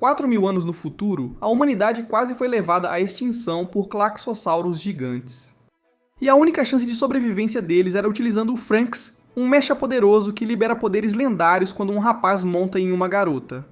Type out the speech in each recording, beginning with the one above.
4.000 anos no futuro, a humanidade quase foi levada à extinção por Klaxossauros gigantes. E a única chance de sobrevivência deles era utilizando o Franx, um mecha poderoso que libera poderes lendários quando um rapaz monta em uma garota.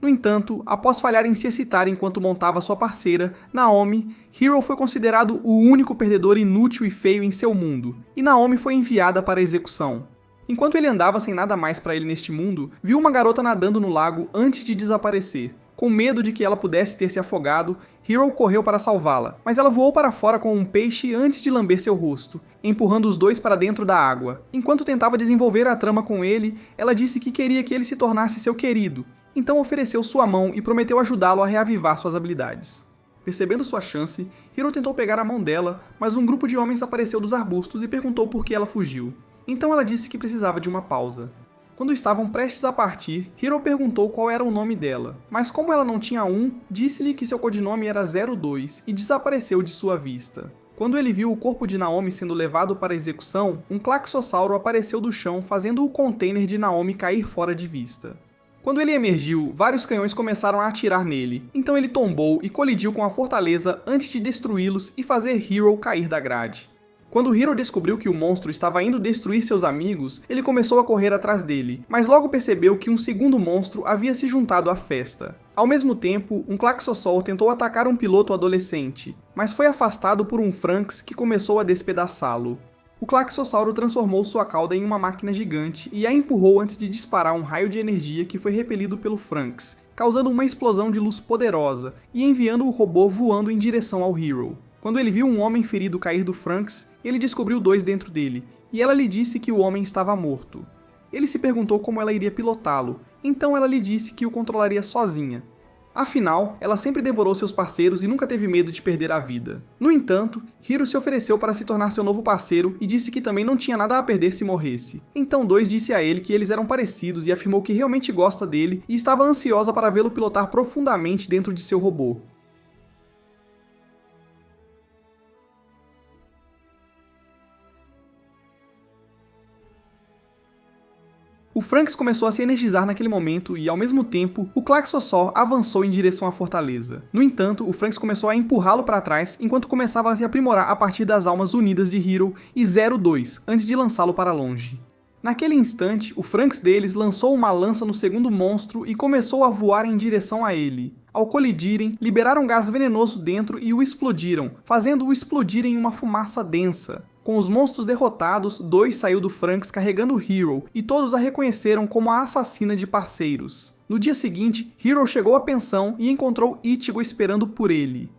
No entanto, após falhar em se excitar enquanto montava sua parceira, Naomi, Hero foi considerado o único perdedor inútil e feio em seu mundo, e Naomi foi enviada para a execução. Enquanto ele andava sem nada mais para ele neste mundo, viu uma garota nadando no lago antes de desaparecer. Com medo de que ela pudesse ter se afogado, Hero correu para salvá-la, mas ela voou para fora com um peixe antes de lamber seu rosto, empurrando os dois para dentro da água. Enquanto tentava desenvolver a trama com ele, ela disse que queria que ele se tornasse seu querido, então ofereceu sua mão e prometeu ajudá-lo a reavivar suas habilidades. Percebendo sua chance, Hero tentou pegar a mão dela, mas um grupo de homens apareceu dos arbustos e perguntou por que ela fugiu. Então ela disse que precisava de uma pausa. Quando estavam prestes a partir, Hero perguntou qual era o nome dela, mas como ela não tinha um, disse-lhe que seu codinome era 02 e desapareceu de sua vista. Quando ele viu o corpo de Naomi sendo levado para a execução, um Klaxossauro apareceu do chão fazendo o container de Naomi cair fora de vista. Quando ele emergiu, vários canhões começaram a atirar nele, então ele tombou e colidiu com a fortaleza antes de destruí-los e fazer Hero cair da grade. Quando Hero descobriu que o monstro estava indo destruir seus amigos, ele começou a correr atrás dele, mas logo percebeu que um segundo monstro havia se juntado à festa. Ao mesmo tempo, um Klaxosaur tentou atacar um piloto adolescente, mas foi afastado por um Franx que começou a despedaçá-lo. O Klaxossauro transformou sua cauda em uma máquina gigante e a empurrou antes de disparar um raio de energia que foi repelido pelo Franx, causando uma explosão de luz poderosa e enviando o robô voando em direção ao Hero. Quando ele viu um homem ferido cair do Franx, ele descobriu dois dentro dele, e ela lhe disse que o homem estava morto. Ele se perguntou como ela iria pilotá-lo, então ela lhe disse que o controlaria sozinha. Afinal, ela sempre devorou seus parceiros e nunca teve medo de perder a vida. No entanto, Hero se ofereceu para se tornar seu novo parceiro e disse que também não tinha nada a perder se morresse. Então 2 disse a ele que eles eram parecidos e afirmou que realmente gosta dele e estava ansiosa para vê-lo pilotar profundamente dentro de seu robô. O Franx começou a se energizar naquele momento e, ao mesmo tempo, o Klaxosaur avançou em direção à fortaleza. No entanto, o Franx começou a empurrá-lo para trás enquanto começava a se aprimorar a partir das almas unidas de Hero e 02, antes de lançá-lo para longe. Naquele instante, o Franx deles lançou uma lança no segundo monstro e começou a voar em direção a ele. Ao colidirem, liberaram gás venenoso dentro e o explodiram, fazendo-o explodir em uma fumaça densa. Com os monstros derrotados, 2 saiu do Franx carregando Hero, e todos a reconheceram como a assassina de parceiros. No dia seguinte, Hero chegou à pensão e encontrou Ichigo esperando por ele.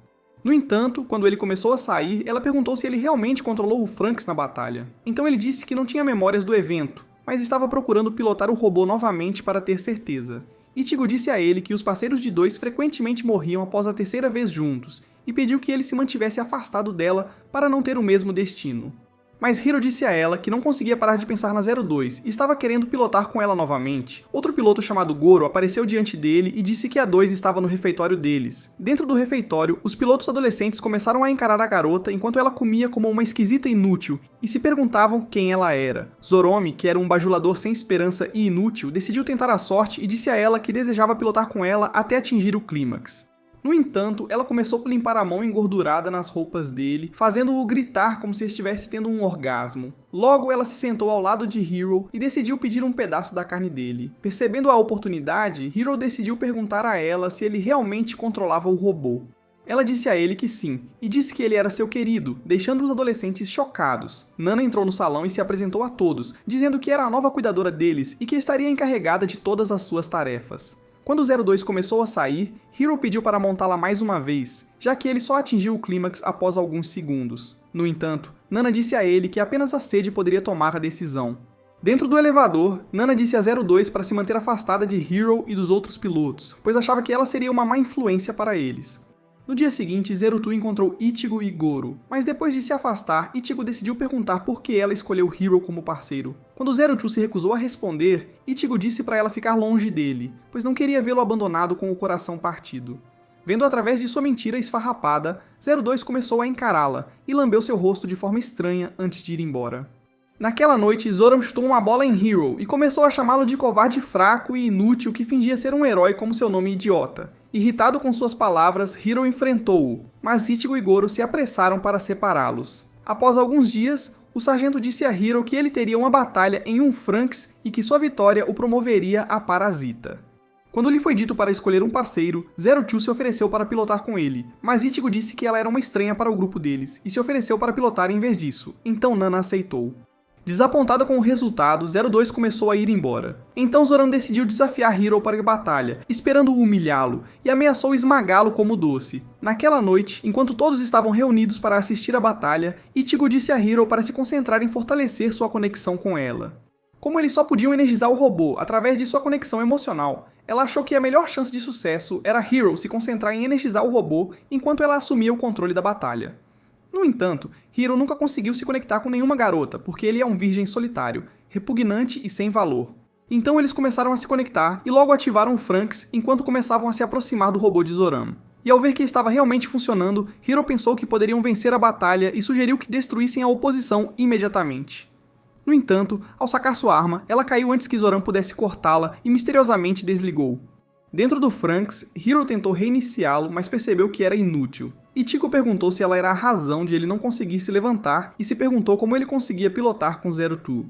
No entanto, quando ele começou a sair, ela perguntou se ele realmente controlou o Franx na batalha. Então ele disse que não tinha memórias do evento, mas estava procurando pilotar o robô novamente para ter certeza. Ichigo disse a ele que os parceiros de 2 frequentemente morriam após a terceira vez juntos, e pediu que ele se mantivesse afastado dela para não ter o mesmo destino. Mas Hero disse a ela que não conseguia parar de pensar na 02 e estava querendo pilotar com ela novamente. Outro piloto chamado Goro apareceu diante dele e disse que a 2 estava no refeitório deles. Dentro do refeitório, os pilotos adolescentes começaram a encarar a garota enquanto ela comia como uma esquisita inútil e se perguntavam quem ela era. Zoromi, que era um bajulador sem esperança e inútil, decidiu tentar a sorte e disse a ela que desejava pilotar com ela até atingir o clímax. No entanto, ela começou a limpar a mão engordurada nas roupas dele, fazendo-o gritar como se estivesse tendo um orgasmo. Logo, ela se sentou ao lado de Hero e decidiu pedir um pedaço da carne dele. Percebendo a oportunidade, Hero decidiu perguntar a ela se ele realmente controlava o robô. Ela disse a ele que sim, e disse que ele era seu querido, deixando os adolescentes chocados. Nana entrou no salão e se apresentou a todos, dizendo que era a nova cuidadora deles e que estaria encarregada de todas as suas tarefas. Quando o 02 começou a sair, Hero pediu para montá-la mais uma vez, já que ele só atingiu o clímax após alguns segundos. No entanto, Nana disse a ele que apenas a sede poderia tomar a decisão. Dentro do elevador, Nana disse a 02 para se manter afastada de Hero e dos outros pilotos, pois achava que ela seria uma má influência para eles. No dia seguinte, Zerutu encontrou Ichigo e Goro, mas depois de se afastar, Ichigo decidiu perguntar por que ela escolheu Hero como parceiro. Quando Zerutu se recusou a responder, Ichigo disse para ela ficar longe dele, pois não queria vê-lo abandonado com o coração partido. Vendo através de sua mentira esfarrapada, 02 começou a encará-la e lambeu seu rosto de forma estranha antes de ir embora. Naquela noite, Zoram chutou uma bola em Hero e começou a chamá-lo de covarde fraco e inútil que fingia ser um herói como seu nome idiota. Irritado com suas palavras, Hiro enfrentou-o, mas Ichigo e Goro se apressaram para separá-los. Após alguns dias, o sargento disse a Hiro que ele teria uma batalha em Franxx e que sua vitória o promoveria a Parasita. Quando lhe foi dito para escolher um parceiro, Zero Two se ofereceu para pilotar com ele, mas Ichigo disse que ela era uma estranha para o grupo deles e se ofereceu para pilotar em vez disso, então Nana aceitou. Desapontada com o resultado, 02 começou a ir embora. Então Zoran decidiu desafiar Hiro para a batalha, esperando-o humilhá-lo, e ameaçou esmagá-lo como doce. Naquela noite, enquanto todos estavam reunidos para assistir à batalha, Ichigo disse a Hiro para se concentrar em fortalecer sua conexão com ela. Como eles só podiam energizar o robô através de sua conexão emocional, ela achou que a melhor chance de sucesso era Hiro se concentrar em energizar o robô enquanto ela assumia o controle da batalha. No entanto, Hiro nunca conseguiu se conectar com nenhuma garota, porque ele é um virgem solitário, repugnante e sem valor. Então eles começaram a se conectar e logo ativaram o Franxx enquanto começavam a se aproximar do robô de Zoran. E ao ver que estava realmente funcionando, Hiro pensou que poderiam vencer a batalha e sugeriu que destruíssem a oposição imediatamente. No entanto, ao sacar sua arma, ela caiu antes que Zoran pudesse cortá-la e misteriosamente desligou. Dentro do Franxx, Hiro tentou reiniciá-lo, mas percebeu que era inútil. Ichigo perguntou se ela era a razão de ele não conseguir se levantar e se perguntou como ele conseguia pilotar com Zero Two.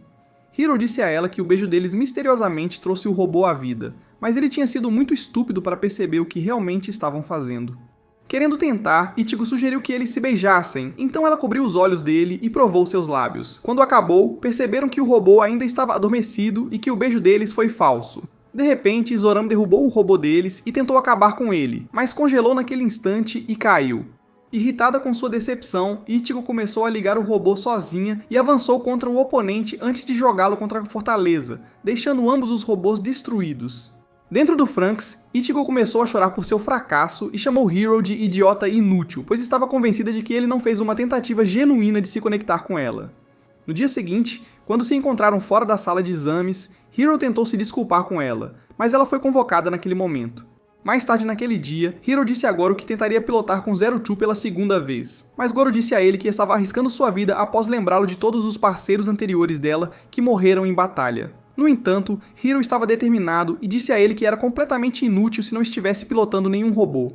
Hiro disse a ela que o beijo deles misteriosamente trouxe o robô à vida, mas ele tinha sido muito estúpido para perceber o que realmente estavam fazendo. Querendo tentar, Ichigo sugeriu que eles se beijassem, então ela cobriu os olhos dele e provou seus lábios. Quando acabou, perceberam que o robô ainda estava adormecido e que o beijo deles foi falso. De repente, Zoran derrubou o robô deles e tentou acabar com ele, mas congelou naquele instante e caiu. Irritada com sua decepção, Ichigo começou a ligar o robô sozinha e avançou contra o oponente antes de jogá-lo contra a fortaleza, deixando ambos os robôs destruídos. Dentro do Franxx, Ichigo começou a chorar por seu fracasso e chamou Hiro de idiota inútil, pois estava convencida de que ele não fez uma tentativa genuína de se conectar com ela. No dia seguinte, quando se encontraram fora da sala de exames, Hiro tentou se desculpar com ela, mas ela foi convocada naquele momento. Mais tarde naquele dia, Hiro disse a Goro que tentaria pilotar com Zero Two pela segunda vez, mas Goro disse a ele que estava arriscando sua vida após lembrá-lo de todos os parceiros anteriores dela que morreram em batalha. No entanto, Hiro estava determinado e disse a ele que era completamente inútil se não estivesse pilotando nenhum robô.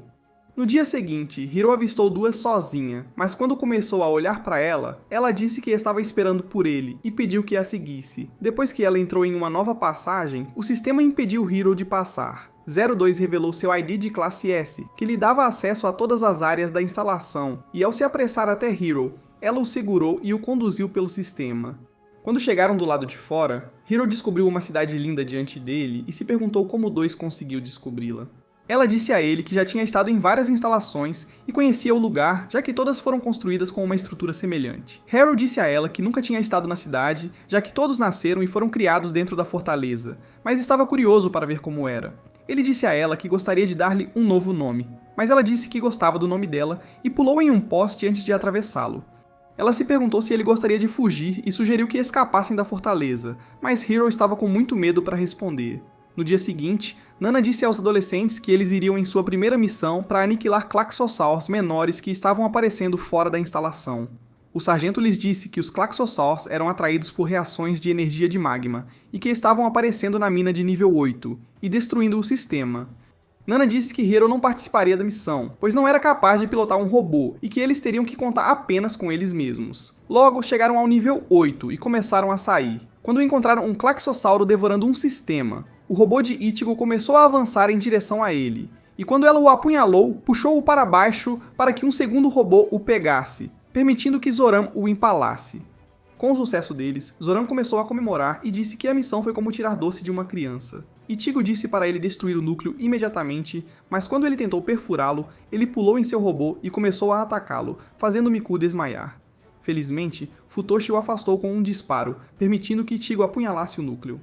No dia seguinte, Hiro avistou duas sozinha, mas quando começou a olhar para ela, ela disse que estava esperando por ele e pediu que a seguisse. Depois que ela entrou em uma nova passagem, o sistema impediu Hiro de passar. 02 revelou seu ID de classe S, que lhe dava acesso a todas as áreas da instalação, e ao se apressar até Hiro, ela o segurou e o conduziu pelo sistema. Quando chegaram do lado de fora, Hiro descobriu uma cidade linda diante dele e se perguntou como o 2 conseguiu descobri-la. Ela disse a ele que já tinha estado em várias instalações e conhecia o lugar, já que todas foram construídas com uma estrutura semelhante. Harold disse a ela que nunca tinha estado na cidade, já que todos nasceram e foram criados dentro da fortaleza, mas estava curioso para ver como era. Ele disse a ela que gostaria de dar-lhe um novo nome, mas ela disse que gostava do nome dela e pulou em um poste antes de atravessá-lo. Ela se perguntou se ele gostaria de fugir e sugeriu que escapassem da fortaleza, mas Hiro estava com muito medo para responder. No dia seguinte, Nana disse aos adolescentes que eles iriam em sua primeira missão para aniquilar Klaxosaurs menores que estavam aparecendo fora da instalação. O sargento lhes disse que os Klaxosaurs eram atraídos por reações de energia de magma e que estavam aparecendo na mina de nível 8 e destruindo o sistema. Nana disse que Hiro não participaria da missão, pois não era capaz de pilotar um robô e que eles teriam que contar apenas com eles mesmos. Logo, chegaram ao nível 8 e começaram a sair, quando encontraram um Klaxossauro devorando um sistema. O robô de Ichigo começou a avançar em direção a ele, e quando ela o apunhalou, puxou-o para baixo para que um segundo robô o pegasse, permitindo que Zoran o empalasse. Com o sucesso deles, Zoran começou a comemorar e disse que a missão foi como tirar doce de uma criança. Ichigo disse para ele destruir o núcleo imediatamente, mas quando ele tentou perfurá-lo, ele pulou em seu robô e começou a atacá-lo, fazendo Miku desmaiar. Felizmente, Futoshi o afastou com um disparo, permitindo que Ichigo apunhalasse o núcleo.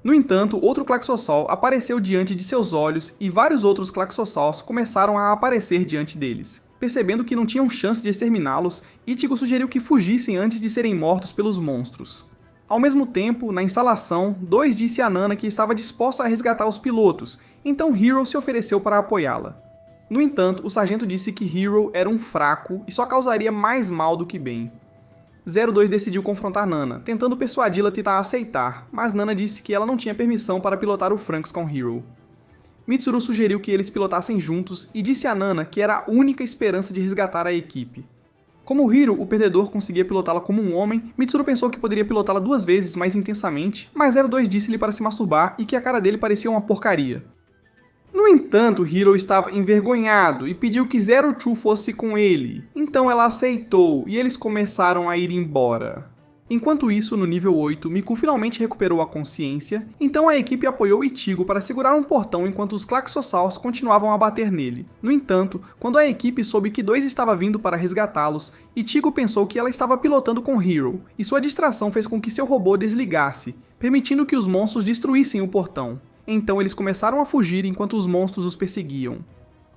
No entanto, outro Klaxosaur apareceu diante de seus olhos e vários outros Klaxosaurs começaram a aparecer diante deles. Percebendo que não tinham chance de exterminá-los, Ichigo sugeriu que fugissem antes de serem mortos pelos monstros. Ao mesmo tempo, na instalação, 2 disse a Nana que estava disposta a resgatar os pilotos, então Hiro se ofereceu para apoiá-la. No entanto, o sargento disse que Hiro era um fraco e só causaria mais mal do que bem. 02 decidiu confrontar Nana, tentando persuadi-la a tentar aceitar, mas Nana disse que ela não tinha permissão para pilotar o Franxx com Hiro. Mitsuru sugeriu que eles pilotassem juntos e disse a Nana que era a única esperança de resgatar a equipe. Como Hiro, o perdedor, conseguia pilotá-la como um homem, Mitsuru pensou que poderia pilotá-la 2 vezes mais intensamente, mas 02 disse-lhe para se masturbar e que a cara dele parecia uma porcaria. No entanto, Hiro estava envergonhado e pediu que 02 fosse com ele, então ela aceitou e eles começaram a ir embora. Enquanto isso, no nível 8, Miku finalmente recuperou a consciência, então a equipe apoiou Ichigo para segurar um portão enquanto os Klaxosaurs continuavam a bater nele. No entanto, quando a equipe soube que 2 estava vindo para resgatá-los, Ichigo pensou que ela estava pilotando com Hiro, e sua distração fez com que seu robô desligasse, permitindo que os monstros destruíssem o portão. Então eles começaram a fugir enquanto os monstros os perseguiam.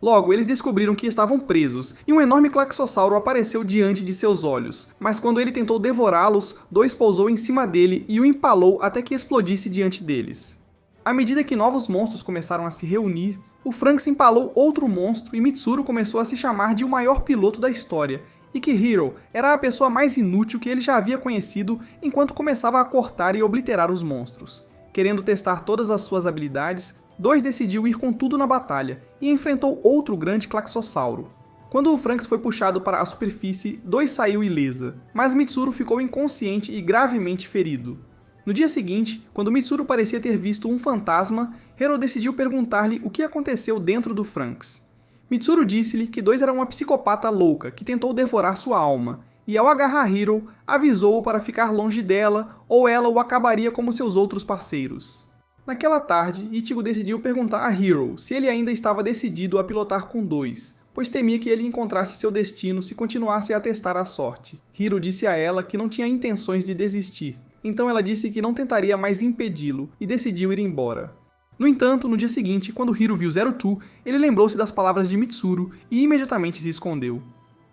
Logo, eles descobriram que estavam presos, e um enorme Klaxossauro apareceu diante de seus olhos, mas quando ele tentou devorá-los, 2 pousou em cima dele e o empalou até que explodisse diante deles. À medida que novos monstros começaram a se reunir, o Franks empalou outro monstro e Mitsuru começou a se chamar de o maior piloto da história, e que Hiro era a pessoa mais inútil que ele já havia conhecido enquanto começava a cortar e obliterar os monstros. Querendo testar todas as suas habilidades, 2 decidiu ir com tudo na batalha, e enfrentou outro grande Klaxossauro. Quando o Franks foi puxado para a superfície, 2 saiu ilesa, mas Mitsuru ficou inconsciente e gravemente ferido. No dia seguinte, quando Mitsuru parecia ter visto um fantasma, Hiro decidiu perguntar-lhe o que aconteceu dentro do Franks. Mitsuru disse-lhe que 2 era uma psicopata louca que tentou devorar sua alma, e ao agarrar Hiro, avisou-o para ficar longe dela, ou ela o acabaria como seus outros parceiros. Naquela tarde, Ichigo decidiu perguntar a Hiro se ele ainda estava decidido a pilotar com 2, pois temia que ele encontrasse seu destino se continuasse a testar a sorte. Hiro disse a ela que não tinha intenções de desistir, então ela disse que não tentaria mais impedi-lo e decidiu ir embora. No entanto, no dia seguinte, quando Hiro viu 02, ele lembrou-se das palavras de Mitsuru e imediatamente se escondeu.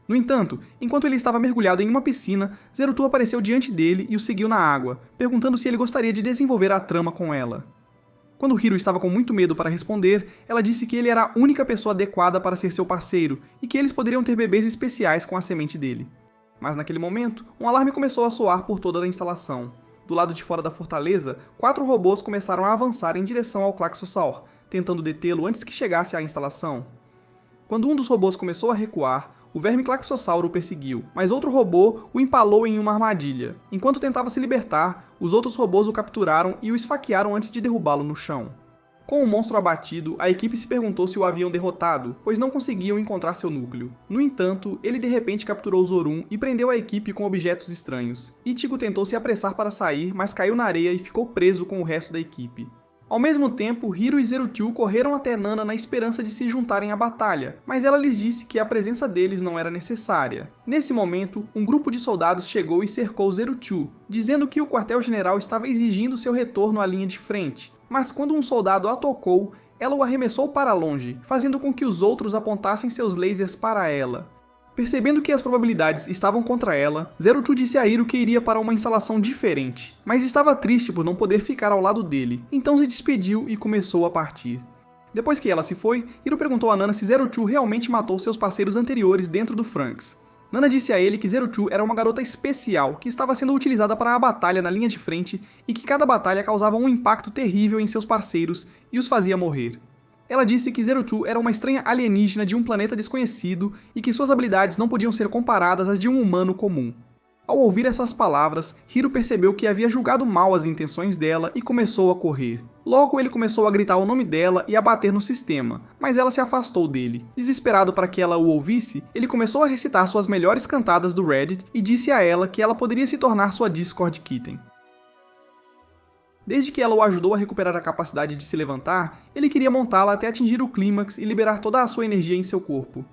No entanto, enquanto ele estava mergulhado em uma piscina, 02 apareceu diante dele e o seguiu na água, perguntando se ele gostaria de desenvolver a trama com ela. Quando Hiro estava com muito medo para responder, ela disse que ele era a única pessoa adequada para ser seu parceiro e que eles poderiam ter bebês especiais com a semente dele. Mas naquele momento, um alarme começou a soar por toda a instalação. Do lado de fora da fortaleza, 4 robôs começaram a avançar em direção ao Klaxossaur, tentando detê-lo antes que chegasse à instalação. Quando um dos robôs começou a recuar, o verme Klaxossauro o perseguiu, mas outro robô o empalou em uma armadilha. Enquanto tentava se libertar, os outros robôs o capturaram e o esfaquearam antes de derrubá-lo no chão. Com o monstro abatido, a equipe se perguntou se o haviam derrotado, pois não conseguiam encontrar seu núcleo. No entanto, ele de repente capturou Zorun e prendeu a equipe com objetos estranhos. Ichigo tentou se apressar para sair, mas caiu na areia e ficou preso com o resto da equipe. Ao mesmo tempo, Hiro e 02 correram até Nana na esperança de se juntarem à batalha, mas ela lhes disse que a presença deles não era necessária. Nesse momento, um grupo de soldados chegou e cercou 02, dizendo que o quartel-general estava exigindo seu retorno à linha de frente, mas quando um soldado a tocou, ela o arremessou para longe, fazendo com que os outros apontassem seus lasers para ela. Percebendo que as probabilidades estavam contra ela, 02 disse a Hiro que iria para uma instalação diferente, mas estava triste por não poder ficar ao lado dele, então se despediu e começou a partir. Depois que ela se foi, Hiro perguntou a Nana se 02 realmente matou seus parceiros anteriores dentro do Franks. Nana disse a ele que 02 era uma garota especial que estava sendo utilizada para a batalha na linha de frente e que cada batalha causava um impacto terrível em seus parceiros e os fazia morrer. Ela disse que 02 era uma estranha alienígena de um planeta desconhecido e que suas habilidades não podiam ser comparadas às de um humano comum. Ao ouvir essas palavras, Hiro percebeu que havia julgado mal as intenções dela e começou a correr. Logo, ele começou a gritar o nome dela e a bater no sistema, mas ela se afastou dele. Desesperado para que ela o ouvisse, ele começou a recitar suas melhores cantadas do Reddit e disse a ela que ela poderia se tornar sua Discord Kitten. Desde que ela o ajudou a recuperar a capacidade de se levantar, ele queria montá-la até atingir o clímax e liberar toda a sua energia em seu corpo.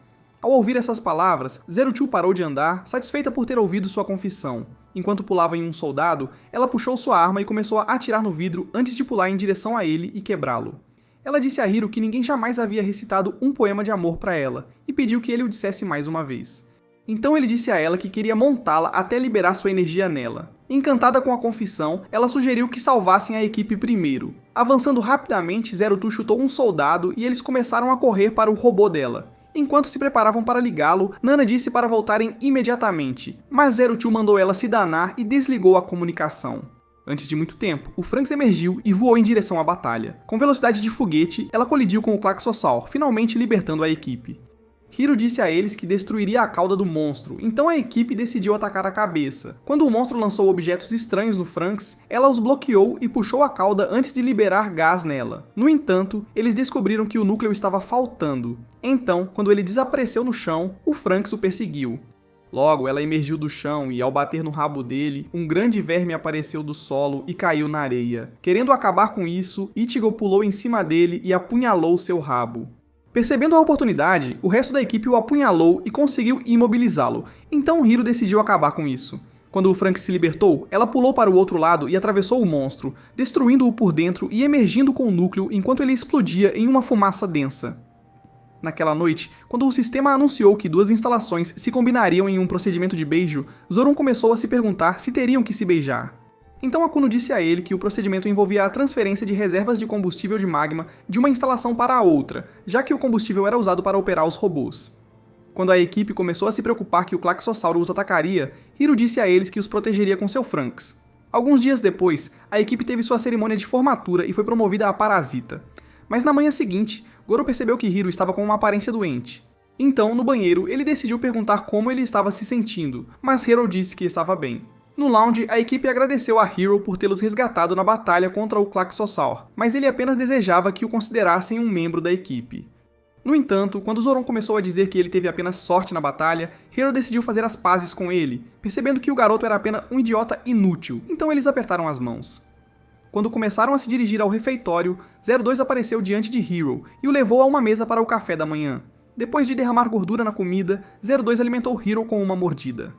Ao ouvir essas palavras, 02 parou de andar, satisfeita por ter ouvido sua confissão. Enquanto pulava em um soldado, ela puxou sua arma e começou a atirar no vidro antes de pular em direção a ele e quebrá-lo. Ela disse a Hiro que ninguém jamais havia recitado um poema de amor para ela, e pediu que ele o dissesse mais uma vez. Então ele disse a ela que queria montá-la até liberar sua energia nela. Encantada com a confissão, ela sugeriu que salvassem a equipe primeiro. Avançando rapidamente, 02 chutou um soldado e eles começaram a correr para o robô dela. Enquanto se preparavam para ligá-lo, Nana disse para voltarem imediatamente, mas 02 mandou ela se danar e desligou a comunicação. Antes de muito tempo, o Franks emergiu e voou em direção à batalha. Com velocidade de foguete, ela colidiu com o Klaxosaur, finalmente libertando a equipe. Hiro disse a eles que destruiria a cauda do monstro, então a equipe decidiu atacar a cabeça. Quando o monstro lançou objetos estranhos no Franks, ela os bloqueou e puxou a cauda antes de liberar gás nela. No entanto, eles descobriram que o núcleo estava faltando. Então, quando ele desapareceu no chão, o Franks o perseguiu. Logo, ela emergiu do chão e, ao bater no rabo dele, um grande verme apareceu do solo e caiu na areia. Querendo acabar com isso, Ichigo pulou em cima dele e apunhalou seu rabo. Percebendo a oportunidade, o resto da equipe o apunhalou e conseguiu imobilizá-lo, então Hiro decidiu acabar com isso. Quando o Franks se libertou, ela pulou para o outro lado e atravessou o monstro, destruindo-o por dentro e emergindo com o núcleo enquanto ele explodia em uma fumaça densa. Naquela noite, quando o sistema anunciou que duas instalações se combinariam em um procedimento de beijo, Zoron começou a se perguntar se teriam que se beijar. Então Akuno disse a ele que o procedimento envolvia a transferência de reservas de combustível de magma de uma instalação para a outra, já que o combustível era usado para operar os robôs. Quando a equipe começou a se preocupar que o Klaxossauro os atacaria, Hiro disse a eles que os protegeria com seu Franks. Alguns dias depois, a equipe teve sua cerimônia de formatura e foi promovida a parasita. Mas na manhã seguinte, Goro percebeu que Hiro estava com uma aparência doente. Então, no banheiro, ele decidiu perguntar como ele estava se sentindo, mas Hiro disse que estava bem. No lounge, a equipe agradeceu a Hiro por tê-los resgatado na batalha contra o Klaxosaur, mas ele apenas desejava que o considerassem um membro da equipe. No entanto, quando Zoron começou a dizer que ele teve apenas sorte na batalha, Hiro decidiu fazer as pazes com ele, percebendo que o garoto era apenas um idiota inútil, então eles apertaram as mãos. Quando começaram a se dirigir ao refeitório, 02 apareceu diante de Hiro e o levou a uma mesa para o café da manhã. Depois de derramar gordura na comida, 02 alimentou Hiro com uma mordida.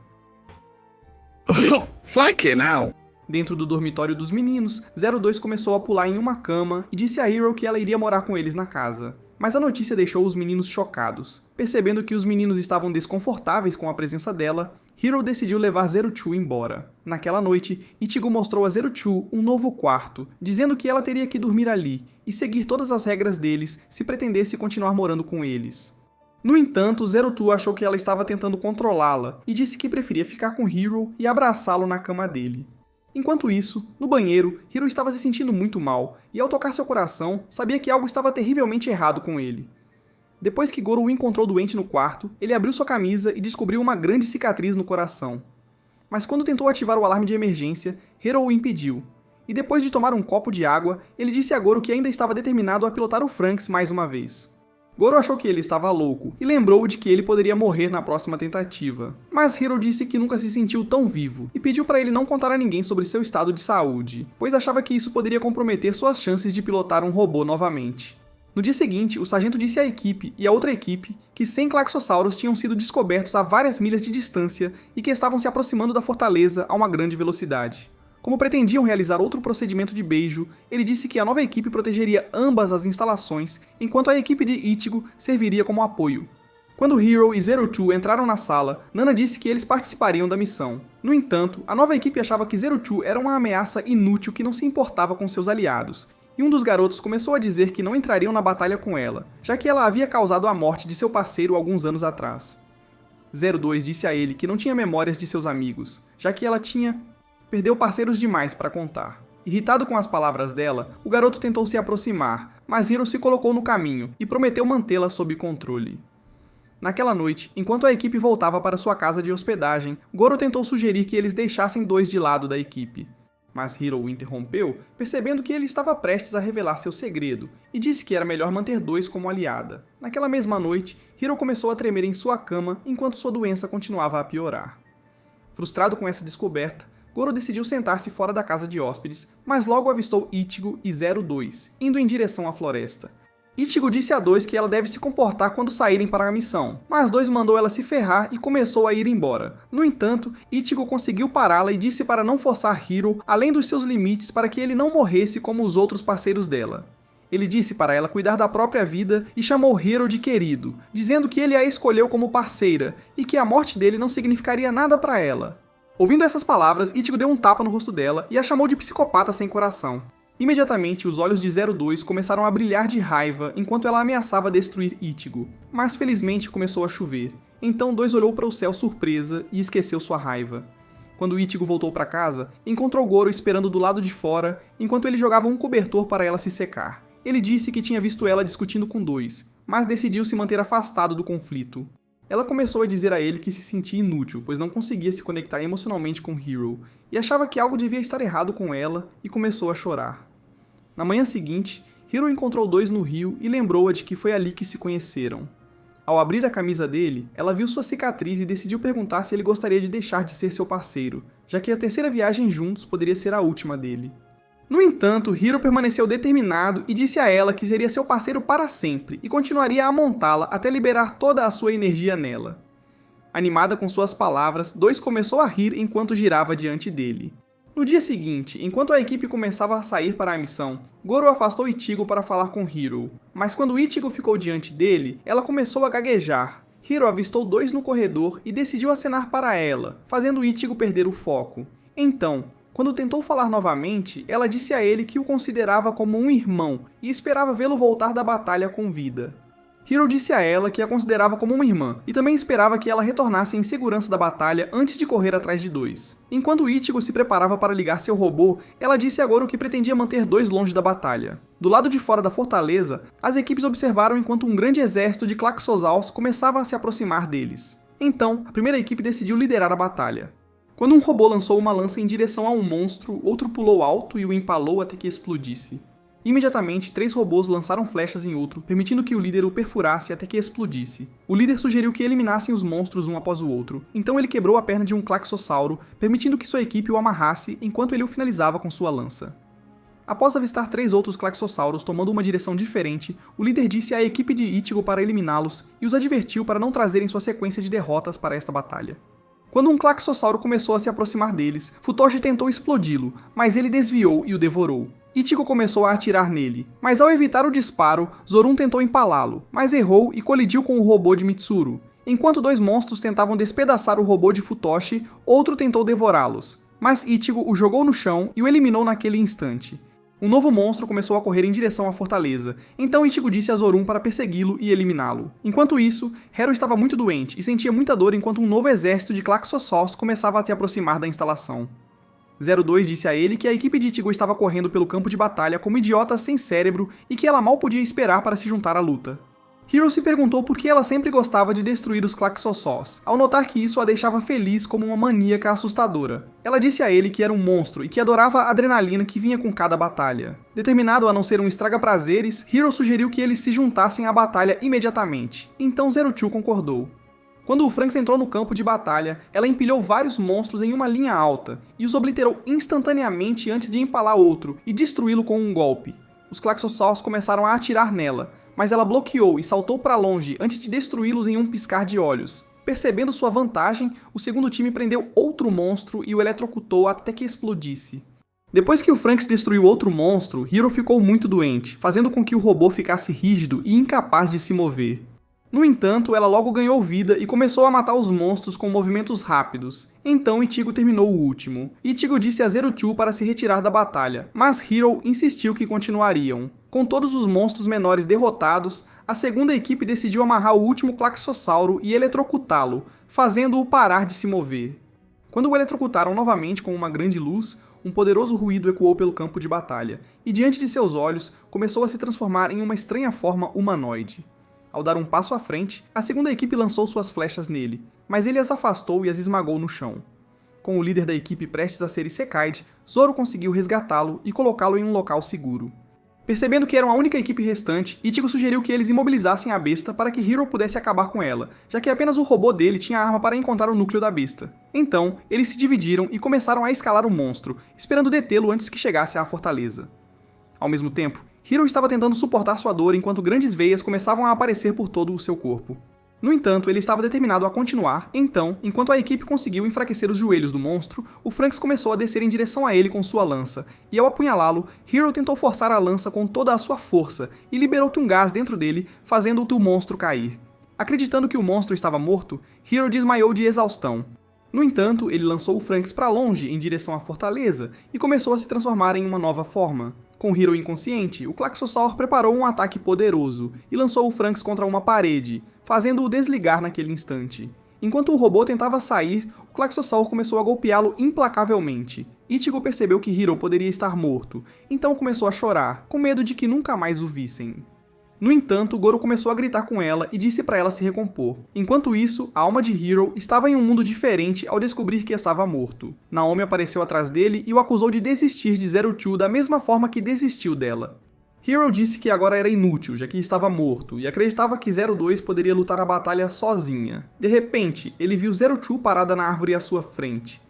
Like now. Dentro do dormitório dos meninos, 02 começou a pular em uma cama e disse a Hiro que ela iria morar com eles na casa. Mas a notícia deixou os meninos chocados. Percebendo que os meninos estavam desconfortáveis com a presença dela, Hiro decidiu levar 02 embora. Naquela noite, Ichigo mostrou a 02 um novo quarto, dizendo que ela teria que dormir ali e seguir todas as regras deles se pretendesse continuar morando com eles. No entanto, 02 achou que ela estava tentando controlá-la e disse que preferia ficar com Hiro e abraçá-lo na cama dele. Enquanto isso, no banheiro, Hiro estava se sentindo muito mal e, ao tocar seu coração, sabia que algo estava terrivelmente errado com ele. Depois que Goro o encontrou doente no quarto, ele abriu sua camisa e descobriu uma grande cicatriz no coração. Mas quando tentou ativar o alarme de emergência, Hiro o impediu. E depois de tomar um copo de água, ele disse a Goro que ainda estava determinado a pilotar o Franks mais uma vez. Goro achou que ele estava louco e lembrou de que ele poderia morrer na próxima tentativa. Mas Hiro disse que nunca se sentiu tão vivo e pediu para ele não contar a ninguém sobre seu estado de saúde, pois achava que isso poderia comprometer suas chances de pilotar um robô novamente. No dia seguinte, o sargento disse à equipe e à outra equipe que 100 Klaxossauros tinham sido descobertos a várias milhas de distância e que estavam se aproximando da fortaleza a uma grande velocidade. Como pretendiam realizar outro procedimento de beijo, ele disse que a nova equipe protegeria ambas as instalações, enquanto a equipe de Ichigo serviria como apoio. Quando Hiro e 02 entraram na sala, Nana disse que eles participariam da missão. No entanto, a nova equipe achava que 02 era uma ameaça inútil que não se importava com seus aliados, e um dos garotos começou a dizer que não entrariam na batalha com ela, já que ela havia causado a morte de seu parceiro alguns anos atrás. 02 disse a ele que não tinha memórias de seus amigos, já que ela perdeu parceiros demais para contar. Irritado com as palavras dela, o garoto tentou se aproximar, mas Hiro se colocou no caminho e prometeu mantê-la sob controle. Naquela noite, enquanto a equipe voltava para sua casa de hospedagem, Goro tentou sugerir que eles deixassem 2 de lado da equipe. Mas Hiro o interrompeu, percebendo que ele estava prestes a revelar seu segredo, e disse que era melhor manter 2 como aliada. Naquela mesma noite, Hiro começou a tremer em sua cama enquanto sua doença continuava a piorar. Frustrado com essa descoberta, Goro decidiu sentar-se fora da casa de hóspedes, mas logo avistou Ichigo e 02, indo em direção à floresta. Ichigo disse a 2 que ela deve se comportar quando saírem para a missão, mas 2 mandou ela se ferrar e começou a ir embora. No entanto, Ichigo conseguiu pará-la e disse para não forçar Hiro além dos seus limites para que ele não morresse como os outros parceiros dela. Ele disse para ela cuidar da própria vida e chamou Hiro de querido, dizendo que ele a escolheu como parceira e que a morte dele não significaria nada para ela. Ouvindo essas palavras, Ichigo deu um tapa no rosto dela e a chamou de psicopata sem coração. Imediatamente, os olhos de 02 começaram a brilhar de raiva enquanto ela ameaçava destruir Ichigo. Mas felizmente começou a chover. Então 2 olhou para o céu surpresa e esqueceu sua raiva. Quando Ichigo voltou para casa, encontrou Goro esperando do lado de fora, enquanto ele jogava um cobertor para ela se secar. Ele disse que tinha visto ela discutindo com dois, mas decidiu se manter afastado do conflito. Ela começou a dizer a ele que se sentia inútil, pois não conseguia se conectar emocionalmente com Hiro, e achava que algo devia estar errado com ela, e começou a chorar. Na manhã seguinte, Hiro encontrou dois no rio e lembrou-a de que foi ali que se conheceram. Ao abrir a camisa dele, ela viu sua cicatriz e decidiu perguntar se ele gostaria de deixar de ser seu parceiro, já que a terceira viagem juntos poderia ser a última dele. No entanto, Hiro permaneceu determinado e disse a ela que seria seu parceiro para sempre e continuaria a montá-la até liberar toda a sua energia nela. Animada com suas palavras, Dois começou a rir enquanto girava diante dele. No dia seguinte, enquanto a equipe começava a sair para a missão, Goro afastou Ichigo para falar com Hiro. Mas quando Ichigo ficou diante dele, ela começou a gaguejar. Hiro avistou Dois no corredor e decidiu acenar para ela, fazendo Ichigo perder o foco. Então, quando tentou falar novamente, ela disse a ele que o considerava como um irmão e esperava vê-lo voltar da batalha com vida. Hiro disse a ela que a considerava como uma irmã, e também esperava que ela retornasse em segurança da batalha antes de correr atrás de Dois. Enquanto Ichigo se preparava para ligar seu robô, ela disse a Goro que pretendia manter Dois longe da batalha. Do lado de fora da fortaleza, as equipes observaram enquanto um grande exército de Claxosaurs começava a se aproximar deles. Então, a primeira equipe decidiu liderar a batalha. Quando um robô lançou uma lança em direção a um monstro, outro pulou alto e o empalou até que explodisse. Imediatamente, 3 robôs lançaram flechas em outro, permitindo que o líder o perfurasse até que explodisse. O líder sugeriu que eliminassem os monstros um após o outro, então ele quebrou a perna de um Claxossauro, permitindo que sua equipe o amarrasse enquanto ele o finalizava com sua lança. Após avistar 3 outros Claxossauros tomando uma direção diferente, o líder disse à equipe de Ichigo para eliminá-los e os advertiu para não trazerem sua sequência de derrotas para esta batalha. Quando um Claxossauro começou a se aproximar deles, Futoshi tentou explodi-lo, mas ele desviou e o devorou. Ichigo começou a atirar nele, mas ao evitar o disparo, Zorun tentou empalá-lo, mas errou e colidiu com o robô de Mitsuru. Enquanto 2 monstros tentavam despedaçar o robô de Futoshi, outro tentou devorá-los, mas Ichigo o jogou no chão e o eliminou naquele instante. Um novo monstro começou a correr em direção à fortaleza, então Ichigo disse a Zorun para persegui-lo e eliminá-lo. Enquanto isso, Hero estava muito doente e sentia muita dor enquanto um novo exército de Claxosaurs começava a se aproximar da instalação. 02 disse a ele que a equipe de Ichigo estava correndo pelo campo de batalha como idiotas sem cérebro e que ela mal podia esperar para se juntar à luta. Hiro se perguntou por que ela sempre gostava de destruir os Claxosaurs, ao notar que isso a deixava feliz como uma maníaca assustadora. Ela disse a ele que era um monstro e que adorava a adrenalina que vinha com cada batalha. Determinado a não ser um estraga-prazeres, Hiro sugeriu que eles se juntassem à batalha imediatamente, então Zero-Two concordou. Quando o Franks entrou no campo de batalha, ela empilhou vários monstros em uma linha alta, e os obliterou instantaneamente antes de empalar outro e destruí-lo com um golpe. Os Claxosaurs começaram a atirar nela, mas ela bloqueou e saltou para longe antes de destruí-los em um piscar de olhos. Percebendo sua vantagem, o segundo time prendeu outro monstro e o eletrocutou até que explodisse. Depois que o Franks destruiu outro monstro, Hiro ficou muito doente, fazendo com que o robô ficasse rígido e incapaz de se mover. No entanto, ela logo ganhou vida e começou a matar os monstros com movimentos rápidos. Então Ichigo terminou o último. Ichigo disse a Zero-Two para se retirar da batalha, mas Hiro insistiu que continuariam. Com todos os monstros menores derrotados, a segunda equipe decidiu amarrar o último Claxossauro e eletrocutá-lo, fazendo-o parar de se mover. Quando o eletrocutaram novamente com uma grande luz, um poderoso ruído ecoou pelo campo de batalha, e diante de seus olhos começou a se transformar em uma estranha forma humanoide. Ao dar um passo à frente, a segunda equipe lançou suas flechas nele, mas ele as afastou e as esmagou no chão. Com o líder da equipe prestes a ser Isekai'd, Zoro conseguiu resgatá-lo e colocá-lo em um local seguro. Percebendo que eram a única equipe restante, Ichigo sugeriu que eles imobilizassem a besta para que Hiro pudesse acabar com ela, já que apenas o robô dele tinha arma para encontrar o núcleo da besta. Então, eles se dividiram e começaram a escalar o monstro, esperando detê-lo antes que chegasse à fortaleza. Ao mesmo tempo, Hiro estava tentando suportar sua dor enquanto grandes veias começavam a aparecer por todo o seu corpo. No entanto, ele estava determinado a continuar, então, enquanto a equipe conseguiu enfraquecer os joelhos do monstro, o Franks começou a descer em direção a ele com sua lança, e ao apunhalá-lo, Hiro tentou forçar a lança com toda a sua força, e liberou um gás dentro dele, fazendo o monstro cair. Acreditando que o monstro estava morto, Hiro desmaiou de exaustão. No entanto, ele lançou o Franks para longe, em direção à fortaleza, e começou a se transformar em uma nova forma. Com Hiro inconsciente, o Claxosaur preparou um ataque poderoso, e lançou o Franks contra uma parede, fazendo-o desligar naquele instante. Enquanto o robô tentava sair, o Claxossauro começou a golpeá-lo implacavelmente. Ichigo percebeu que Hiro poderia estar morto, então começou a chorar, com medo de que nunca mais o vissem. No entanto, Goro começou a gritar com ela e disse para ela se recompor. Enquanto isso, a alma de Hiro estava em um mundo diferente ao descobrir que estava morto. Naomi apareceu atrás dele e o acusou de desistir de Zero Two da mesma forma que desistiu dela. Hiro disse que agora era inútil, já que estava morto, e acreditava que Zero Dois poderia lutar a batalha sozinha. De repente, ele viu Zero Two parada na árvore à sua frente.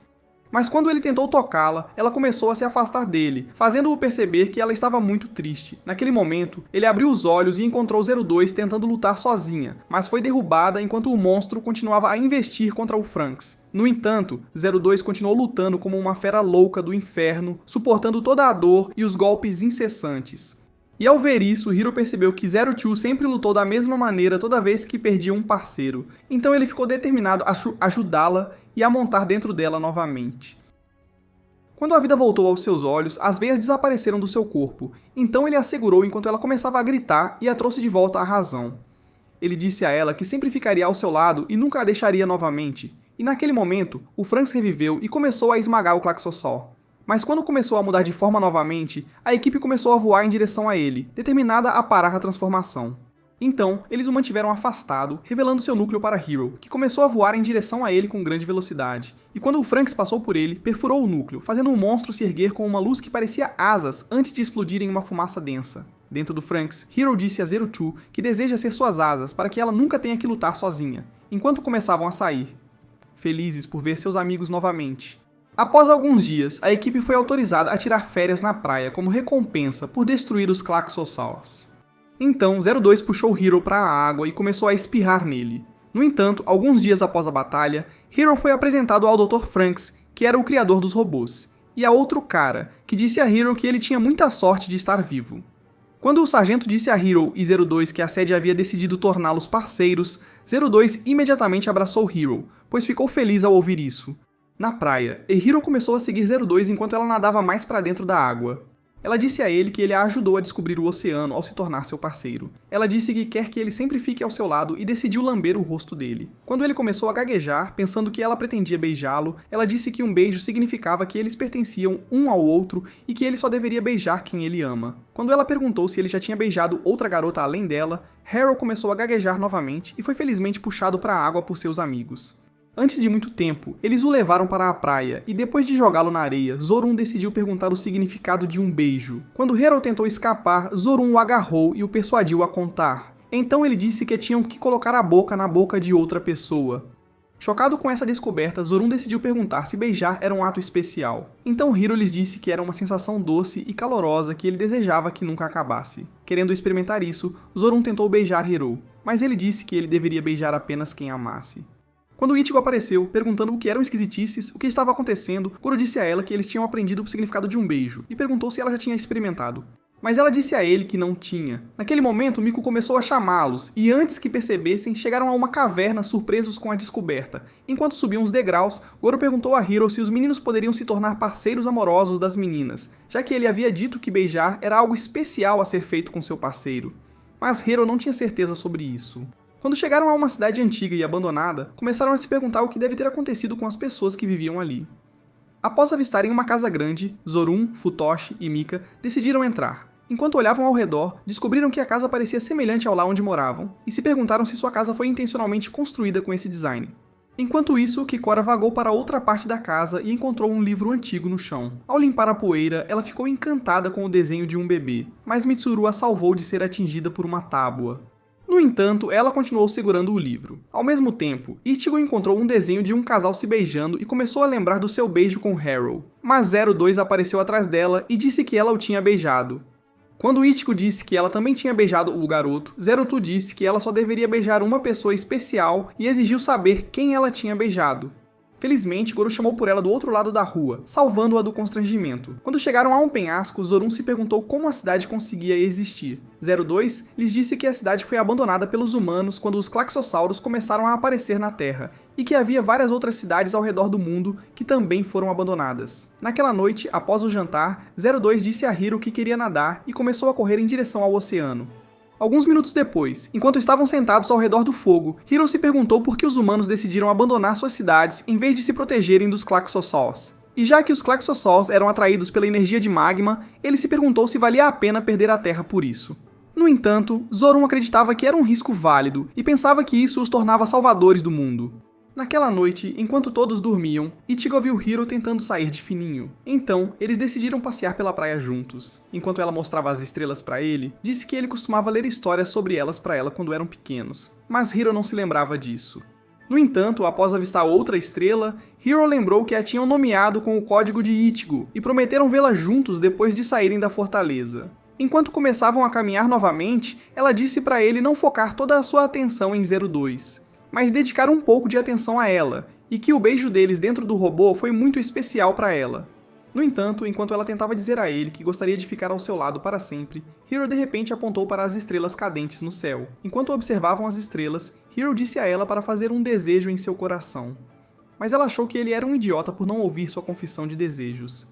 Mas quando ele tentou tocá-la, ela começou a se afastar dele, fazendo-o perceber que ela estava muito triste. Naquele momento, ele abriu os olhos e encontrou Zero Dois tentando lutar sozinha, mas foi derrubada enquanto o monstro continuava a investir contra o Franks. No entanto, Zero Dois continuou lutando como uma fera louca do inferno, suportando toda a dor e os golpes incessantes. E ao ver isso, Hiro percebeu que Zero Two sempre lutou da mesma maneira toda vez que perdia um parceiro, então ele ficou determinado a ajudá-la e a montar dentro dela novamente. Quando a vida voltou aos seus olhos, as veias desapareceram do seu corpo, então ele a segurou enquanto ela começava a gritar e a trouxe de volta à razão. Ele disse a ela que sempre ficaria ao seu lado e nunca a deixaria novamente, e naquele momento, o Franks reviveu e começou a esmagar o Claxossauro. Mas quando começou a mudar de forma novamente, a equipe começou a voar em direção a ele, determinada a parar a transformação. Então, eles o mantiveram afastado, revelando seu núcleo para Hiro, que começou a voar em direção a ele com grande velocidade. E quando o Franks passou por ele, perfurou o núcleo, fazendo o monstro se erguer com uma luz que parecia asas antes de explodir em uma fumaça densa. Dentro do Franks, Hiro disse a Zero Two que deseja ser suas asas para que ela nunca tenha que lutar sozinha, enquanto começavam a sair, felizes por ver seus amigos novamente. Após alguns dias, a equipe foi autorizada a tirar férias na praia como recompensa por destruir os Claxossaurs. Então, Zero Dois puxou Hiro para a água e começou a espirrar nele. No entanto, alguns dias após a batalha, Hiro foi apresentado ao Dr. Franks, que era o criador dos robôs, e a outro cara, que disse a Hiro que ele tinha muita sorte de estar vivo. Quando o sargento disse a Hiro e Zero Dois que a sede havia decidido torná-los parceiros, Zero Dois imediatamente abraçou Hiro, pois ficou feliz ao ouvir isso. Na praia, Hiro começou a seguir Zero Dois enquanto ela nadava mais para dentro da água. Ela disse a ele que ele a ajudou a descobrir o oceano ao se tornar seu parceiro. Ela disse que quer que ele sempre fique ao seu lado e decidiu lamber o rosto dele. Quando ele começou a gaguejar, pensando que ela pretendia beijá-lo, ela disse que um beijo significava que eles pertenciam um ao outro e que ele só deveria beijar quem ele ama. Quando ela perguntou se ele já tinha beijado outra garota além dela, Harrow começou a gaguejar novamente e foi felizmente puxado para a água por seus amigos. Antes de muito tempo, eles o levaram para a praia, e depois de jogá-lo na areia, Zorun decidiu perguntar o significado de um beijo. Quando Hero tentou escapar, Zorun o agarrou e o persuadiu a contar. Então ele disse que tinham que colocar a boca na boca de outra pessoa. Chocado com essa descoberta, Zorun decidiu perguntar se beijar era um ato especial. Então Hiro lhes disse que era uma sensação doce e calorosa que ele desejava que nunca acabasse. Querendo experimentar isso, Zorun tentou beijar Hiro, mas ele disse que ele deveria beijar apenas quem amasse. Quando Ichigo apareceu, perguntando o que eram esquisitices, o que estava acontecendo, Goro disse a ela que eles tinham aprendido o significado de um beijo, e perguntou se ela já tinha experimentado. Mas ela disse a ele que não tinha. Naquele momento, Miku começou a chamá-los, e antes que percebessem, chegaram a uma caverna surpresos com a descoberta. Enquanto subiam os degraus, Goro perguntou a Hiro se os meninos poderiam se tornar parceiros amorosos das meninas, já que ele havia dito que beijar era algo especial a ser feito com seu parceiro. Mas Hiro não tinha certeza sobre isso. Quando chegaram a uma cidade antiga e abandonada, começaram a se perguntar o que deve ter acontecido com as pessoas que viviam ali. Após avistarem uma casa grande, Zorun, Futoshi e Mika decidiram entrar. Enquanto olhavam ao redor, descobriram que a casa parecia semelhante ao lá onde moravam, e se perguntaram se sua casa foi intencionalmente construída com esse design. Enquanto isso, Kikora vagou para outra parte da casa e encontrou um livro antigo no chão. Ao limpar a poeira, ela ficou encantada com o desenho de um bebê, mas Mitsuru a salvou de ser atingida por uma tábua. No entanto, ela continuou segurando o livro. Ao mesmo tempo, Ichigo encontrou um desenho de um casal se beijando e começou a lembrar do seu beijo com Harrow. Mas Zero Dois apareceu atrás dela e disse que ela o tinha beijado. Quando Ichigo disse que ela também tinha beijado o garoto, Zero Two disse que ela só deveria beijar uma pessoa especial e exigiu saber quem ela tinha beijado. Felizmente, Goro chamou por ela do outro lado da rua, salvando-a do constrangimento. Quando chegaram a um penhasco, Zorun se perguntou como a cidade conseguia existir. Zero Dois lhes disse que a cidade foi abandonada pelos humanos quando os Claxossauros começaram a aparecer na Terra, e que havia várias outras cidades ao redor do mundo que também foram abandonadas. Naquela noite, após o jantar, Zero Dois disse a Hiro que queria nadar e começou a correr em direção ao oceano. Alguns minutos depois, enquanto estavam sentados ao redor do fogo, Hiro se perguntou por que os humanos decidiram abandonar suas cidades em vez de se protegerem dos Klaxosaurs. E já que os Klaxosaurs eram atraídos pela energia de magma, ele se perguntou se valia a pena perder a Terra por isso. No entanto, Zorum acreditava que era um risco válido e pensava que isso os tornava salvadores do mundo. Naquela noite, enquanto todos dormiam, Ichigo viu Hiro tentando sair de fininho. Então, eles decidiram passear pela praia juntos. Enquanto ela mostrava as estrelas para ele, disse que ele costumava ler histórias sobre elas para ela quando eram pequenos. Mas Hiro não se lembrava disso. No entanto, após avistar outra estrela, Hiro lembrou que a tinham nomeado com o código de Ichigo e prometeram vê-la juntos depois de saírem da fortaleza. Enquanto começavam a caminhar novamente, ela disse para ele não focar toda a sua atenção em 02. Mas dedicar um pouco de atenção a ela, e que o beijo deles dentro do robô foi muito especial para ela. No entanto, enquanto ela tentava dizer a ele que gostaria de ficar ao seu lado para sempre, Hiro de repente apontou para as estrelas cadentes no céu. Enquanto observavam as estrelas, Hiro disse a ela para fazer um desejo em seu coração. Mas ela achou que ele era um idiota por não ouvir sua confissão de desejos.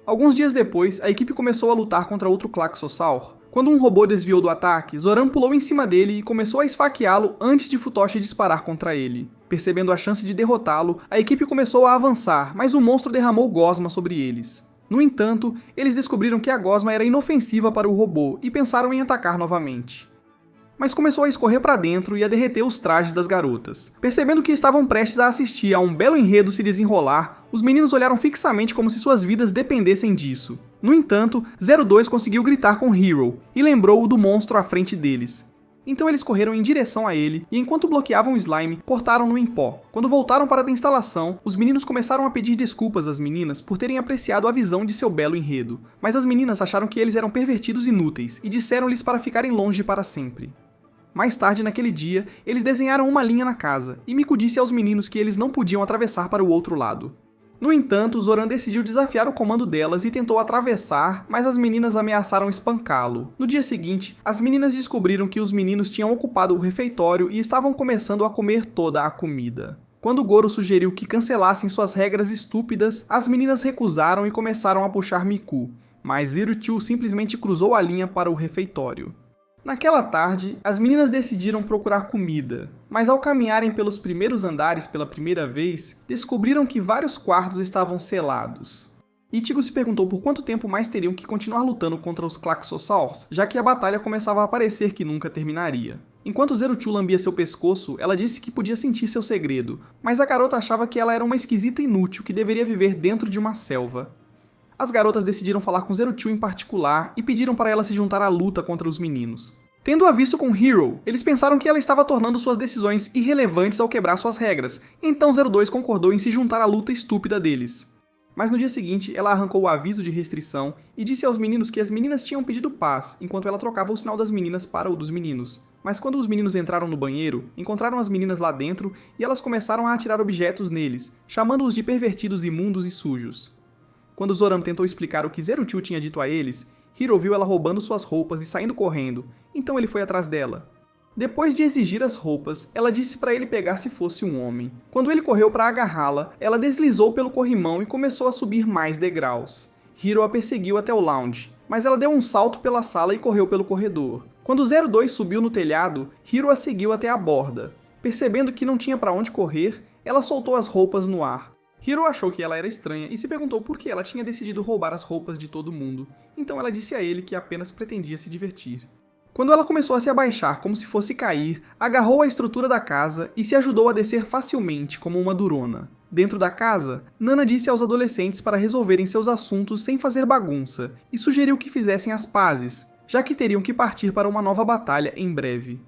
Alguns dias depois, a equipe começou a lutar contra outro Klaxosaur. Quando um robô desviou do ataque, Zoram pulou em cima dele e começou a esfaqueá-lo antes de Futoshi disparar contra ele. Percebendo a chance de derrotá-lo, a equipe começou a avançar, mas o monstro derramou gosma sobre eles. No entanto, eles descobriram que a gosma era inofensiva para o robô e pensaram em atacar novamente. Mas começou a escorrer para dentro e a derreter os trajes das garotas. Percebendo que estavam prestes a assistir a um belo enredo se desenrolar, os meninos olharam fixamente como se suas vidas dependessem disso. No entanto, 02 conseguiu gritar com Hiro e lembrou-o do monstro à frente deles. Então eles correram em direção a ele e enquanto bloqueavam o slime, cortaram-no em pó. Quando voltaram para a instalação, os meninos começaram a pedir desculpas às meninas por terem apreciado a visão de seu belo enredo. Mas as meninas acharam que eles eram pervertidos inúteis e disseram-lhes para ficarem longe para sempre. Mais tarde naquele dia, eles desenharam uma linha na casa, e Miku disse aos meninos que eles não podiam atravessar para o outro lado. No entanto, Zoram decidiu desafiar o comando delas e tentou atravessar, mas as meninas ameaçaram espancá-lo. No dia seguinte, as meninas descobriram que os meninos tinham ocupado o refeitório e estavam começando a comer toda a comida. Quando Goro sugeriu que cancelassem suas regras estúpidas, as meninas recusaram e começaram a puxar Miku, mas Zero-Two simplesmente cruzou a linha para o refeitório. Naquela tarde, as meninas decidiram procurar comida, mas ao caminharem pelos primeiros andares pela primeira vez, descobriram que vários quartos estavam selados. Ichigo se perguntou por quanto tempo mais teriam que continuar lutando contra os Klaxosaurs, já que a batalha começava a parecer que nunca terminaria. Enquanto Zero-Two lambia seu pescoço, ela disse que podia sentir seu segredo, mas a garota achava que ela era uma esquisita inútil que deveria viver dentro de uma selva. As garotas decidiram falar com Zero-Two em particular e pediram para ela se juntar à luta contra os meninos. Tendo-a visto com Hiro, eles pensaram que ela estava tornando suas decisões irrelevantes ao quebrar suas regras, então 02 concordou em se juntar à luta estúpida deles. Mas no dia seguinte, ela arrancou o aviso de restrição e disse aos meninos que as meninas tinham pedido paz, enquanto ela trocava o sinal das meninas para o dos meninos. Mas quando os meninos entraram no banheiro, encontraram as meninas lá dentro e elas começaram a atirar objetos neles, chamando-os de pervertidos imundos e sujos. Quando Zoram tentou explicar o que Zero-Two tinha dito a eles, Hiro viu ela roubando suas roupas e saindo correndo, então ele foi atrás dela. Depois de exigir as roupas, ela disse para ele pegar se fosse um homem. Quando ele correu para agarrá-la, ela deslizou pelo corrimão e começou a subir mais degraus. Hiro a perseguiu até o lounge, mas ela deu um salto pela sala e correu pelo corredor. Quando 02 subiu no telhado, Hiro a seguiu até a borda. Percebendo que não tinha para onde correr, ela soltou as roupas no ar. Hiro achou que ela era estranha e se perguntou por que ela tinha decidido roubar as roupas de todo mundo, então ela disse a ele que apenas pretendia se divertir. Quando ela começou a se abaixar como se fosse cair, agarrou a estrutura da casa e se ajudou a descer facilmente como uma durona. Dentro da casa, Nana disse aos adolescentes para resolverem seus assuntos sem fazer bagunça e sugeriu que fizessem as pazes, já que teriam que partir para uma nova batalha em breve.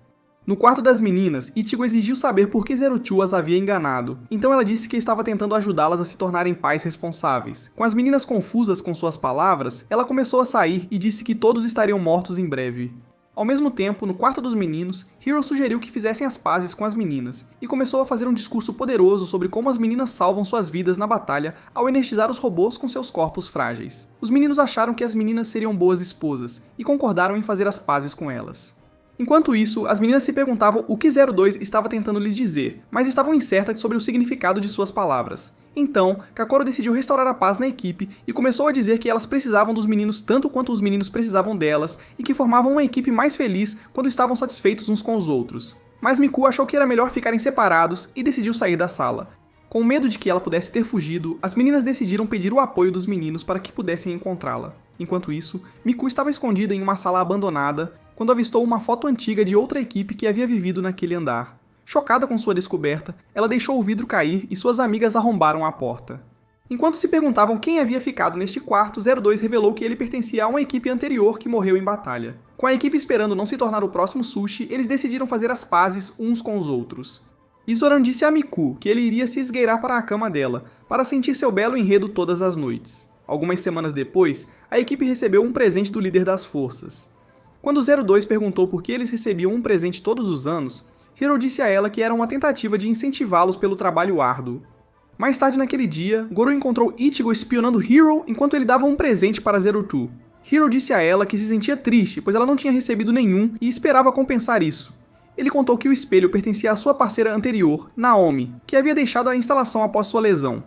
No quarto das meninas, Ichigo exigiu saber por que Zero-Two as havia enganado, então ela disse que estava tentando ajudá-las a se tornarem pais responsáveis. Com as meninas confusas com suas palavras, ela começou a sair e disse que todos estariam mortos em breve. Ao mesmo tempo, no quarto dos meninos, Hiro sugeriu que fizessem as pazes com as meninas, e começou a fazer um discurso poderoso sobre como as meninas salvam suas vidas na batalha ao energizar os robôs com seus corpos frágeis. Os meninos acharam que as meninas seriam boas esposas, e concordaram em fazer as pazes com elas. Enquanto isso, as meninas se perguntavam o que 02 estava tentando lhes dizer, mas estavam incertas sobre o significado de suas palavras. Então, Kakoro decidiu restaurar a paz na equipe e começou a dizer que elas precisavam dos meninos tanto quanto os meninos precisavam delas e que formavam uma equipe mais feliz quando estavam satisfeitos uns com os outros. Mas Miku achou que era melhor ficarem separados e decidiu sair da sala. Com medo de que ela pudesse ter fugido, as meninas decidiram pedir o apoio dos meninos para que pudessem encontrá-la. Enquanto isso, Miku estava escondida em uma sala abandonada quando avistou uma foto antiga de outra equipe que havia vivido naquele andar. Chocada com sua descoberta, ela deixou o vidro cair e suas amigas arrombaram a porta. Enquanto se perguntavam quem havia ficado neste quarto, 02 revelou que ele pertencia a uma equipe anterior que morreu em batalha. Com a equipe esperando não se tornar o próximo Sushi, eles decidiram fazer as pazes uns com os outros. E Zoran disse a Miku que ele iria se esgueirar para a cama dela, para sentir seu belo enredo todas as noites. Algumas semanas depois, a equipe recebeu um presente do líder das forças. Quando 02 perguntou por que eles recebiam um presente todos os anos, Hiro disse a ela que era uma tentativa de incentivá-los pelo trabalho árduo. Mais tarde naquele dia, Goro encontrou Ichigo espionando Hiro enquanto ele dava um presente para 02. Hiro disse a ela que se sentia triste, pois ela não tinha recebido nenhum e esperava compensar isso. Ele contou que o espelho pertencia à sua parceira anterior, Naomi, que havia deixado a instalação após sua lesão.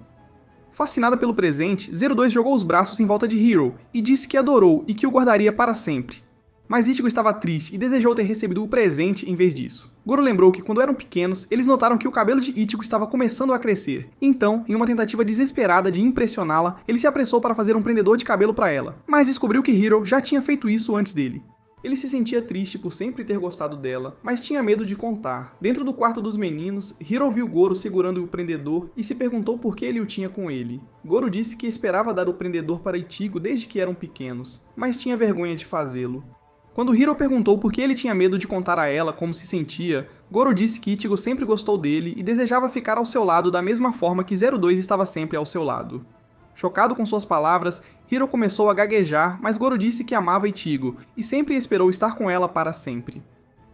Fascinada pelo presente, 02 jogou os braços em volta de Hiro e disse que adorou e que o guardaria para sempre. Mas Ichigo estava triste e desejou ter recebido o presente em vez disso. Goro lembrou que quando eram pequenos, eles notaram que o cabelo de Ichigo estava começando a crescer. Então, em uma tentativa desesperada de impressioná-la, ele se apressou para fazer um prendedor de cabelo para ela, mas descobriu que Hiro já tinha feito isso antes dele. Ele se sentia triste por sempre ter gostado dela, mas tinha medo de contar. Dentro do quarto dos meninos, Hiro viu Goro segurando o prendedor e se perguntou por que ele o tinha com ele. Goro disse que esperava dar o prendedor para Ichigo desde que eram pequenos, mas tinha vergonha de fazê-lo. Quando Hiro perguntou por que ele tinha medo de contar a ela como se sentia, Goro disse que Ichigo sempre gostou dele e desejava ficar ao seu lado da mesma forma que 02 estava sempre ao seu lado. Chocado com suas palavras, Hiro começou a gaguejar, mas Goro disse que amava Ichigo e sempre esperou estar com ela para sempre.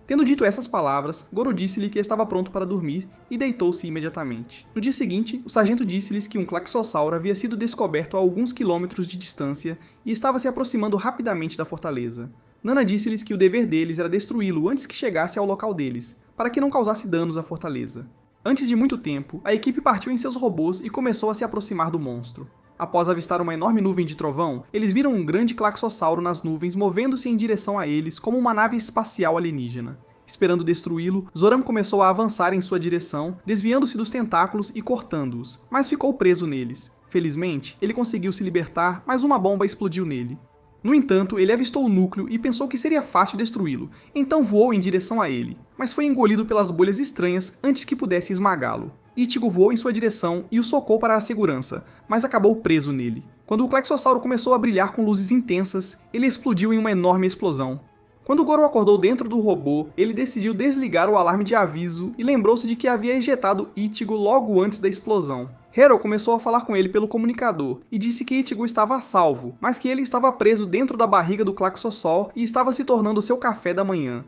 Tendo dito essas palavras, Goro disse-lhe que estava pronto para dormir e deitou-se imediatamente. No dia seguinte, o sargento disse-lhes que um Klaxossauro havia sido descoberto a alguns quilômetros de distância e estava se aproximando rapidamente da fortaleza. Nana disse-lhes que o dever deles era destruí-lo antes que chegasse ao local deles, para que não causasse danos à fortaleza. Antes de muito tempo, a equipe partiu em seus robôs e começou a se aproximar do monstro. Após avistar uma enorme nuvem de trovão, eles viram um grande Klaxossauro nas nuvens movendo-se em direção a eles como uma nave espacial alienígena. Esperando destruí-lo, Zoram começou a avançar em sua direção, desviando-se dos tentáculos e cortando-os, mas ficou preso neles. Felizmente, ele conseguiu se libertar, mas uma bomba explodiu nele. No entanto, ele avistou o núcleo e pensou que seria fácil destruí-lo, então voou em direção a ele, mas foi engolido pelas bolhas estranhas antes que pudesse esmagá-lo. Ichigo voou em sua direção e o socou para a segurança, mas acabou preso nele. Quando o Klaxossauro começou a brilhar com luzes intensas, ele explodiu em uma enorme explosão. Quando Goro acordou dentro do robô, ele decidiu desligar o alarme de aviso e lembrou-se de que havia ejetado Ichigo logo antes da explosão. Hiro começou a falar com ele pelo comunicador e disse que Ichigo estava a salvo, mas que ele estava preso dentro da barriga do Klaxossol e estava se tornando seu café da manhã.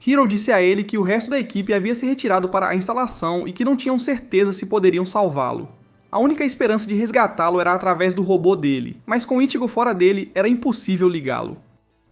Hiro disse a ele que o resto da equipe havia se retirado para a instalação e que não tinham certeza se poderiam salvá-lo. A única esperança de resgatá-lo era através do robô dele, mas com Ichigo fora dele era impossível ligá-lo.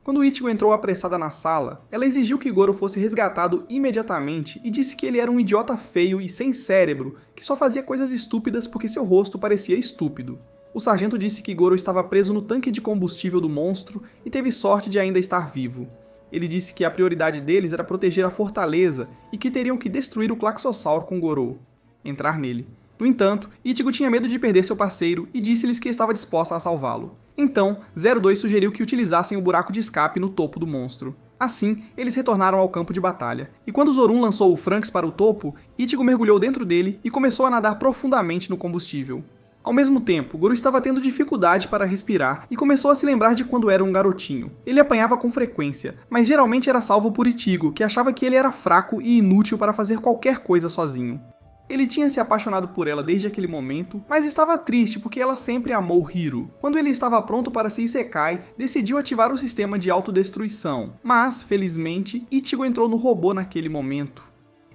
Quando Ichigo entrou apressada na sala, ela exigiu que Goro fosse resgatado imediatamente e disse que ele era um idiota feio e sem cérebro, que só fazia coisas estúpidas porque seu rosto parecia estúpido. O sargento disse que Goro estava preso no tanque de combustível do monstro e teve sorte de ainda estar vivo. Ele disse que a prioridade deles era proteger a fortaleza e que teriam que destruir o Klaxossauro com Goro. Entrar nele. No entanto, Ichigo tinha medo de perder seu parceiro e disse-lhes que estava disposta a salvá-lo. Então, 02 sugeriu que utilizassem o buraco de escape no topo do monstro. Assim, eles retornaram ao campo de batalha, e quando Zorum lançou o Franks para o topo, Ichigo mergulhou dentro dele e começou a nadar profundamente no combustível. Ao mesmo tempo, Goro estava tendo dificuldade para respirar e começou a se lembrar de quando era um garotinho. Ele apanhava com frequência, mas geralmente era salvo por Ichigo, que achava que ele era fraco e inútil para fazer qualquer coisa sozinho. Ele tinha se apaixonado por ela desde aquele momento, mas estava triste porque ela sempre amou Hiro. Quando ele estava pronto para se isekai, decidiu ativar o sistema de autodestruição, mas, felizmente, Ichigo entrou no robô naquele momento.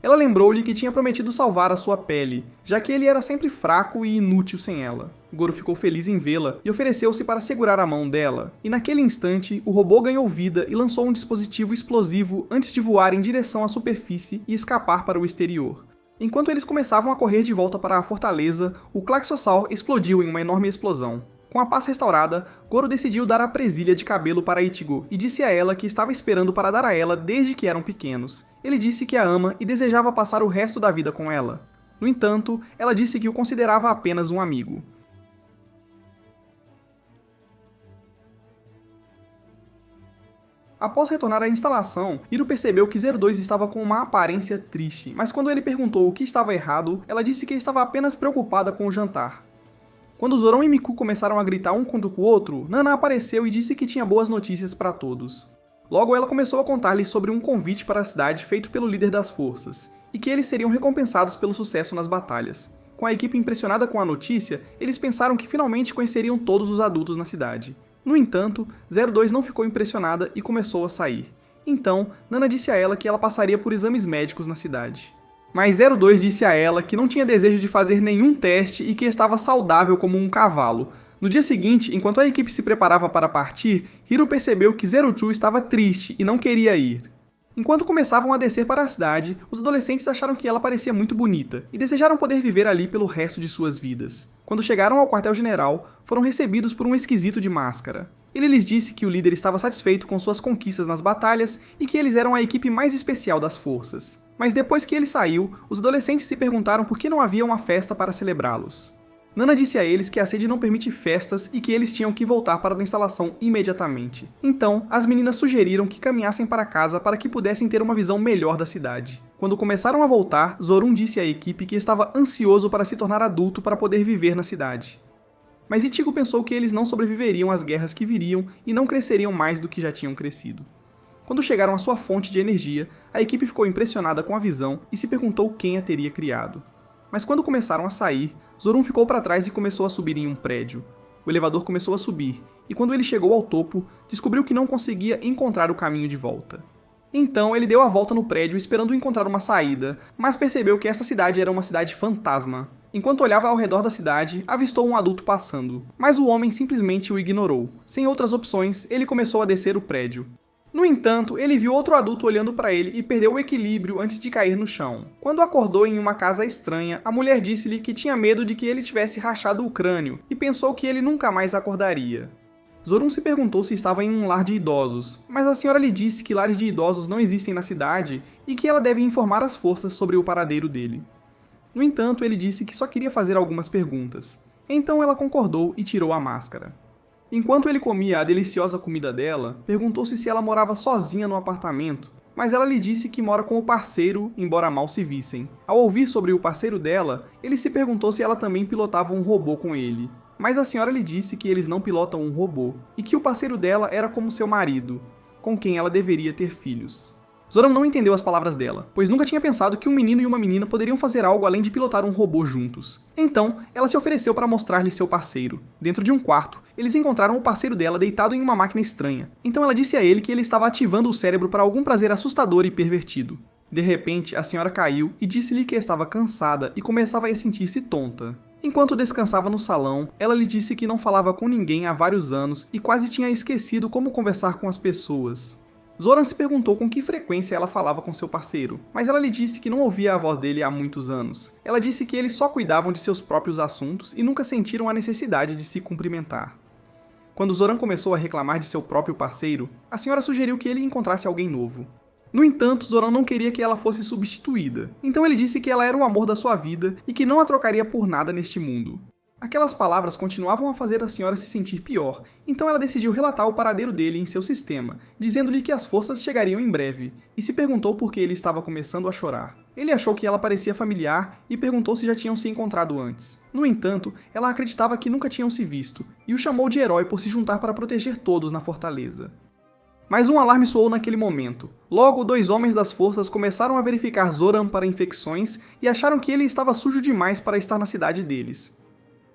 Ela lembrou-lhe que tinha prometido salvar a sua pele, já que ele era sempre fraco e inútil sem ela. Goro ficou feliz em vê-la e ofereceu-se para segurar a mão dela, e naquele instante o robô ganhou vida e lançou um dispositivo explosivo antes de voar em direção à superfície e escapar para o exterior. Enquanto eles começavam a correr de volta para a fortaleza, o Claxossaur explodiu em uma enorme explosão. Com a paz restaurada, Goro decidiu dar a presilha de cabelo para Ichigo e disse a ela que estava esperando para dar a ela desde que eram pequenos. Ele disse que a ama e desejava passar o resto da vida com ela. No entanto, ela disse que o considerava apenas um amigo. Após retornar à instalação, Hiro percebeu que 02 estava com uma aparência triste, mas quando ele perguntou o que estava errado, ela disse que estava apenas preocupada com o jantar. Quando Zoron e Miku começaram a gritar um contra o outro, Nana apareceu e disse que tinha boas notícias para todos. Logo, ela começou a contar-lhes sobre um convite para a cidade feito pelo líder das forças, e que eles seriam recompensados pelo sucesso nas batalhas. Com a equipe impressionada com a notícia, eles pensaram que finalmente conheceriam todos os adultos na cidade. No entanto, 02 não ficou impressionada e começou a sair. Então, Nana disse a ela que ela passaria por exames médicos na cidade. Mas 02 disse a ela que não tinha desejo de fazer nenhum teste e que estava saudável como um cavalo. No dia seguinte, enquanto a equipe se preparava para partir, Hiro percebeu que 02 estava triste e não queria ir. Enquanto começavam a descer para a cidade, os adolescentes acharam que ela parecia muito bonita e desejaram poder viver ali pelo resto de suas vidas. Quando chegaram ao quartel-general, foram recebidos por um esquisito de máscara. Ele lhes disse que o líder estava satisfeito com suas conquistas nas batalhas e que eles eram a equipe mais especial das forças. Mas depois que ele saiu, os adolescentes se perguntaram por que não havia uma festa para celebrá-los. Nana disse a eles que a sede não permite festas e que eles tinham que voltar para a instalação imediatamente. Então, as meninas sugeriram que caminhassem para casa para que pudessem ter uma visão melhor da cidade. Quando começaram a voltar, Zorun disse à equipe que estava ansioso para se tornar adulto para poder viver na cidade. Mas Ichigo pensou que eles não sobreviveriam às guerras que viriam e não cresceriam mais do que já tinham crescido. Quando chegaram à sua fonte de energia, a equipe ficou impressionada com a visão e se perguntou quem a teria criado. Mas quando começaram a sair, Zorun ficou para trás e começou a subir em um prédio. O elevador começou a subir, e quando ele chegou ao topo, descobriu que não conseguia encontrar o caminho de volta. Então ele deu a volta no prédio esperando encontrar uma saída, mas percebeu que esta cidade era uma cidade fantasma. Enquanto olhava ao redor da cidade, avistou um adulto passando, mas o homem simplesmente o ignorou. Sem outras opções, ele começou a descer o prédio. No entanto, ele viu outro adulto olhando para ele e perdeu o equilíbrio antes de cair no chão. Quando acordou em uma casa estranha, a mulher disse-lhe que tinha medo de que ele tivesse rachado o crânio e pensou que ele nunca mais acordaria. Zorun se perguntou se estava em um lar de idosos, mas a senhora lhe disse que lares de idosos não existem na cidade e que ela deve informar as forças sobre o paradeiro dele. No entanto, ele disse que só queria fazer algumas perguntas. Então ela concordou e tirou a máscara. Enquanto ele comia a deliciosa comida dela, perguntou-se se ela morava sozinha no apartamento, mas ela lhe disse que mora com o parceiro, embora mal se vissem. Ao ouvir sobre o parceiro dela, ele se perguntou se ela também pilotava um robô com ele. Mas a senhora lhe disse que eles não pilotam um robô, e que o parceiro dela era como seu marido, com quem ela deveria ter filhos. Zoran não entendeu as palavras dela, pois nunca tinha pensado que um menino e uma menina poderiam fazer algo além de pilotar um robô juntos. Então, ela se ofereceu para mostrar-lhe seu parceiro. Dentro de um quarto, eles encontraram o parceiro dela deitado em uma máquina estranha. Então ela disse a ele que ele estava ativando o cérebro para algum prazer assustador e pervertido. De repente, a senhora caiu e disse-lhe que estava cansada e começava a sentir-se tonta. Enquanto descansava no salão, ela lhe disse que não falava com ninguém há vários anos e quase tinha esquecido como conversar com as pessoas. Zoran se perguntou com que frequência ela falava com seu parceiro, mas ela lhe disse que não ouvia a voz dele há muitos anos. Ela disse que eles só cuidavam de seus próprios assuntos e nunca sentiram a necessidade de se cumprimentar. Quando Zoran começou a reclamar de seu próprio parceiro, a senhora sugeriu que ele encontrasse alguém novo. No entanto, Zoran não queria que ela fosse substituída, então ele disse que ela era o amor da sua vida e que não a trocaria por nada neste mundo. Aquelas palavras continuavam a fazer a senhora se sentir pior, então ela decidiu relatar o paradeiro dele em seu sistema, dizendo-lhe que as forças chegariam em breve, e se perguntou por que ele estava começando a chorar. Ele achou que ela parecia familiar e perguntou se já tinham se encontrado antes. No entanto, ela acreditava que nunca tinham se visto, e o chamou de herói por se juntar para proteger todos na fortaleza. Mas um alarme soou naquele momento. Logo, 2 homens das forças começaram a verificar Zoran para infecções e acharam que ele estava sujo demais para estar na cidade deles.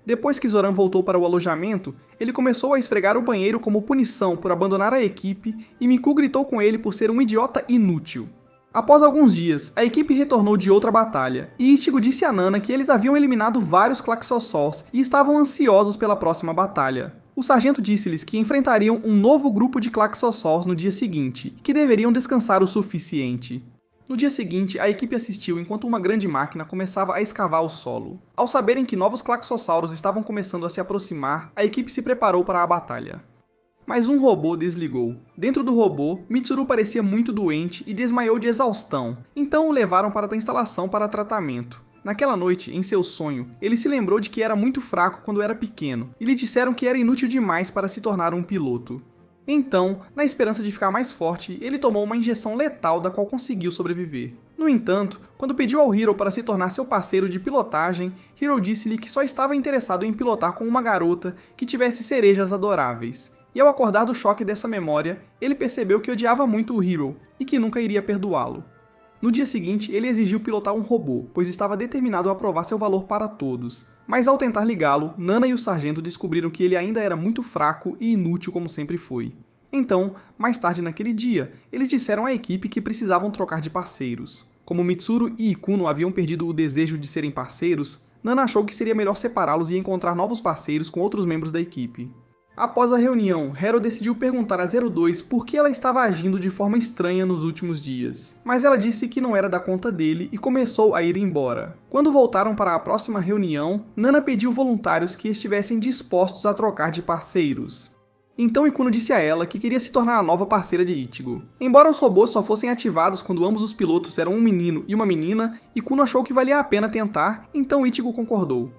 Depois que Zoran voltou para o alojamento, ele começou a esfregar o banheiro como punição por abandonar a equipe e Miku gritou com ele por ser um idiota inútil. Após alguns dias, a equipe retornou de outra batalha, e Ichigo disse a Nana que eles haviam eliminado vários Klaxossaurs e estavam ansiosos pela próxima batalha. O sargento disse-lhes que enfrentariam um novo grupo de Klaxossaurs no dia seguinte, que deveriam descansar o suficiente. No dia seguinte, a equipe assistiu enquanto uma grande máquina começava a escavar o solo. Ao saberem que novos Klaxossauros estavam começando a se aproximar, a equipe se preparou para a batalha. Mas um robô desligou. Dentro do robô, Mitsuru parecia muito doente e desmaiou de exaustão, então o levaram para a instalação para tratamento. Naquela noite, em seu sonho, ele se lembrou de que era muito fraco quando era pequeno, e lhe disseram que era inútil demais para se tornar um piloto. Então, na esperança de ficar mais forte, ele tomou uma injeção letal da qual conseguiu sobreviver. No entanto, quando pediu ao Hiro para se tornar seu parceiro de pilotagem, Hiro disse-lhe que só estava interessado em pilotar com uma garota que tivesse cerejas adoráveis. E ao acordar do choque dessa memória, ele percebeu que odiava muito o Hiro e que nunca iria perdoá-lo. No dia seguinte, ele exigiu pilotar um robô, pois estava determinado a provar seu valor para todos. Mas ao tentar ligá-lo, Nana e o sargento descobriram que ele ainda era muito fraco e inútil como sempre foi. Então, mais tarde naquele dia, eles disseram à equipe que precisavam trocar de parceiros. Como Mitsuru e Ikuno haviam perdido o desejo de serem parceiros, Nana achou que seria melhor separá-los e encontrar novos parceiros com outros membros da equipe. Após a reunião, Hero decidiu perguntar a 02 por que ela estava agindo de forma estranha nos últimos dias. Mas ela disse que não era da conta dele e começou a ir embora. Quando voltaram para a próxima reunião, Nana pediu voluntários que estivessem dispostos a trocar de parceiros. Então Ikuno disse a ela que queria se tornar a nova parceira de Ichigo. Embora os robôs só fossem ativados quando ambos os pilotos eram um menino e uma menina, Ikuno achou que valia a pena tentar, então Ichigo concordou.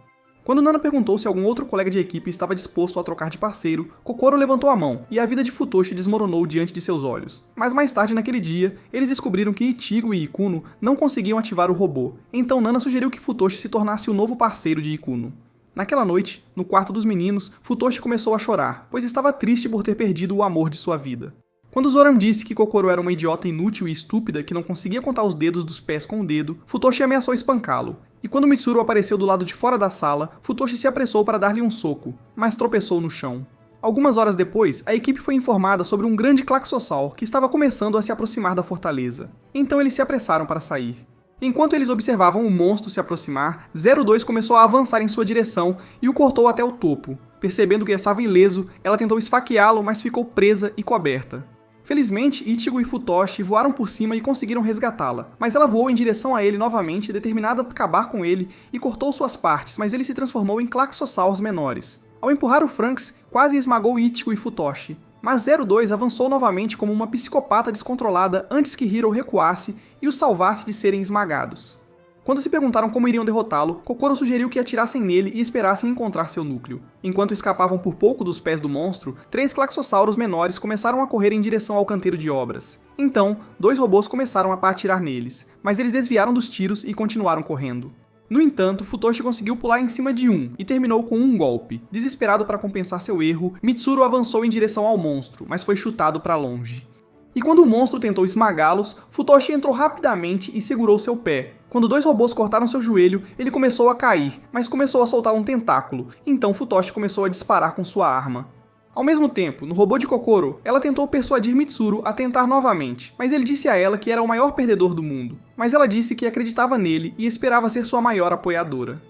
Quando Nana perguntou se algum outro colega de equipe estava disposto a trocar de parceiro, Kokoro levantou a mão, e a vida de Futoshi desmoronou diante de seus olhos. Mas mais tarde naquele dia, eles descobriram que Ichigo e Ikuno não conseguiam ativar o robô, então Nana sugeriu que Futoshi se tornasse o novo parceiro de Ikuno. Naquela noite, no quarto dos meninos, Futoshi começou a chorar, pois estava triste por ter perdido o amor de sua vida. Quando Zoran disse que Kokoro era uma idiota inútil e estúpida que não conseguia contar os dedos dos pés com o dedo, Futoshi ameaçou espancá-lo. E quando Mitsuru apareceu do lado de fora da sala, Futoshi se apressou para dar-lhe um soco, mas tropeçou no chão. Algumas horas depois, a equipe foi informada sobre um grande Klaxossaur que estava começando a se aproximar da fortaleza. Então eles se apressaram para sair. Enquanto eles observavam o monstro se aproximar, 02 começou a avançar em sua direção e o cortou até o topo. Percebendo que estava ileso, ela tentou esfaqueá-lo, mas ficou presa e coberta. Felizmente, Ichigo e Futoshi voaram por cima e conseguiram resgatá-la, mas ela voou em direção a ele novamente, determinada a acabar com ele, e cortou suas partes, mas ele se transformou em Klaxossaurs menores. Ao empurrar o Franks, quase esmagou Ichigo e Futoshi, mas 02 avançou novamente como uma psicopata descontrolada antes que Hiro recuasse e os salvasse de serem esmagados. Quando se perguntaram como iriam derrotá-lo, Kokoro sugeriu que atirassem nele e esperassem encontrar seu núcleo. Enquanto escapavam por pouco dos pés do monstro, 3 Klaxossauros menores começaram a correr em direção ao canteiro de obras. Então, 2 robôs começaram a atirar neles, mas eles desviaram dos tiros e continuaram correndo. No entanto, Futoshi conseguiu pular em cima de um e terminou com um golpe. Desesperado para compensar seu erro, Mitsuru avançou em direção ao monstro, mas foi chutado para longe. E quando o monstro tentou esmagá-los, Futoshi entrou rapidamente e segurou seu pé. Quando 2 robôs cortaram seu joelho, ele começou a cair, mas começou a soltar um tentáculo, então Futoshi começou a disparar com sua arma. Ao mesmo tempo, no robô de Kokoro, ela tentou persuadir Mitsuru a tentar novamente, mas ele disse a ela que era o maior perdedor do mundo. Mas ela disse que acreditava nele e esperava ser sua maior apoiadora.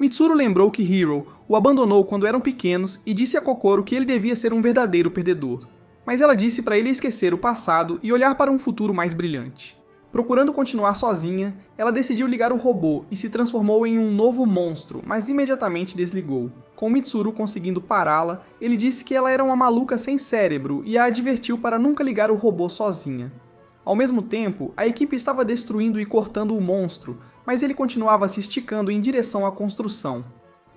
Mitsuru lembrou que Hiro o abandonou quando eram pequenos e disse a Kokoro que ele devia ser um verdadeiro perdedor. Mas ela disse para ele esquecer o passado e olhar para um futuro mais brilhante. Procurando continuar sozinha, ela decidiu ligar o robô e se transformou em um novo monstro, mas imediatamente desligou. Com Mitsuru conseguindo pará-la, ele disse que ela era uma maluca sem cérebro e a advertiu para nunca ligar o robô sozinha. Ao mesmo tempo, a equipe estava destruindo e cortando o monstro, mas ele continuava se esticando em direção à construção.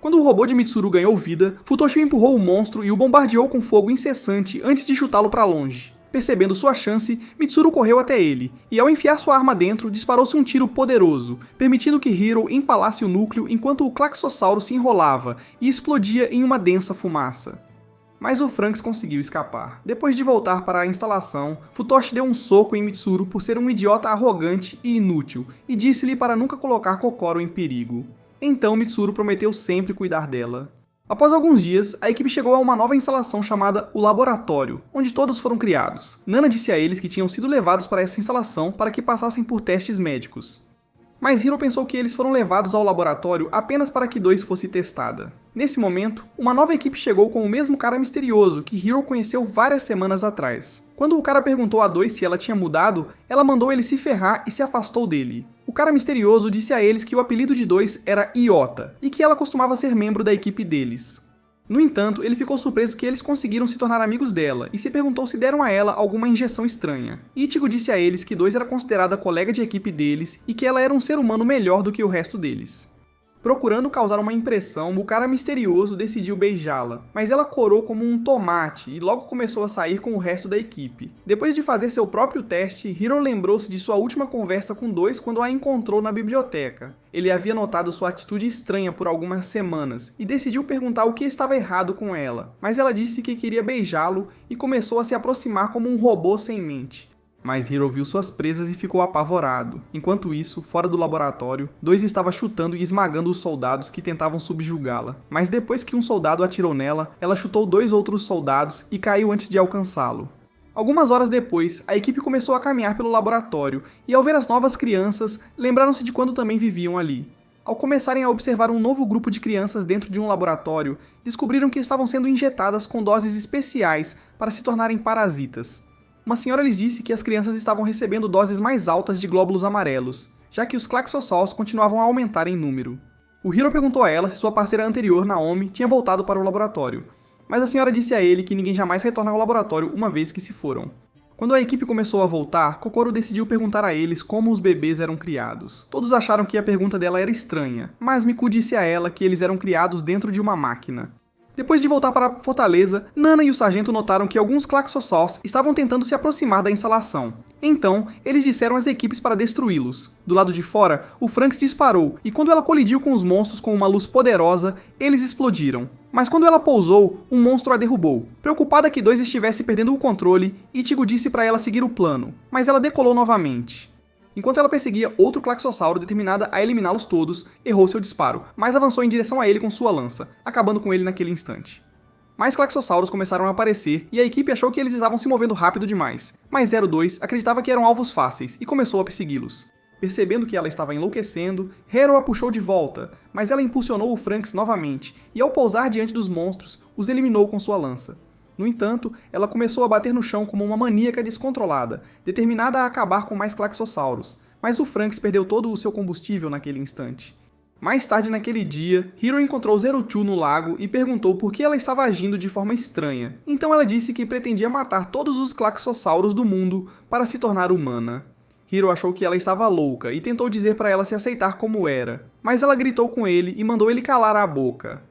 Quando o robô de Mitsuru ganhou vida, Futoshi empurrou o monstro e o bombardeou com fogo incessante antes de chutá-lo para longe. Percebendo sua chance, Mitsuru correu até ele, e ao enfiar sua arma dentro, disparou-se um tiro poderoso, permitindo que Hiro empalasse o núcleo enquanto o Klaxossauro se enrolava e explodia em uma densa fumaça. Mas o Franks conseguiu escapar. Depois de voltar para a instalação, Futoshi deu um soco em Mitsuru por ser um idiota arrogante e inútil, e disse-lhe para nunca colocar Kokoro em perigo. Então Mitsuru prometeu sempre cuidar dela. Após alguns dias, a equipe chegou a uma nova instalação chamada o Laboratório, onde todos foram criados. Nana disse a eles que tinham sido levados para essa instalação para que passassem por testes médicos. Mas Hiro pensou que eles foram levados ao laboratório apenas para que 2 fosse testada. Nesse momento, uma nova equipe chegou com o mesmo cara misterioso que Hiro conheceu várias semanas atrás. Quando o cara perguntou a 2 se ela tinha mudado, ela mandou ele se ferrar e se afastou dele. O cara misterioso disse a eles que o apelido de 2 era Iota, e que ela costumava ser membro da equipe deles. No entanto, ele ficou surpreso que eles conseguiram se tornar amigos dela, e se perguntou se deram a ela alguma injeção estranha. Ichigo disse a eles que 2 era considerada colega de equipe deles, e que ela era um ser humano melhor do que o resto deles. Procurando causar uma impressão, o cara misterioso decidiu beijá-la, mas ela corou como um tomate e logo começou a sair com o resto da equipe. Depois de fazer seu próprio teste, Hiro lembrou-se de sua última conversa com 2 quando a encontrou na biblioteca. Ele havia notado sua atitude estranha por algumas semanas e decidiu perguntar o que estava errado com ela, mas ela disse que queria beijá-lo e começou a se aproximar como um robô sem mente. Mas Hiro viu suas presas e ficou apavorado. Enquanto isso, fora do laboratório, 2 estava chutando e esmagando os soldados que tentavam subjugá-la. Mas depois que um soldado atirou nela, ela chutou 2 outros soldados e caiu antes de alcançá-lo. Algumas horas depois, a equipe começou a caminhar pelo laboratório, e ao ver as novas crianças, lembraram-se de quando também viviam ali. Ao começarem a observar um novo grupo de crianças dentro de um laboratório, descobriram que estavam sendo injetadas com doses especiais para se tornarem parasitas. Uma senhora lhes disse que as crianças estavam recebendo doses mais altas de glóbulos amarelos, já que os Klaxossaurs continuavam a aumentar em número. O Hiro perguntou a ela se sua parceira anterior, Naomi, tinha voltado para o laboratório, mas a senhora disse a ele que ninguém jamais retorna ao laboratório uma vez que se foram. Quando a equipe começou a voltar, Kokoro decidiu perguntar a eles como os bebês eram criados. Todos acharam que a pergunta dela era estranha, mas Miku disse a ela que eles eram criados dentro de uma máquina. Depois de voltar para a fortaleza, Nana e o sargento notaram que alguns Klaxossaurs estavam tentando se aproximar da instalação. Então, eles disseram às equipes para destruí-los. Do lado de fora, o Franks disparou, e quando ela colidiu com os monstros com uma luz poderosa, eles explodiram. Mas quando ela pousou, um monstro a derrubou. Preocupada que 2 estivesse perdendo o controle, Ichigo disse para ela seguir o plano, mas ela decolou novamente. Enquanto ela perseguia outro Klaxossauro determinada a eliminá-los todos, errou seu disparo, mas avançou em direção a ele com sua lança, acabando com ele naquele instante. Mais Klaxossauros começaram a aparecer e a equipe achou que eles estavam se movendo rápido demais, mas 02 acreditava que eram alvos fáceis e começou a persegui-los. Percebendo que ela estava enlouquecendo, Hero a puxou de volta, mas ela impulsionou o Franks novamente e ao pousar diante dos monstros, os eliminou com sua lança. No entanto, ela começou a bater no chão como uma maníaca descontrolada, determinada a acabar com mais Klaxossauros, mas o Franks perdeu todo o seu combustível naquele instante. Mais tarde naquele dia, Hiro encontrou Zero-Two no lago e perguntou por que ela estava agindo de forma estranha. Então ela disse que pretendia matar todos os Klaxossauros do mundo para se tornar humana. Hiro achou que ela estava louca e tentou dizer para ela se aceitar como era, mas ela gritou com ele e mandou ele calar a boca.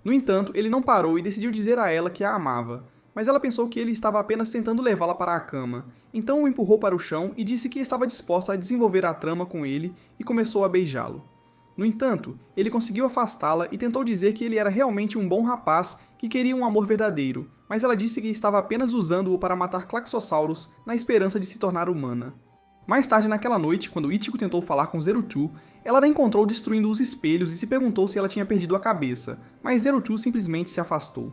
No entanto, ele não parou e decidiu dizer a ela que a amava, mas ela pensou que ele estava apenas tentando levá-la para a cama, então o empurrou para o chão e disse que estava disposta a desenvolver a trama com ele e começou a beijá-lo. No entanto, ele conseguiu afastá-la e tentou dizer que ele era realmente um bom rapaz que queria um amor verdadeiro, mas ela disse que estava apenas usando-o para matar Klaxossauros na esperança de se tornar humana. Mais tarde naquela noite, quando Ichigo tentou falar com Zero-Two, ela a encontrou destruindo os espelhos e se perguntou se ela tinha perdido a cabeça, mas Zero-Two simplesmente se afastou.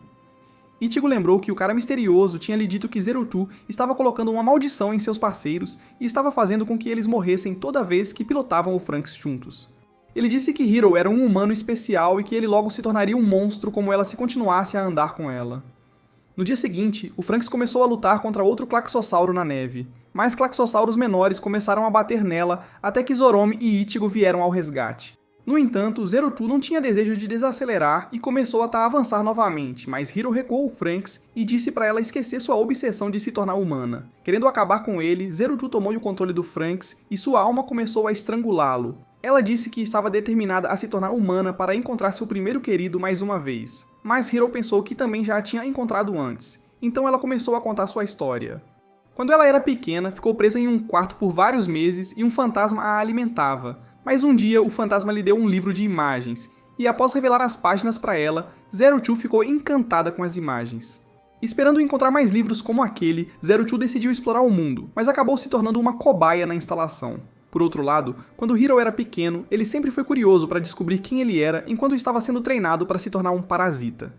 Ichigo lembrou que o cara misterioso tinha lhe dito que Zero-Two estava colocando uma maldição em seus parceiros e estava fazendo com que eles morressem toda vez que pilotavam o Franks juntos. Ele disse que Hiro era um humano especial e que ele logo se tornaria um monstro como ela se continuasse a andar com ela. No dia seguinte, o Franks começou a lutar contra outro Klaxossauro na neve, mas Klaxossauros menores começaram a bater nela até que Zoromi e Ichigo vieram ao resgate. No entanto, Zero-Two não tinha desejo de desacelerar e começou a avançar novamente, mas Hiro recuou o Franks e disse para ela esquecer sua obsessão de se tornar humana. Querendo acabar com ele, Zero-Two tomou o controle do Franks e sua alma começou a estrangulá-lo. Ela disse que estava determinada a se tornar humana para encontrar seu primeiro querido mais uma vez, mas Hiro pensou que também já a tinha encontrado antes, então ela começou a contar sua história. Quando ela era pequena, ficou presa em um quarto por vários meses e um fantasma a alimentava, mas um dia o fantasma lhe deu um livro de imagens, e após revelar as páginas para ela, Zero-Two ficou encantada com as imagens. Esperando encontrar mais livros como aquele, Zero-Two decidiu explorar o mundo, mas acabou se tornando uma cobaia na instalação. Por outro lado, quando Hiro era pequeno, ele sempre foi curioso para descobrir quem ele era enquanto estava sendo treinado para se tornar um parasita.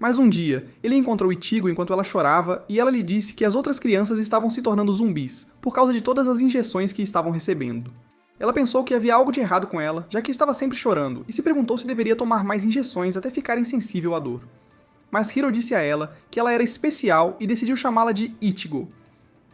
Mas um dia, ele encontrou Ichigo enquanto ela chorava e ela lhe disse que as outras crianças estavam se tornando zumbis, por causa de todas as injeções que estavam recebendo. Ela pensou que havia algo de errado com ela, já que estava sempre chorando, e se perguntou se deveria tomar mais injeções até ficar insensível à dor. Mas Hiro disse a ela que ela era especial e decidiu chamá-la de Ichigo.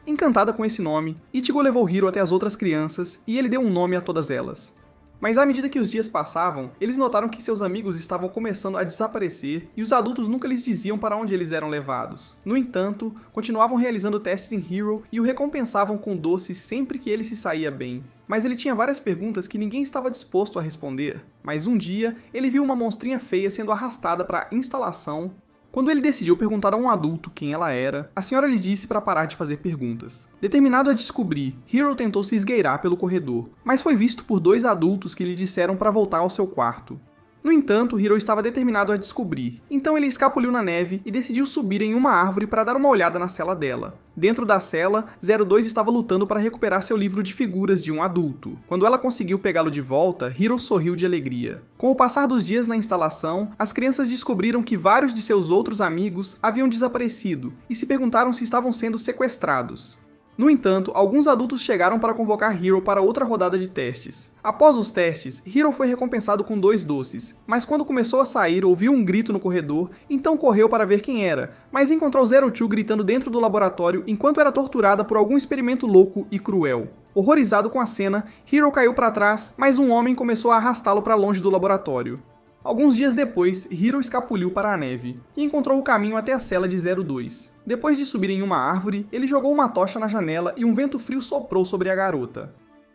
Encantada com esse nome, Ichigo levou Hiro até as outras crianças e ele deu um nome a todas elas. Mas à medida que os dias passavam, eles notaram que seus amigos estavam começando a desaparecer e os adultos nunca lhes diziam para onde eles eram levados. No entanto, continuavam realizando testes em Hiro e o recompensavam com doces sempre que ele se saía bem. Mas ele tinha várias perguntas que ninguém estava disposto a responder. Mas um dia, ele viu uma monstrinha feia sendo arrastada para a instalação. Quando ele decidiu perguntar a um adulto quem ela era, a senhora lhe disse para parar de fazer perguntas. Determinado a descobrir, Hiro tentou se esgueirar pelo corredor, mas foi visto por 2 adultos que lhe disseram para voltar ao seu quarto. No entanto, Hiro estava determinado a descobrir, então ele escapuliu na neve e decidiu subir em uma árvore para dar uma olhada na cela dela. Dentro da cela, 02 estava lutando para recuperar seu livro de figuras de um adulto. Quando ela conseguiu pegá-lo de volta, Hiro sorriu de alegria. Com o passar dos dias na instalação, as crianças descobriram que vários de seus outros amigos haviam desaparecido e se perguntaram se estavam sendo sequestrados. No entanto, alguns adultos chegaram para convocar Hiro para outra rodada de testes. Após os testes, Hiro foi recompensado com 2 doces, mas quando começou a sair ouviu um grito no corredor, então correu para ver quem era, mas encontrou 02 gritando dentro do laboratório enquanto era torturada por algum experimento louco e cruel. Horrorizado com a cena, Hiro caiu para trás, mas um homem começou a arrastá-lo para longe do laboratório. Alguns dias depois, Hiro escapuliu para a neve e encontrou o caminho até a cela de 02. Depois de subir em uma árvore, ele jogou uma tocha na janela e um vento frio soprou sobre a garota.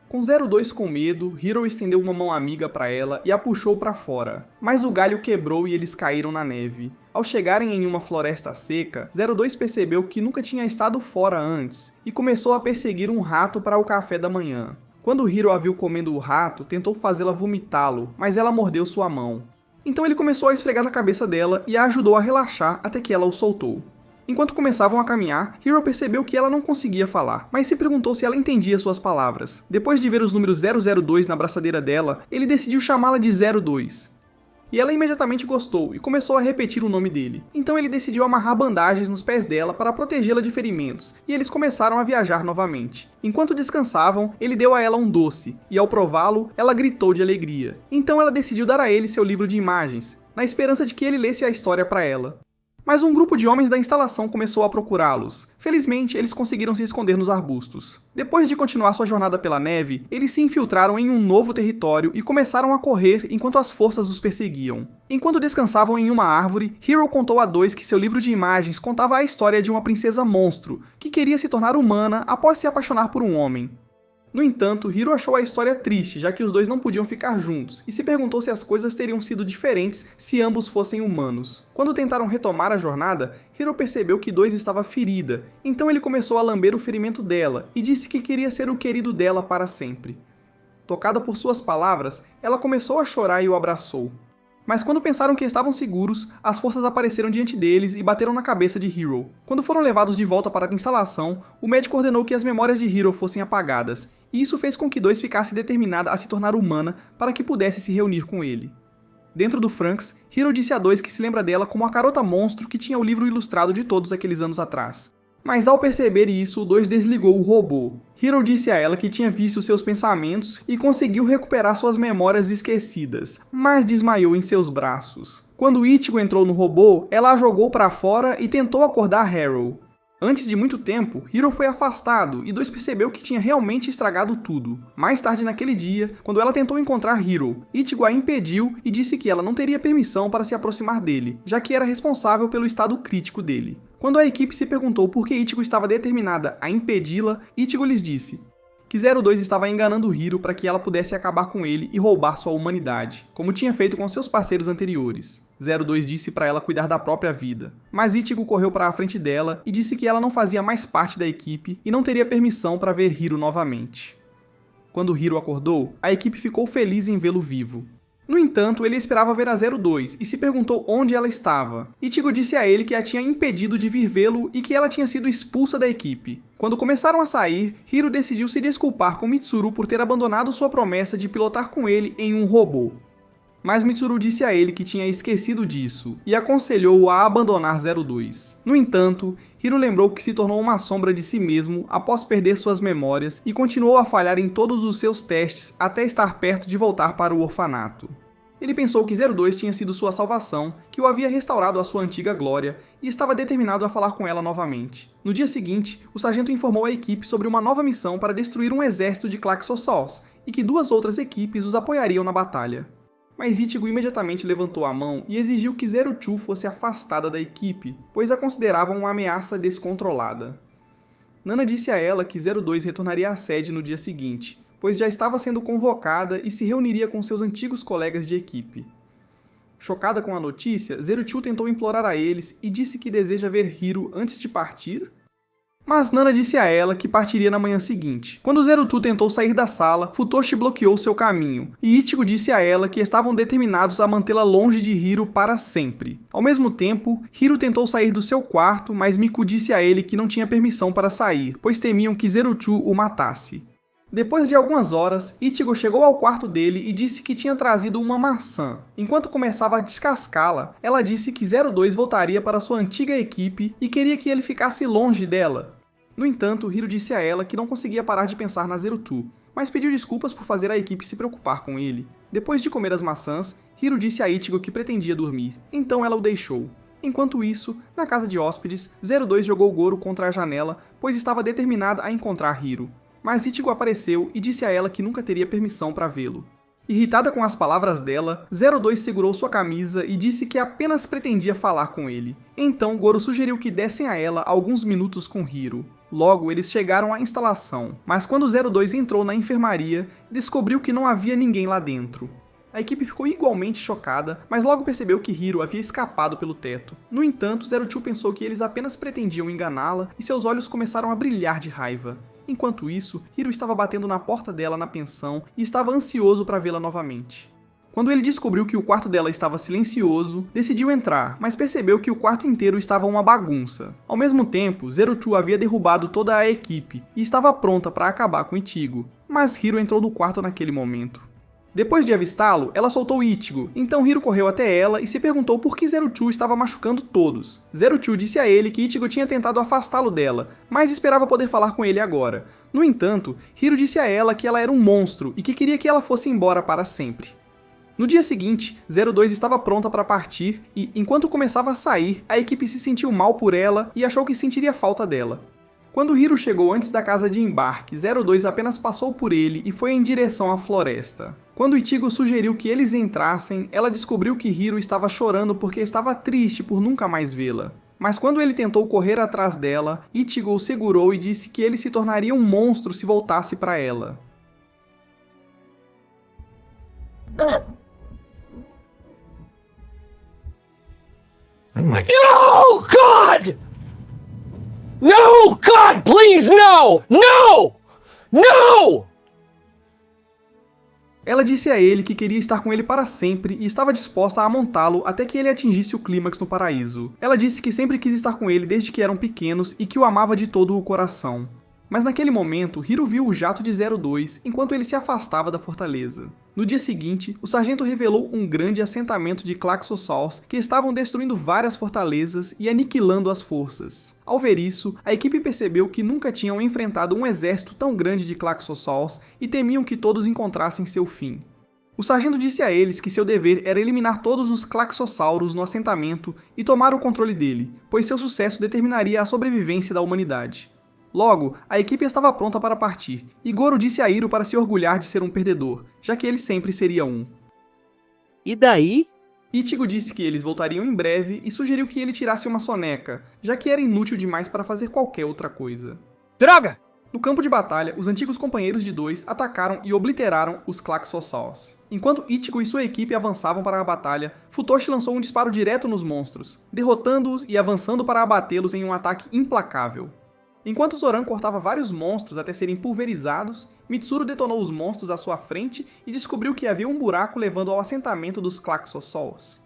Com 02 com medo, Hiro estendeu uma mão amiga para ela e a puxou para fora. Mas o galho quebrou e eles caíram na neve. Ao chegarem em uma floresta seca, 02 percebeu que nunca tinha estado fora antes e começou a perseguir um rato para o café da manhã. Quando Hiro a viu comendo o rato, tentou fazê-la vomitá-lo, mas ela mordeu sua mão. Então ele começou a esfregar na cabeça dela e a ajudou a relaxar até que ela o soltou. Enquanto começavam a caminhar, Hiro percebeu que ela não conseguia falar, mas se perguntou se ela entendia suas palavras. Depois de ver os números 002 na braçadeira dela, ele decidiu chamá-la de 02. E ela imediatamente gostou e começou a repetir o nome dele. Então ele decidiu amarrar bandagens nos pés dela para protegê-la de ferimentos, e eles começaram a viajar novamente. Enquanto descansavam, ele deu a ela um doce, e ao prová-lo, ela gritou de alegria. Então ela decidiu dar a ele seu livro de imagens, na esperança de que ele lesse a história para ela. Mas um grupo de homens da instalação começou a procurá-los. Felizmente, eles conseguiram se esconder nos arbustos. Depois de continuar sua jornada pela neve, eles se infiltraram em um novo território e começaram a correr enquanto as forças os perseguiam. Enquanto descansavam em uma árvore, Hiro contou a 2 que seu livro de imagens contava a história de uma princesa monstro, que queria se tornar humana após se apaixonar por um homem. No entanto, Hiro achou a história triste, já que os 2 não podiam ficar juntos, e se perguntou se as coisas teriam sido diferentes se ambos fossem humanos. Quando tentaram retomar a jornada, Hiro percebeu que 2 estava ferida, então ele começou a lamber o ferimento dela, e disse que queria ser o querido dela para sempre. Tocada por suas palavras, ela começou a chorar e o abraçou. Mas quando pensaram que estavam seguros, as forças apareceram diante deles e bateram na cabeça de Hiro. Quando foram levados de volta para a instalação, o médico ordenou que as memórias de Hiro fossem apagadas, e isso fez com que 2 ficasse determinada a se tornar humana para que pudesse se reunir com ele. Dentro do Franxx, Hiro disse a 2 que se lembra dela como a garota monstro que tinha o livro ilustrado de todos aqueles anos atrás. Mas ao perceber isso, o 2 desligou o robô. Hiro disse a ela que tinha visto seus pensamentos e conseguiu recuperar suas memórias esquecidas, mas desmaiou em seus braços. Quando Ichigo entrou no robô, ela a jogou para fora e tentou acordar Harrow. Antes de muito tempo, Hiro foi afastado e 2 percebeu que tinha realmente estragado tudo. Mais tarde naquele dia, quando ela tentou encontrar Hiro, Ichigo a impediu e disse que ela não teria permissão para se aproximar dele, já que era responsável pelo estado crítico dele. Quando a equipe se perguntou por que Ichigo estava determinada a impedi-la, Ichigo lhes disse que 02 estava enganando Hiro para que ela pudesse acabar com ele e roubar sua humanidade, como tinha feito com seus parceiros anteriores. 02 disse para ela cuidar da própria vida, mas Ichigo correu para a frente dela e disse que ela não fazia mais parte da equipe e não teria permissão para ver Hiro novamente. Quando Hiro acordou, a equipe ficou feliz em vê-lo vivo. No entanto, ele esperava ver a 02 e se perguntou onde ela estava. Ichigo disse a ele que a tinha impedido de vir vê-lo e que ela tinha sido expulsa da equipe. Quando começaram a sair, Hiro decidiu se desculpar com Mitsuru por ter abandonado sua promessa de pilotar com ele em um robô. Mas Mitsuru disse a ele que tinha esquecido disso, e aconselhou-o a abandonar 02. No entanto, Hiro lembrou que se tornou uma sombra de si mesmo após perder suas memórias e continuou a falhar em todos os seus testes até estar perto de voltar para o orfanato. Ele pensou que 02 tinha sido sua salvação, que o havia restaurado à sua antiga glória, e estava determinado a falar com ela novamente. No dia seguinte, o sargento informou a equipe sobre uma nova missão para destruir um exército de Klaxosauls, e que 2 outras equipes os apoiariam na batalha. Mas Ichigo imediatamente levantou a mão e exigiu que 02 fosse afastada da equipe, pois a consideravam uma ameaça descontrolada. Nana disse a ela que 02 retornaria à sede no dia seguinte, pois já estava sendo convocada e se reuniria com seus antigos colegas de equipe. Chocada com a notícia, 02 tentou implorar a eles e disse que deseja ver Hiro antes de partir. Mas Nana disse a ela que partiria na manhã seguinte. Quando 02 tentou sair da sala, Futoshi bloqueou seu caminho, e Ichigo disse a ela que estavam determinados a mantê-la longe de Hiro para sempre. Ao mesmo tempo, Hiro tentou sair do seu quarto, mas Miku disse a ele que não tinha permissão para sair, pois temiam que 02 o matasse. Depois de algumas horas, Ichigo chegou ao quarto dele e disse que tinha trazido uma maçã. Enquanto começava a descascá-la, ela disse que 02 voltaria para sua antiga equipe e queria que ele ficasse longe dela. No entanto, Hiro disse a ela que não conseguia parar de pensar na 02, mas pediu desculpas por fazer a equipe se preocupar com ele. Depois de comer as maçãs, Hiro disse a Ichigo que pretendia dormir, então ela o deixou. Enquanto isso, na casa de hóspedes, 02 jogou Goro contra a janela, pois estava determinada a encontrar Hiro. Mas Ichigo apareceu e disse a ela que nunca teria permissão para vê-lo. Irritada com as palavras dela, 02 segurou sua camisa e disse que apenas pretendia falar com ele. Então Goro sugeriu que dessem a ela alguns minutos com Hiro. Logo, eles chegaram à instalação, mas quando 02 entrou na enfermaria, descobriu que não havia ninguém lá dentro. A equipe ficou igualmente chocada, mas logo percebeu que Hiro havia escapado pelo teto. No entanto, 02 pensou que eles apenas pretendiam enganá-la e seus olhos começaram a brilhar de raiva. Enquanto isso, Hiro estava batendo na porta dela na pensão e estava ansioso para vê-la novamente. Quando ele descobriu que o quarto dela estava silencioso, decidiu entrar, mas percebeu que o quarto inteiro estava uma bagunça. Ao mesmo tempo, 02 havia derrubado toda a equipe e estava pronta para acabar com Ichigo, mas Hiro entrou no quarto naquele momento. Depois de avistá-lo, ela soltou Ichigo, então Hiro correu até ela e se perguntou por que 02 estava machucando todos. 02 disse a ele que Ichigo tinha tentado afastá-lo dela, mas esperava poder falar com ele agora. No entanto, Hiro disse a ela que ela era um monstro e que queria que ela fosse embora para sempre. No dia seguinte, 02 estava pronta para partir e, enquanto começava a sair, a equipe se sentiu mal por ela e achou que sentiria falta dela. Quando Hiro chegou antes da casa de embarque, 02 apenas passou por ele e foi em direção à floresta. Quando Ichigo sugeriu que eles entrassem, ela descobriu que Hiro estava chorando porque estava triste por nunca mais vê-la. Mas quando ele tentou correr atrás dela, Ichigo o segurou e disse que ele se tornaria um monstro se voltasse para ela. No, God! No, God, please, no! No! No! Ela disse a ele que queria estar com ele para sempre e estava disposta a montá-lo até que ele atingisse o clímax no paraíso. Ela disse que sempre quis estar com ele desde que eram pequenos e que o amava de todo o coração. Mas naquele momento, Hiro viu o jato de 02 enquanto ele se afastava da fortaleza. No dia seguinte, o sargento revelou um grande assentamento de Klaxosauls que estavam destruindo várias fortalezas e aniquilando as forças. Ao ver isso, a equipe percebeu que nunca tinham enfrentado um exército tão grande de Klaxosauls e temiam que todos encontrassem seu fim. O sargento disse a eles que seu dever era eliminar todos os Klaxossauros no assentamento e tomar o controle dele, pois seu sucesso determinaria a sobrevivência da humanidade. Logo, a equipe estava pronta para partir, e Goro disse a Hiro para se orgulhar de ser um perdedor, já que ele sempre seria um. E daí? Ichigo disse que eles voltariam em breve e sugeriu que ele tirasse uma soneca, já que era inútil demais para fazer qualquer outra coisa. Droga! No campo de batalha, os antigos companheiros de 2 atacaram e obliteraram os Klaxosauls. Enquanto Ichigo e sua equipe avançavam para a batalha, Futoshi lançou um disparo direto nos monstros, derrotando-os e avançando para abatê-los em um ataque implacável. Enquanto Zoran cortava vários monstros até serem pulverizados, Mitsuru detonou os monstros à sua frente e descobriu que havia um buraco levando ao assentamento dos Klaxosauls.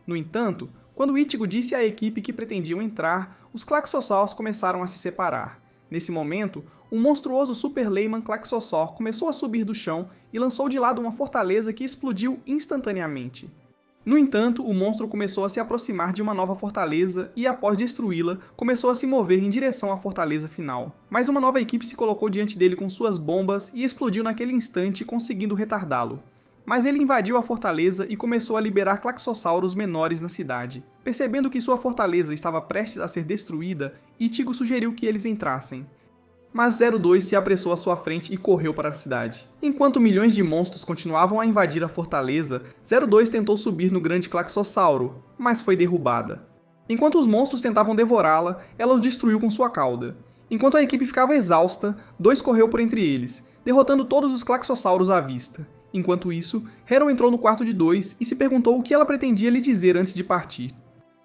No entanto, quando Ichigo disse à equipe que pretendiam entrar, os Klaxosauls começaram a se separar. Nesse momento, um monstruoso Super Leyman Klaxosaur começou a subir do chão e lançou de lado uma fortaleza que explodiu instantaneamente. No entanto, o monstro começou a se aproximar de uma nova fortaleza e, após destruí-la, começou a se mover em direção à fortaleza final. Mas uma nova equipe se colocou diante dele com suas bombas e explodiu naquele instante, conseguindo retardá-lo. Mas ele invadiu a fortaleza e começou a liberar Klaxossauros menores na cidade. Percebendo que sua fortaleza estava prestes a ser destruída, Ichigo sugeriu que eles entrassem. Mas 02 se apressou à sua frente e correu para a cidade. Enquanto milhões de monstros continuavam a invadir a fortaleza, 02 tentou subir no grande Klaxossauro, mas foi derrubada. Enquanto os monstros tentavam devorá-la, ela os destruiu com sua cauda. Enquanto a equipe ficava exausta, 2 correu por entre eles, derrotando todos os Klaxossauros à vista. Enquanto isso, Hero entrou no quarto de 2 e se perguntou o que ela pretendia lhe dizer antes de partir.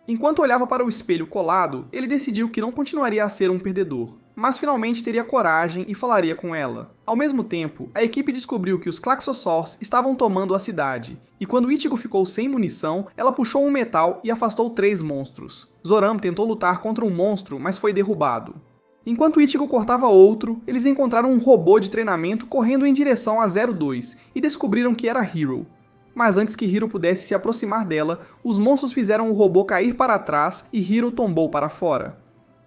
Enquanto olhava para o espelho colado, ele decidiu que não continuaria a ser um perdedor, mas finalmente teria coragem e falaria com ela. Ao mesmo tempo, a equipe descobriu que os Klaxosaurs estavam tomando a cidade, e quando Ichigo ficou sem munição, ela puxou um metal e afastou 3 monstros. Zoran tentou lutar contra um monstro, mas foi derrubado. Enquanto Ichigo cortava outro, eles encontraram um robô de treinamento correndo em direção a 02 e descobriram que era Hero. Mas antes que Hero pudesse se aproximar dela, os monstros fizeram o robô cair para trás e Hero tombou para fora.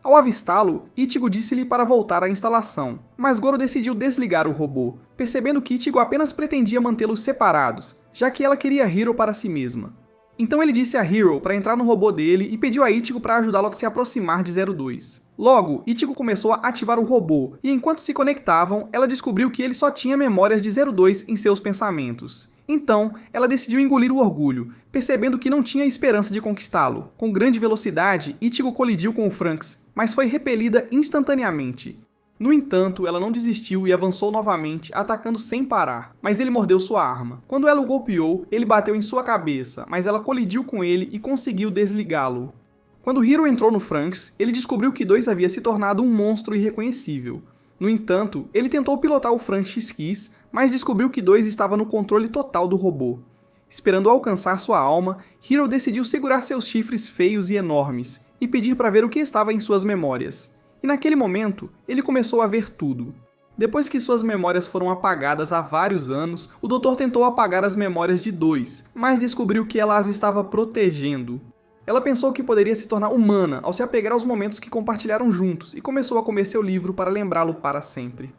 Ao avistá-lo, Ichigo disse-lhe para voltar à instalação, mas Goro decidiu desligar o robô, percebendo que Ichigo apenas pretendia mantê-los separados, já que ela queria Hero para si mesma. Então ele disse a Hero para entrar no robô dele e pediu a Ichigo para ajudá-lo a se aproximar de 02. Logo, Ichigo começou a ativar o robô, e enquanto se conectavam, ela descobriu que ele só tinha memórias de 02 em seus pensamentos. Então, ela decidiu engolir o orgulho, percebendo que não tinha esperança de conquistá-lo. Com grande velocidade, Ichigo colidiu com o Franks, mas foi repelida instantaneamente. No entanto, ela não desistiu e avançou novamente, atacando sem parar, mas ele mordeu sua arma. Quando ela o golpeou, ele bateu em sua cabeça, mas ela colidiu com ele e conseguiu desligá-lo. Quando Hero entrou no Franks, ele descobriu que 2 havia se tornado um monstro irreconhecível. No entanto, ele tentou pilotar o Frank X-Kiss, mas descobriu que 2 estava no controle total do robô. Esperando alcançar sua alma, Hero decidiu segurar seus chifres feios e enormes, e pedir para ver o que estava em suas memórias. E naquele momento, ele começou a ver tudo. Depois que suas memórias foram apagadas há vários anos, o Dr. tentou apagar as memórias de 2, mas descobriu que ela as estava protegendo. Ela pensou que poderia se tornar humana ao se apegar aos momentos que compartilharam juntos e começou a comer seu livro para lembrá-lo para sempre.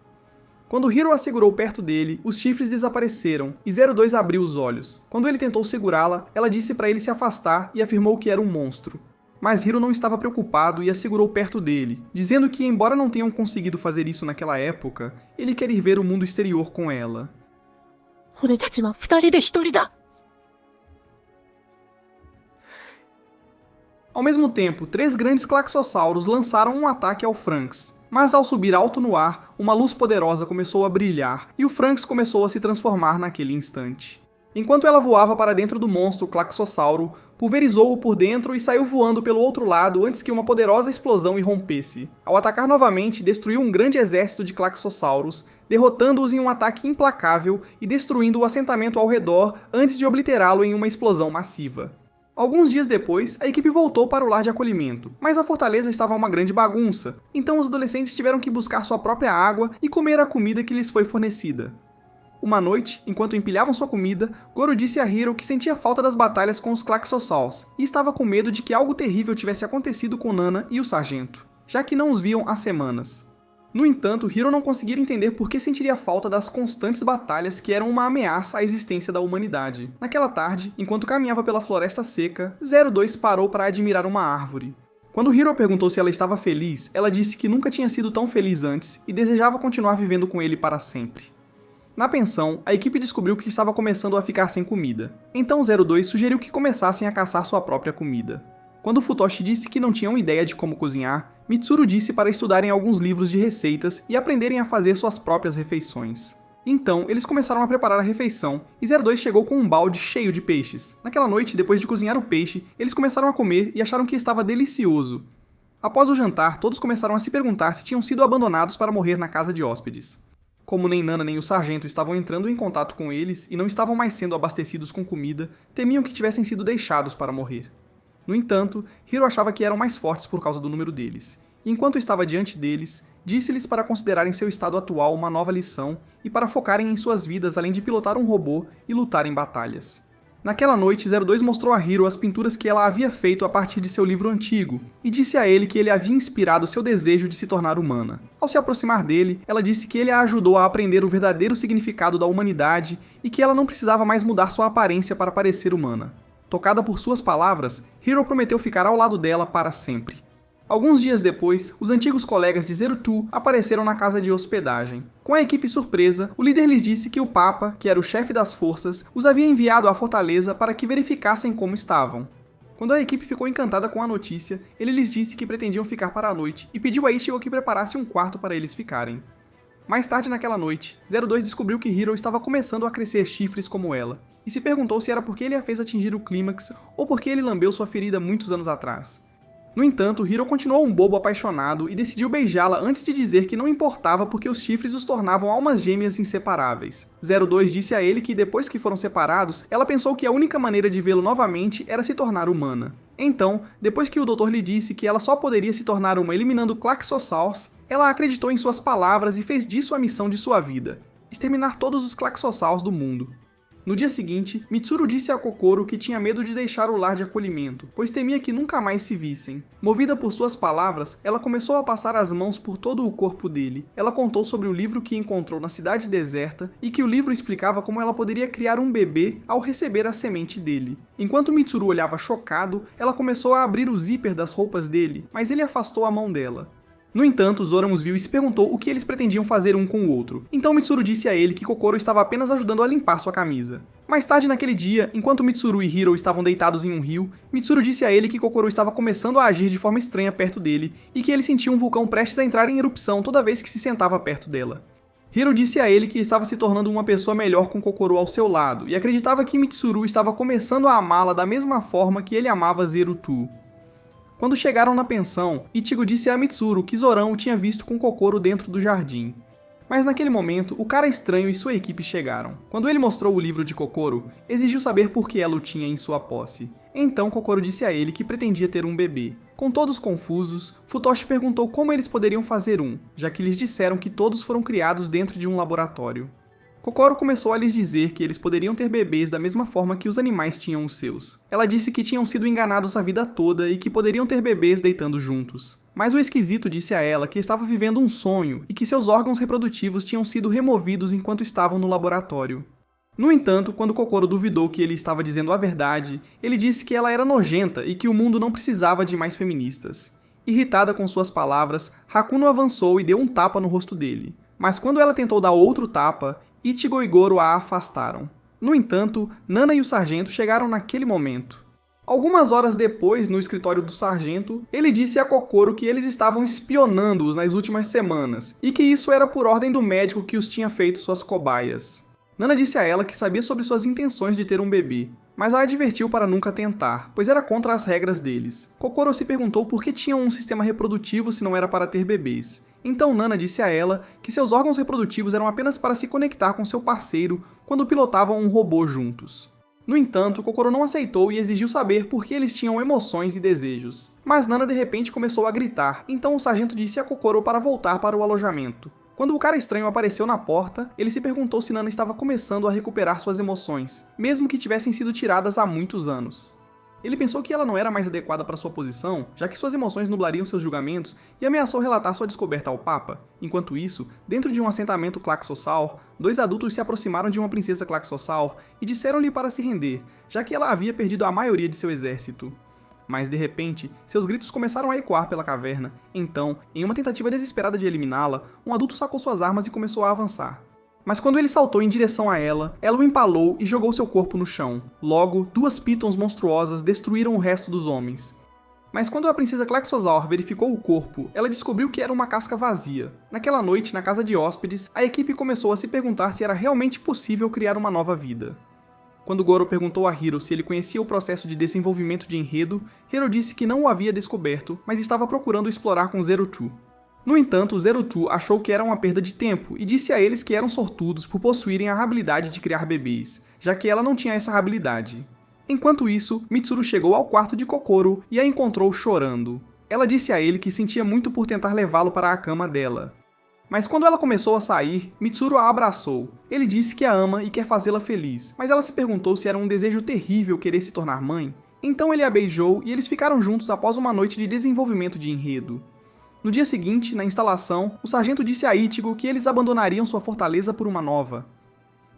Quando Hero a segurou perto dele, os chifres desapareceram e 02 abriu os olhos. Quando ele tentou segurá-la, ela disse para ele se afastar e afirmou que era um monstro. Mas Hero não estava preocupado e a segurou perto dele, dizendo que, embora não tenham conseguido fazer isso naquela época, ele quer ir ver o mundo exterior com ela. Ao mesmo tempo, 3 grandes Klaxossauros lançaram um ataque ao Franks. Mas ao subir alto no ar, uma luz poderosa começou a brilhar, e o Franks começou a se transformar naquele instante. Enquanto ela voava para dentro do monstro Klaxossauro, pulverizou-o por dentro e saiu voando pelo outro lado antes que uma poderosa explosão irrompesse. Ao atacar novamente, destruiu um grande exército de Klaxossauros, derrotando-os em um ataque implacável e destruindo o assentamento ao redor antes de obliterá-lo em uma explosão massiva. Alguns dias depois, a equipe voltou para o lar de acolhimento, mas a fortaleza estava uma grande bagunça, então os adolescentes tiveram que buscar sua própria água e comer a comida que lhes foi fornecida. Uma noite, enquanto empilhavam sua comida, Goro disse a Hero que sentia falta das batalhas com os Klaxosauls e estava com medo de que algo terrível tivesse acontecido com Nana e o sargento, já que não os viam há semanas. No entanto, Hero não conseguia entender por que sentiria falta das constantes batalhas que eram uma ameaça à existência da humanidade. Naquela tarde, enquanto caminhava pela floresta seca, 02 parou para admirar uma árvore. Quando Hero perguntou se ela estava feliz, ela disse que nunca tinha sido tão feliz antes e desejava continuar vivendo com ele para sempre. Na pensão, a equipe descobriu que estava começando a ficar sem comida. Então 02 sugeriu que começassem a caçar sua própria comida. Quando Futoshi disse que não tinham ideia de como cozinhar, Mitsuru disse para estudarem alguns livros de receitas e aprenderem a fazer suas próprias refeições. Então, eles começaram a preparar a refeição, e 02 chegou com um balde cheio de peixes. Naquela noite, depois de cozinhar o peixe, eles começaram a comer e acharam que estava delicioso. Após o jantar, todos começaram a se perguntar se tinham sido abandonados para morrer na casa de hóspedes. Como nem Nana nem o sargento estavam entrando em contato com eles e não estavam mais sendo abastecidos com comida, temiam que tivessem sido deixados para morrer. No entanto, Hiro achava que eram mais fortes por causa do número deles, e enquanto estava diante deles, disse-lhes para considerarem seu estado atual uma nova lição e para focarem em suas vidas além de pilotar um robô e lutar em batalhas. Naquela noite, 02 mostrou a Hiro as pinturas que ela havia feito a partir de seu livro antigo, e disse a ele que ele havia inspirado seu desejo de se tornar humana. Ao se aproximar dele, ela disse que ele a ajudou a aprender o verdadeiro significado da humanidade e que ela não precisava mais mudar sua aparência para parecer humana. Tocada por suas palavras, Hiro prometeu ficar ao lado dela para sempre. Alguns dias depois, os antigos colegas de 02 apareceram na casa de hospedagem. Com a equipe surpresa, o líder lhes disse que o Papa, que era o chefe das forças, os havia enviado à fortaleza para que verificassem como estavam. Quando a equipe ficou encantada com a notícia, ele lhes disse que pretendiam ficar para a noite e pediu a Ichigo que preparasse um quarto para eles ficarem. Mais tarde naquela noite, 02 descobriu que Hiro estava começando a crescer chifres como ela, e se perguntou se era porque ele a fez atingir o clímax ou porque ele lambeu sua ferida muitos anos atrás. No entanto, Hiro continuou um bobo apaixonado e decidiu beijá-la antes de dizer que não importava porque os chifres os tornavam almas gêmeas inseparáveis. 02 disse a ele que depois que foram separados, ela pensou que a única maneira de vê-lo novamente era se tornar humana. Então, depois que o doutor lhe disse que ela só poderia se tornar uma eliminando Klaxosaurs, ela acreditou em suas palavras e fez disso a missão de sua vida: exterminar todos os Klaxosaurs do mundo. No dia seguinte, Mitsuru disse a Kokoro que tinha medo de deixar o lar de acolhimento, pois temia que nunca mais se vissem. Movida por suas palavras, ela começou a passar as mãos por todo o corpo dele. Ela contou sobre o livro que encontrou na cidade deserta e que o livro explicava como ela poderia criar um bebê ao receber a semente dele. Enquanto Mitsuru olhava chocado, ela começou a abrir o zíper das roupas dele, mas ele afastou a mão dela. No entanto, Zoran os viu e se perguntou o que eles pretendiam fazer um com o outro. Então Mitsuru disse a ele que Kokoro estava apenas ajudando a limpar sua camisa. Mais tarde naquele dia, enquanto Mitsuru e Hiro estavam deitados em um rio, Mitsuru disse a ele que Kokoro estava começando a agir de forma estranha perto dele e que ele sentia um vulcão prestes a entrar em erupção toda vez que se sentava perto dela. Hiro disse a ele que estava se tornando uma pessoa melhor com Kokoro ao seu lado e acreditava que Mitsuru estava começando a amá-la da mesma forma que ele amava 02. Quando chegaram na pensão, Ichigo disse a Mitsuru que Zoran o tinha visto com Kokoro dentro do jardim. Mas naquele momento, o cara estranho e sua equipe chegaram. Quando ele mostrou o livro de Kokoro, exigiu saber por que ela o tinha em sua posse. Então Kokoro disse a ele que pretendia ter um bebê. Com todos confusos, Futoshi perguntou como eles poderiam fazer um, já que lhes disseram que todos foram criados dentro de um laboratório. Kokoro começou a lhes dizer que eles poderiam ter bebês da mesma forma que os animais tinham os seus. Ela disse que tinham sido enganados a vida toda e que poderiam ter bebês deitando juntos. Mas o esquisito disse a ela que estava vivendo um sonho e que seus órgãos reprodutivos tinham sido removidos enquanto estavam no laboratório. No entanto, quando Kokoro duvidou que ele estava dizendo a verdade, ele disse que ela era nojenta e que o mundo não precisava de mais feministas. Irritada com suas palavras, Hakuno avançou e deu um tapa no rosto dele. Mas quando ela tentou dar outro tapa, Ichigo e Goro a afastaram. No entanto, Nana e o sargento chegaram naquele momento. Algumas horas depois, no escritório do sargento, ele disse a Kokoro que eles estavam espionando-os nas últimas semanas, e que isso era por ordem do médico que os tinha feito suas cobaias. Nana disse a ela que sabia sobre suas intenções de ter um bebê, mas a advertiu para nunca tentar, pois era contra as regras deles. Kokoro se perguntou por que tinham um sistema reprodutivo se não era para ter bebês. Então Nana disse a ela que seus órgãos reprodutivos eram apenas para se conectar com seu parceiro quando pilotavam um robô juntos. No entanto, Kokoro não aceitou e exigiu saber por que eles tinham emoções e desejos. Mas Nana de repente começou a gritar, então o sargento disse a Kokoro para voltar para o alojamento. Quando o cara estranho apareceu na porta, ele se perguntou se Nana estava começando a recuperar suas emoções, mesmo que tivessem sido tiradas há muitos anos. Ele pensou que ela não era mais adequada para sua posição, já que suas emoções nublariam seus julgamentos, e ameaçou relatar sua descoberta ao Papa. Enquanto isso, dentro de um assentamento Klaxosaur, dois adultos se aproximaram de uma princesa Klaxosaur e disseram-lhe para se render, já que ela havia perdido a maioria de seu exército. Mas de repente, seus gritos começaram a ecoar pela caverna. Então, em uma tentativa desesperada de eliminá-la, um adulto sacou suas armas e começou a avançar. Mas quando ele saltou em direção a ela o empalou e jogou seu corpo no chão. Logo, duas pitons monstruosas destruíram o resto dos homens. Mas quando a princesa Klaxosaur verificou o corpo, ela descobriu que era uma casca vazia. Naquela noite, na casa de hóspedes, a equipe começou a se perguntar se era realmente possível criar uma nova vida. Quando Goro perguntou a Hiro se ele conhecia o processo de desenvolvimento de enredo, Hiro disse que não o havia descoberto, mas estava procurando explorar com Zero Two. No entanto, Zero Two achou que era uma perda de tempo e disse a eles que eram sortudos por possuírem a habilidade de criar bebês, já que ela não tinha essa habilidade. Enquanto isso, Mitsuru chegou ao quarto de Kokoro e a encontrou chorando. Ela disse a ele que sentia muito por tentar levá-lo para a cama dela. Mas quando ela começou a sair, Mitsuru a abraçou. Ele disse que a ama e quer fazê-la feliz, mas ela se perguntou se era um desejo terrível querer se tornar mãe. Então ele a beijou e eles ficaram juntos após uma noite de desenvolvimento de enredo. No dia seguinte, na instalação, o sargento disse a Ichigo que eles abandonariam sua fortaleza por uma nova.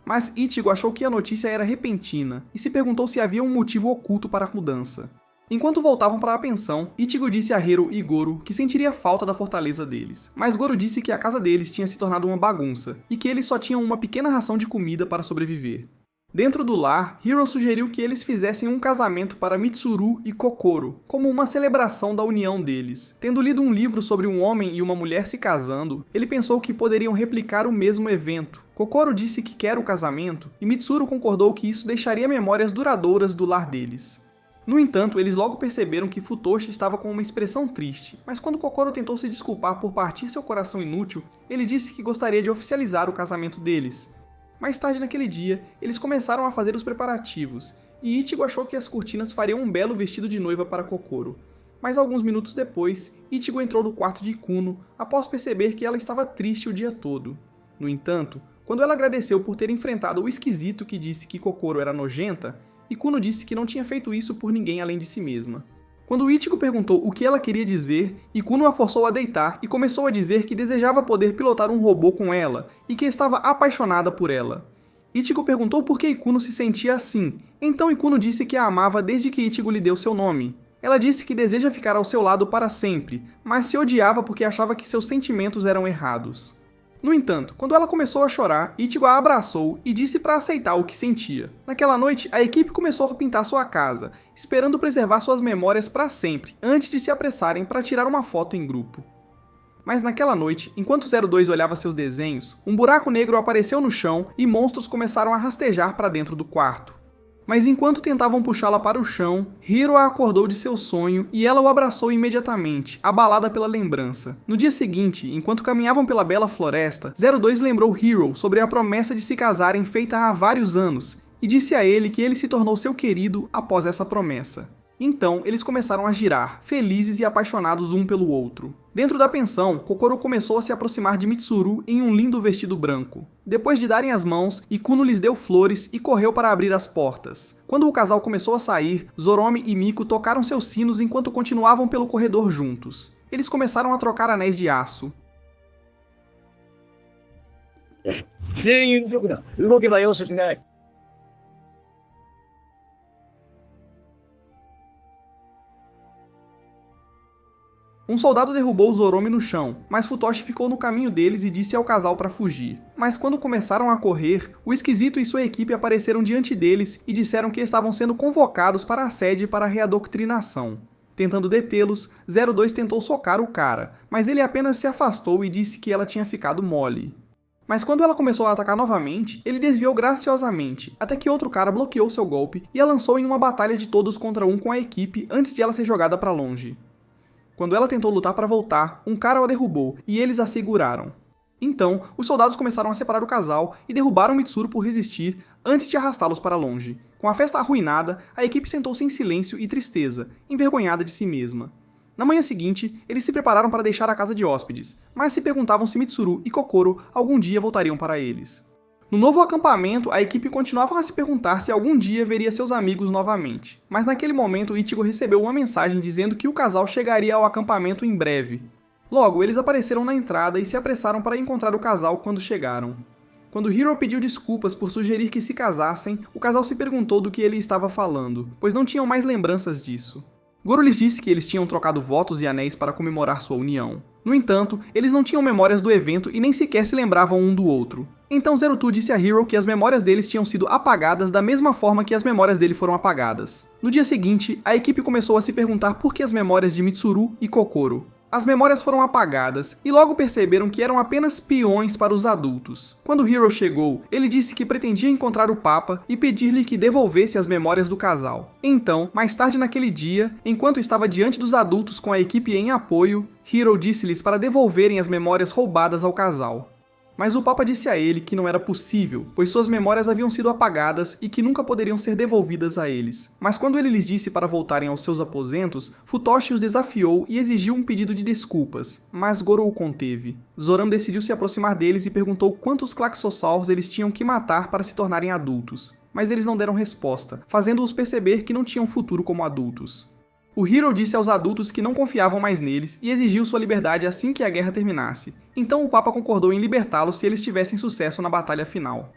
Mas Ichigo achou que a notícia era repentina e se perguntou se havia um motivo oculto para a mudança. Enquanto voltavam para a pensão, Ichigo disse a Hiro e Goro que sentiria falta da fortaleza deles, mas Goro disse que a casa deles tinha se tornado uma bagunça e que eles só tinham uma pequena ração de comida para sobreviver. Dentro do lar, Hiro sugeriu que eles fizessem um casamento para Mitsuru e Kokoro, como uma celebração da união deles. Tendo lido um livro sobre um homem e uma mulher se casando, ele pensou que poderiam replicar o mesmo evento. Kokoro disse que quer o casamento, e Mitsuru concordou que isso deixaria memórias duradouras do lar deles. No entanto, eles logo perceberam que Futoshi estava com uma expressão triste, mas quando Kokoro tentou se desculpar por partir seu coração inútil, ele disse que gostaria de oficializar o casamento deles. Mais tarde naquele dia, eles começaram a fazer os preparativos, e Ichigo achou que as cortinas fariam um belo vestido de noiva para Kokoro. Mas alguns minutos depois, Ichigo entrou no quarto de Ikuno, após perceber que ela estava triste o dia todo. No entanto, quando ela agradeceu por ter enfrentado o esquisito que disse que Kokoro era nojenta, Ikuno disse que não tinha feito isso por ninguém além de si mesma. Quando Ichigo perguntou o que ela queria dizer, Ikuno a forçou a deitar e começou a dizer que desejava poder pilotar um robô com ela e que estava apaixonada por ela. Ichigo perguntou por que Ikuno se sentia assim, então Ikuno disse que a amava desde que Ichigo lhe deu seu nome. Ela disse que deseja ficar ao seu lado para sempre, mas se odiava porque achava que seus sentimentos eram errados. No entanto, quando ela começou a chorar, Ichigo a abraçou e disse para aceitar o que sentia. Naquela noite, a equipe começou a pintar sua casa, esperando preservar suas memórias para sempre, antes de se apressarem para tirar uma foto em grupo. Mas naquela noite, enquanto 02 olhava seus desenhos, um buraco negro apareceu no chão e monstros começaram a rastejar para dentro do quarto. Mas enquanto tentavam puxá-la para o chão, Hiro a acordou de seu sonho e ela o abraçou imediatamente, abalada pela lembrança. No dia seguinte, enquanto caminhavam pela bela floresta, 02 lembrou Hiro sobre a promessa de se casarem feita há vários anos e disse a ele que ele se tornou seu querido após essa promessa. Então, eles começaram a girar, felizes e apaixonados um pelo outro. Dentro da pensão, Kokoro começou a se aproximar de Mitsuru em um lindo vestido branco. Depois de darem as mãos, Ikuno lhes deu flores e correu para abrir as portas. Quando o casal começou a sair, Zoromi e Miko tocaram seus sinos enquanto continuavam pelo corredor juntos. Eles começaram a trocar anéis de aço. Um soldado derrubou Zoromi no chão, mas Futoshi ficou no caminho deles e disse ao casal para fugir. Mas quando começaram a correr, o esquisito e sua equipe apareceram diante deles e disseram que estavam sendo convocados para a sede para a readoctrinação. Tentando detê-los, 02 tentou socar o cara, mas ele apenas se afastou e disse que ela tinha ficado mole. Mas quando ela começou a atacar novamente, ele desviou graciosamente, até que outro cara bloqueou seu golpe e a lançou em uma batalha de todos contra um com a equipe antes de ela ser jogada para longe. Quando ela tentou lutar para voltar, um cara a derrubou e eles a seguraram. Então, os soldados começaram a separar o casal e derrubaram Mitsuru por resistir antes de arrastá-los para longe. Com a festa arruinada, a equipe sentou-se em silêncio e tristeza, envergonhada de si mesma. Na manhã seguinte, eles se prepararam para deixar a casa de hóspedes, mas se perguntavam se Mitsuru e Kokoro algum dia voltariam para eles. No novo acampamento, a equipe continuava a se perguntar se algum dia veria seus amigos novamente. Mas naquele momento, Ichigo recebeu uma mensagem dizendo que o casal chegaria ao acampamento em breve. Logo, eles apareceram na entrada e se apressaram para encontrar o casal quando chegaram. Quando Hiro pediu desculpas por sugerir que se casassem, o casal se perguntou do que ele estava falando, pois não tinham mais lembranças disso. Goro lhes disse que eles tinham trocado votos e anéis para comemorar sua união. No entanto, eles não tinham memórias do evento e nem sequer se lembravam um do outro. Então Zero Two disse a Hiro que as memórias deles tinham sido apagadas da mesma forma que as memórias dele foram apagadas. No dia seguinte, a equipe começou a se perguntar por que as memórias de Mitsuru e Kokoro. As memórias foram apagadas e logo perceberam que eram apenas peões para os adultos. Quando Hiro chegou, ele disse que pretendia encontrar o Papa e pedir-lhe que devolvesse as memórias do casal. Então, mais tarde naquele dia, enquanto estava diante dos adultos com a equipe em apoio, Hiro disse-lhes para devolverem as memórias roubadas ao casal. Mas o Papa disse a ele que não era possível, pois suas memórias haviam sido apagadas e que nunca poderiam ser devolvidas a eles. Mas quando ele lhes disse para voltarem aos seus aposentos, Futoshi os desafiou e exigiu um pedido de desculpas, mas Goro o conteve. Zoram decidiu se aproximar deles e perguntou quantos Klaxosaurs eles tinham que matar para se tornarem adultos. Mas eles não deram resposta, fazendo-os perceber que não tinham futuro como adultos. O Hiro disse aos adultos que não confiavam mais neles e exigiu sua liberdade assim que a guerra terminasse. Então o Papa concordou em libertá-los se eles tivessem sucesso na batalha final.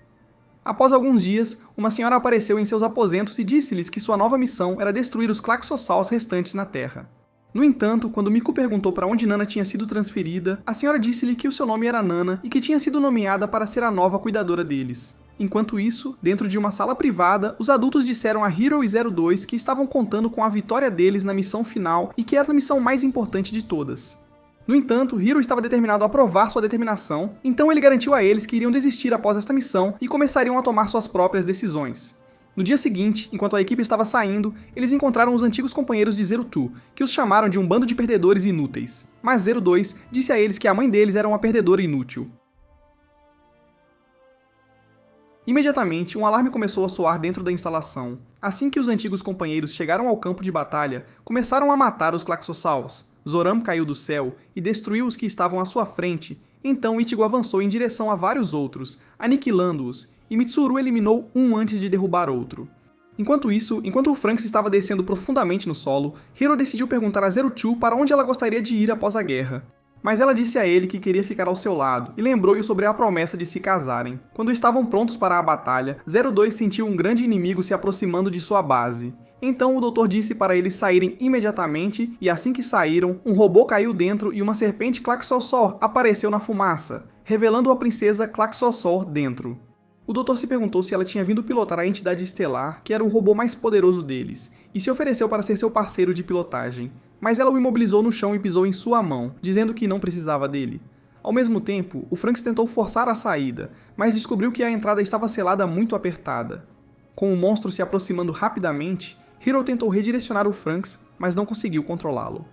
Após alguns dias, uma senhora apareceu em seus aposentos e disse-lhes que sua nova missão era destruir os Klaxosaurs restantes na Terra. No entanto, quando Miku perguntou para onde Nana tinha sido transferida, a senhora disse-lhe que o seu nome era Nana e que tinha sido nomeada para ser a nova cuidadora deles. Enquanto isso, dentro de uma sala privada, os adultos disseram a Hiro e 02 que estavam contando com a vitória deles na missão final e que era a missão mais importante de todas. No entanto, Hiro estava determinado a provar sua determinação, então ele garantiu a eles que iriam desistir após esta missão e começariam a tomar suas próprias decisões. No dia seguinte, enquanto a equipe estava saindo, eles encontraram os antigos companheiros de 02, que os chamaram de um bando de perdedores inúteis. Mas 02 disse a eles que a mãe deles era uma perdedora inútil. Imediatamente, um alarme começou a soar dentro da instalação. Assim que os antigos companheiros chegaram ao campo de batalha, começaram a matar os Klaxosaurs. Zoram caiu do céu e destruiu os que estavam à sua frente. Então Ichigo avançou em direção a vários outros, aniquilando-os, e Mitsuru eliminou um antes de derrubar outro. Enquanto o Franks estava descendo profundamente no solo, Hiro decidiu perguntar a 02 para onde ela gostaria de ir após a guerra. Mas ela disse a ele que queria ficar ao seu lado e lembrou-lhe sobre a promessa de se casarem. Quando estavam prontos para a batalha, 02 sentiu um grande inimigo se aproximando de sua base. Então o doutor disse para eles saírem imediatamente e assim que saíram, um robô caiu dentro e uma serpente Klaxosaur apareceu na fumaça, revelando a princesa Klaxosaur dentro. O doutor se perguntou se ela tinha vindo pilotar a entidade estelar, que era o robô mais poderoso deles, e se ofereceu para ser seu parceiro de pilotagem. Mas ela o imobilizou no chão e pisou em sua mão, dizendo que não precisava dele. Ao mesmo tempo, o Franks tentou forçar a saída, mas descobriu que a entrada estava selada muito apertada. Com o monstro se aproximando rapidamente, Hiro tentou redirecionar o Franks, mas não conseguiu controlá-lo.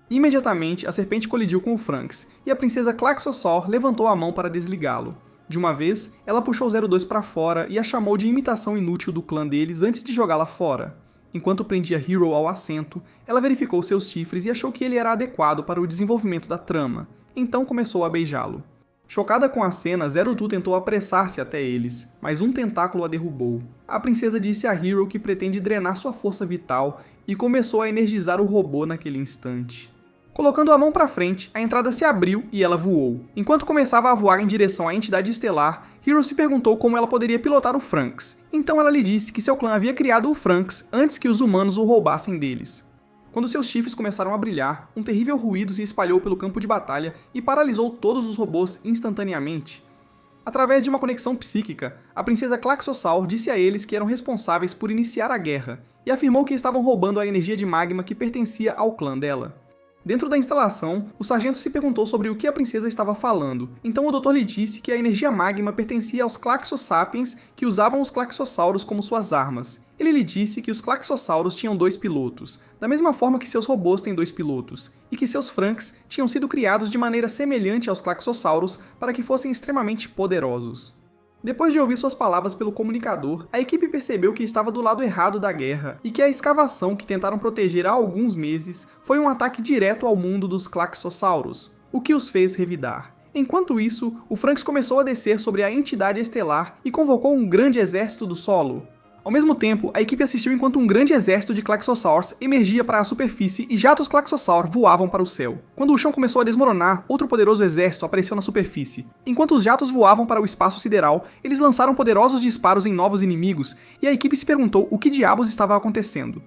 Imediatamente, a serpente colidiu com o Franks, e a princesa Klaxosaur levantou a mão para desligá-lo. De uma vez, ela puxou 02 para fora e a chamou de imitação inútil do clã deles antes de jogá-la fora. Enquanto prendia Hiro ao assento, ela verificou seus chifres e achou que ele era adequado para o desenvolvimento da trama, então começou a beijá-lo. Chocada com a cena, 02 tentou apressar-se até eles, mas um tentáculo a derrubou. A princesa disse a Hiro que pretende drenar sua força vital e começou a energizar o robô naquele instante. Colocando a mão para frente, a entrada se abriu e ela voou. Enquanto começava a voar em direção à entidade estelar, Hiro se perguntou como ela poderia pilotar o Franks. Então ela lhe disse que seu clã havia criado o Franks antes que os humanos o roubassem deles. Quando seus chifres começaram a brilhar, um terrível ruído se espalhou pelo campo de batalha e paralisou todos os robôs instantaneamente. Através de uma conexão psíquica, a princesa Klaxosaur disse a eles que eram responsáveis por iniciar a guerra e afirmou que estavam roubando a energia de magma que pertencia ao clã dela. Dentro da instalação, o sargento se perguntou sobre o que a princesa estava falando, então o doutor lhe disse que a energia magma pertencia aos Klaxosapiens que usavam os Klaxosauros como suas armas. Ele lhe disse que os Klaxosauros tinham 2 pilotos, da mesma forma que seus robôs têm 2 pilotos, e que seus Franks tinham sido criados de maneira semelhante aos Klaxosauros para que fossem extremamente poderosos. Depois de ouvir suas palavras pelo comunicador, a equipe percebeu que estava do lado errado da guerra e que a escavação que tentaram proteger há alguns meses foi um ataque direto ao mundo dos Klaxosauros, o que os fez revidar. Enquanto isso, o Franks começou a descer sobre a entidade estelar e convocou um grande exército do solo. Ao mesmo tempo, a equipe assistiu enquanto um grande exército de Klaxosaurs emergia para a superfície e jatos Klaxosaur voavam para o céu. Quando o chão começou a desmoronar, outro poderoso exército apareceu na superfície. Enquanto os jatos voavam para o espaço sideral, eles lançaram poderosos disparos em novos inimigos, e a equipe se perguntou o que diabos estava acontecendo.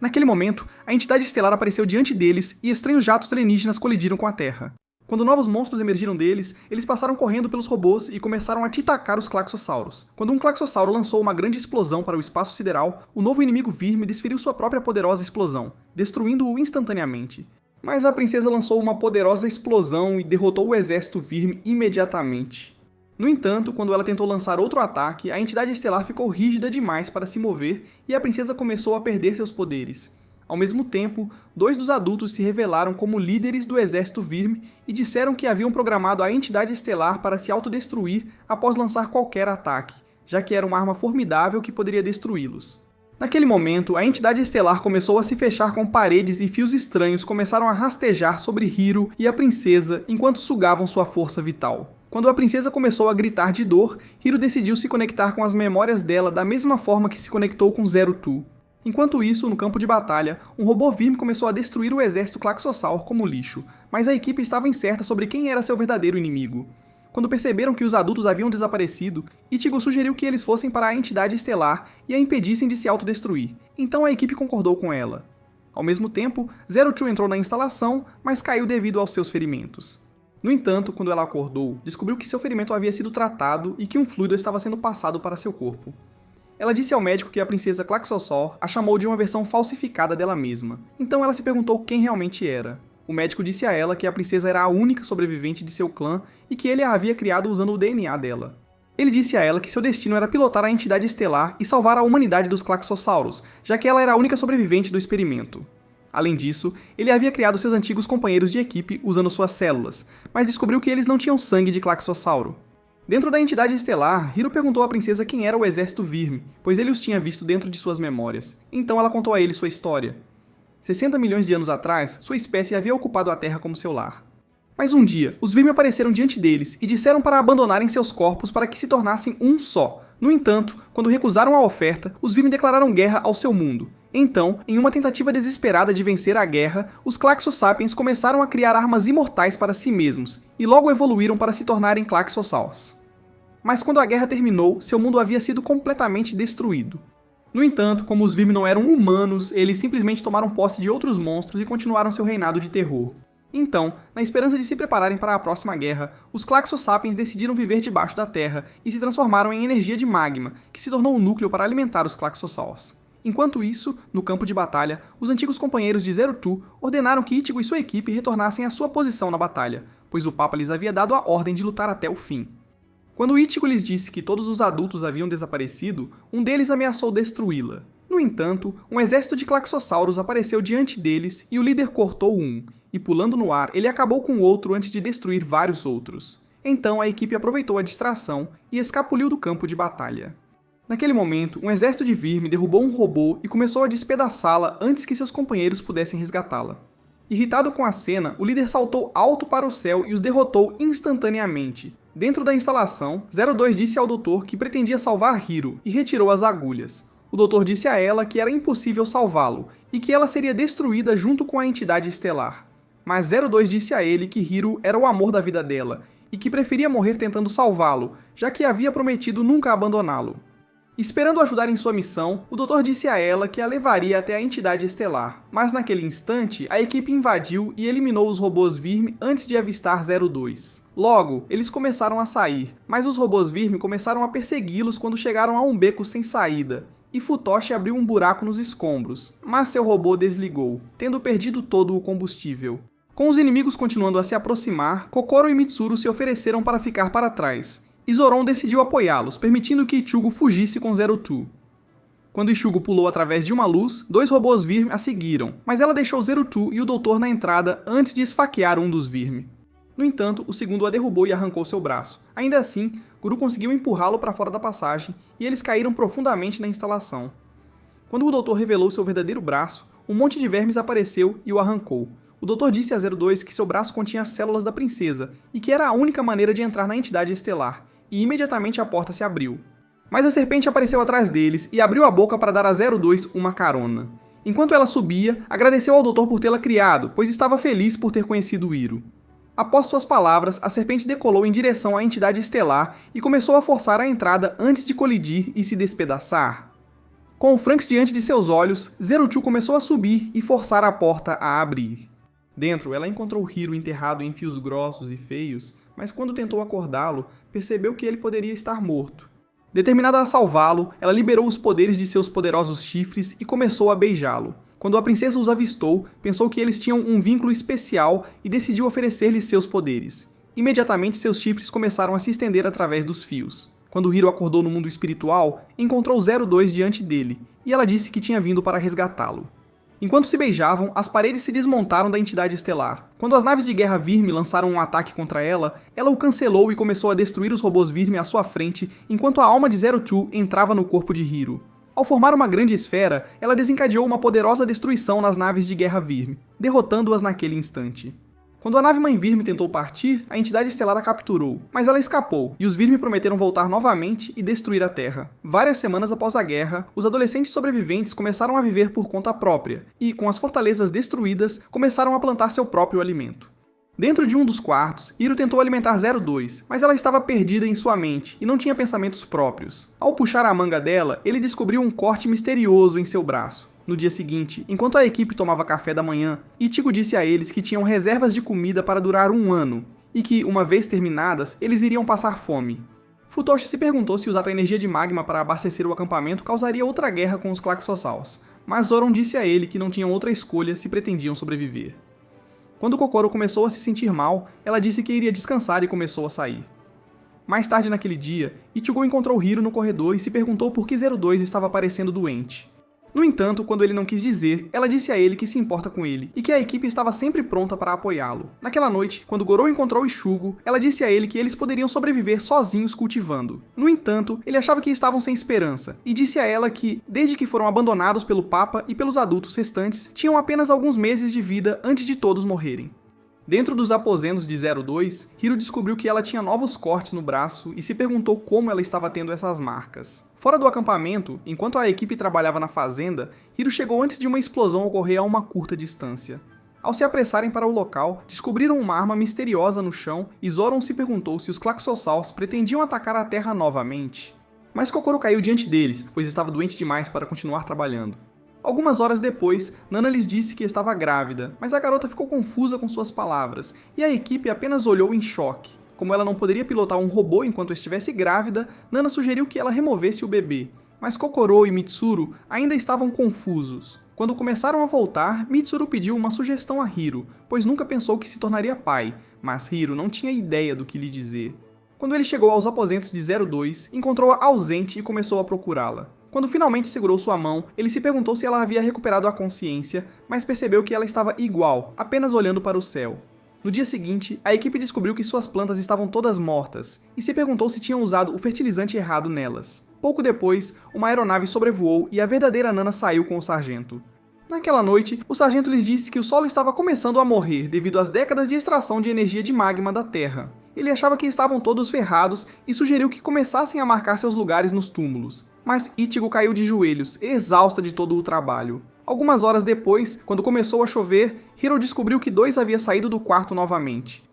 Naquele momento, a entidade estelar apareceu diante deles e estranhos jatos alienígenas colidiram com a Terra. Quando novos monstros emergiram deles, eles passaram correndo pelos robôs e começaram a titacar os Klaxosauros. Quando um Klaxosauro lançou uma grande explosão para o espaço sideral, o novo inimigo Virme desferiu sua própria poderosa explosão, destruindo-o instantaneamente. Mas a princesa lançou uma poderosa explosão e derrotou o exército Virme imediatamente. No entanto, quando ela tentou lançar outro ataque, a entidade estelar ficou rígida demais para se mover e a princesa começou a perder seus poderes. Ao mesmo tempo, 2 dos adultos se revelaram como líderes do exército Virme e disseram que haviam programado a entidade estelar para se autodestruir após lançar qualquer ataque, já que era uma arma formidável que poderia destruí-los. Naquele momento, a entidade estelar começou a se fechar com paredes e fios estranhos começaram a rastejar sobre Hiro e a princesa enquanto sugavam sua força vital. Quando a princesa começou a gritar de dor, Hiro decidiu se conectar com as memórias dela da mesma forma que se conectou com Zero Two. Enquanto isso, no campo de batalha, um robô Virme começou a destruir o exército Claxossaur como lixo, mas a equipe estava incerta sobre quem era seu verdadeiro inimigo. Quando perceberam que os adultos haviam desaparecido, Ichigo sugeriu que eles fossem para a entidade estelar e a impedissem de se autodestruir, então a equipe concordou com ela. Ao mesmo tempo, Zero Two entrou na instalação, mas caiu devido aos seus ferimentos. No entanto, quando ela acordou, descobriu que seu ferimento havia sido tratado e que um fluido estava sendo passado para seu corpo. Ela disse ao médico que a princesa Claxossaur a chamou de uma versão falsificada dela mesma, então ela se perguntou quem realmente era. O médico disse a ela que a princesa era a única sobrevivente de seu clã e que ele a havia criado usando o DNA dela. Ele disse a ela que seu destino era pilotar a entidade estelar e salvar a humanidade dos Claxossauros, já que ela era a única sobrevivente do experimento. Além disso, ele havia criado seus antigos companheiros de equipe usando suas células, mas descobriu que eles não tinham sangue de Claxossauro. Dentro da entidade estelar, Hiro perguntou à princesa quem era o exército Virme, pois ele os tinha visto dentro de suas memórias. Então ela contou a ele sua história. 60 milhões de anos atrás, sua espécie havia ocupado a Terra como seu lar. Mas um dia, os Virme apareceram diante deles e disseram para abandonarem seus corpos para que se tornassem um só. No entanto, quando recusaram a oferta, os Virme declararam guerra ao seu mundo. Então, em uma tentativa desesperada de vencer a guerra, os Claxosapiens começaram a criar armas imortais para si mesmos, e logo evoluíram para se tornarem Claxossaurs. Mas quando a guerra terminou, seu mundo havia sido completamente destruído. No entanto, como os Virme não eram humanos, eles simplesmente tomaram posse de outros monstros e continuaram seu reinado de terror. Então, na esperança de se prepararem para a próxima guerra, os Claxosapiens decidiram viver debaixo da terra e se transformaram em energia de magma, que se tornou o núcleo para alimentar os Claxossaurs. Enquanto isso, no campo de batalha, os antigos companheiros de Zero Two ordenaram que Ichigo e sua equipe retornassem à sua posição na batalha, pois o Papa lhes havia dado a ordem de lutar até o fim. Quando Ichigo lhes disse que todos os adultos haviam desaparecido, um deles ameaçou destruí-la. No entanto, um exército de Claxossauros apareceu diante deles e o líder cortou um, e pulando no ar, ele acabou com o outro antes de destruir vários outros. Então a equipe aproveitou a distração e escapuliu do campo de batalha. Naquele momento, um exército de Virme derrubou um robô e começou a despedaçá-la antes que seus companheiros pudessem resgatá-la. Irritado com a cena, o líder saltou alto para o céu e os derrotou instantaneamente. Dentro da instalação, 02 disse ao doutor que pretendia salvar Hiro e retirou as agulhas. O doutor disse a ela que era impossível salvá-lo e que ela seria destruída junto com a entidade estelar. Mas 02 disse a ele que Hiro era o amor da vida dela e que preferia morrer tentando salvá-lo, já que havia prometido nunca abandoná-lo. Esperando ajudar em sua missão, o doutor disse a ela que a levaria até a entidade estelar, mas naquele instante, a equipe invadiu e eliminou os robôs Virme antes de avistar 02. Logo, eles começaram a sair, mas os robôs Virme começaram a persegui-los quando chegaram a um beco sem saída, e Futoshi abriu um buraco nos escombros, mas seu robô desligou, tendo perdido todo o combustível. Com os inimigos continuando a se aproximar, Kokoro e Mitsuru se ofereceram para ficar para trás, e Zoron decidiu apoiá-los, permitindo que Ichigo fugisse com Zero Two. Quando Ichigo pulou através de uma luz, 2 robôs Virme a seguiram, mas ela deixou Zero Two e o doutor na entrada antes de esfaquear um dos Virme. No entanto, o segundo a derrubou e arrancou seu braço. Ainda assim, Guru conseguiu empurrá-lo para fora da passagem, e eles caíram profundamente na instalação. Quando o doutor revelou seu verdadeiro braço, um monte de vermes apareceu e o arrancou. O doutor disse a 02 que seu braço continha as células da princesa, e que era a única maneira de entrar na entidade estelar, e imediatamente a porta se abriu. Mas a serpente apareceu atrás deles e abriu a boca para dar a 02 uma carona. Enquanto ela subia, agradeceu ao doutor por tê-la criado, pois estava feliz por ter conhecido Hiro. Após suas palavras, a serpente decolou em direção à entidade estelar e começou a forçar a entrada antes de colidir e se despedaçar. Com o Franks diante de seus olhos, Zero Two começou a subir e forçar a porta a abrir. Dentro, ela encontrou Hiro enterrado em fios grossos e feios, mas quando tentou acordá-lo, percebeu que ele poderia estar morto. Determinada a salvá-lo, ela liberou os poderes de seus poderosos chifres e começou a beijá-lo. Quando a princesa os avistou, pensou que eles tinham um vínculo especial e decidiu oferecer-lhes seus poderes. Imediatamente seus chifres começaram a se estender através dos fios. Quando Hiro acordou no mundo espiritual, encontrou 02 diante dele, e ela disse que tinha vindo para resgatá-lo. Enquanto se beijavam, as paredes se desmontaram da entidade estelar. Quando as naves de guerra Virme lançaram um ataque contra ela, ela o cancelou e começou a destruir os robôs Virme à sua frente, enquanto a alma de 02 entrava no corpo de Hiro. Ao formar uma grande esfera, ela desencadeou uma poderosa destruição nas naves de guerra Virme, derrotando-as naquele instante. Quando a nave-mãe Virme tentou partir, a entidade estelar a capturou, mas ela escapou, e os Virme prometeram voltar novamente e destruir a Terra. Várias semanas após a guerra, os adolescentes sobreviventes começaram a viver por conta própria, e, com as fortalezas destruídas, começaram a plantar seu próprio alimento. Dentro de um dos quartos, Hiro tentou alimentar 02, mas ela estava perdida em sua mente e não tinha pensamentos próprios. Ao puxar a manga dela, ele descobriu um corte misterioso em seu braço. No dia seguinte, enquanto a equipe tomava café da manhã, Ichigo disse a eles que tinham reservas de comida para durar 1 ano, e que, uma vez terminadas, eles iriam passar fome. Futoshi se perguntou se usar a energia de magma para abastecer o acampamento causaria outra guerra com os Klaxossaurs, mas Zoron disse a ele que não tinham outra escolha se pretendiam sobreviver. Quando Kokoro começou a se sentir mal, ela disse que iria descansar e começou a sair. Mais tarde naquele dia, Ichigo encontrou Hiro no corredor e se perguntou por que 02 estava parecendo doente. No entanto, quando ele não quis dizer, ela disse a ele que se importa com ele e que a equipe estava sempre pronta para apoiá-lo. Naquela noite, quando Gorou encontrou Ishugo, ela disse a ele que eles poderiam sobreviver sozinhos cultivando. No entanto, ele achava que estavam sem esperança e disse a ela que, desde que foram abandonados pelo Papa e pelos adultos restantes, tinham apenas alguns meses de vida antes de todos morrerem. Dentro dos aposentos de 02, Hiro descobriu que ela tinha novos cortes no braço e se perguntou como ela estava tendo essas marcas. Fora do acampamento, enquanto a equipe trabalhava na fazenda, Hiro chegou antes de uma explosão ocorrer a uma curta distância. Ao se apressarem para o local, descobriram uma arma misteriosa no chão e Zoron se perguntou se os Klaxossaurs pretendiam atacar a Terra novamente. Mas Kokoro caiu diante deles, pois estava doente demais para continuar trabalhando. Algumas horas depois, Nana lhes disse que estava grávida, mas a garota ficou confusa com suas palavras, e a equipe apenas olhou em choque. Como ela não poderia pilotar um robô enquanto estivesse grávida, Nana sugeriu que ela removesse o bebê, mas Kokoro e Mitsuru ainda estavam confusos. Quando começaram a voltar, Mitsuru pediu uma sugestão a Hiro, pois nunca pensou que se tornaria pai, mas Hiro não tinha ideia do que lhe dizer. Quando ele chegou aos aposentos de 02, encontrou-a ausente e começou a procurá-la. Quando finalmente segurou sua mão, ele se perguntou se ela havia recuperado a consciência, mas percebeu que ela estava igual, apenas olhando para o céu. No dia seguinte, a equipe descobriu que suas plantas estavam todas mortas, e se perguntou se tinham usado o fertilizante errado nelas. Pouco depois, uma aeronave sobrevoou e a verdadeira Nana saiu com o sargento. Naquela noite, o sargento lhes disse que o solo estava começando a morrer devido às décadas de extração de energia de magma da Terra. Ele achava que estavam todos ferrados e sugeriu que começassem a marcar seus lugares nos túmulos. Mas Ichigo caiu de joelhos, exausta de todo o trabalho. Algumas horas depois, quando começou a chover, Hiro descobriu que 2 havia saído do quarto novamente.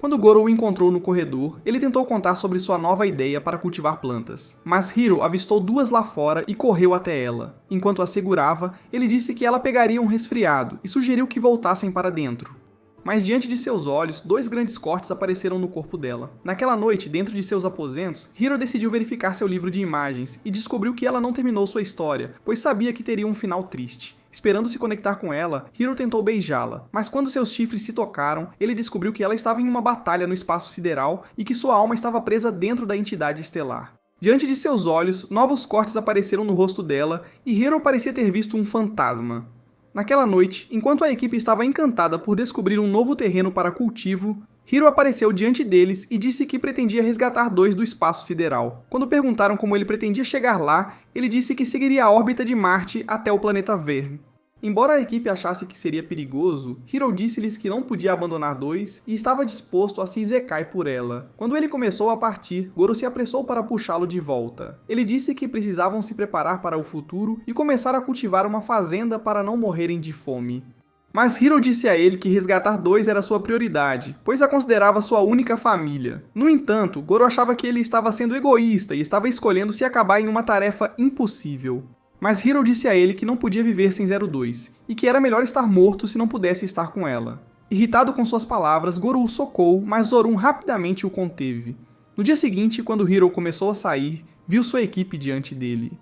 Quando Gorou o encontrou no corredor, ele tentou contar sobre sua nova ideia para cultivar plantas. Mas Hiro avistou 2 lá fora e correu até ela. Enquanto a segurava, ele disse que ela pegaria um resfriado e sugeriu que voltassem para dentro. Mas diante de seus olhos, 2 grandes cortes apareceram no corpo dela. Naquela noite, dentro de seus aposentos, Hiro decidiu verificar seu livro de imagens e descobriu que ela não terminou sua história, pois sabia que teria um final triste. Esperando se conectar com ela, Hiro tentou beijá-la, mas quando seus chifres se tocaram, ele descobriu que ela estava em uma batalha no espaço sideral e que sua alma estava presa dentro da entidade estelar. Diante de seus olhos, novos cortes apareceram no rosto dela e Hiro parecia ter visto um fantasma. Naquela noite, enquanto a equipe estava encantada por descobrir um novo terreno para cultivo, Hiro apareceu diante deles e disse que pretendia resgatar 2 do espaço sideral. Quando perguntaram como ele pretendia chegar lá, ele disse que seguiria a órbita de Marte até o planeta Verme. Embora a equipe achasse que seria perigoso, Hiro disse-lhes que não podia abandonar 2 e estava disposto a se isekai por ela. Quando ele começou a partir, Gorou se apressou para puxá-lo de volta. Ele disse que precisavam se preparar para o futuro e começar a cultivar uma fazenda para não morrerem de fome. Mas Hiro disse a ele que resgatar 2 era sua prioridade, pois a considerava sua única família. No entanto, Gorou achava que ele estava sendo egoísta e estava escolhendo se acabar em uma tarefa impossível. Mas Hiro disse a ele que não podia viver sem 02, e que era melhor estar morto se não pudesse estar com ela. Irritado com suas palavras, Gorou o socou, mas Zoron rapidamente o conteve. No dia seguinte, quando Hiro começou a sair, viu sua equipe diante dele.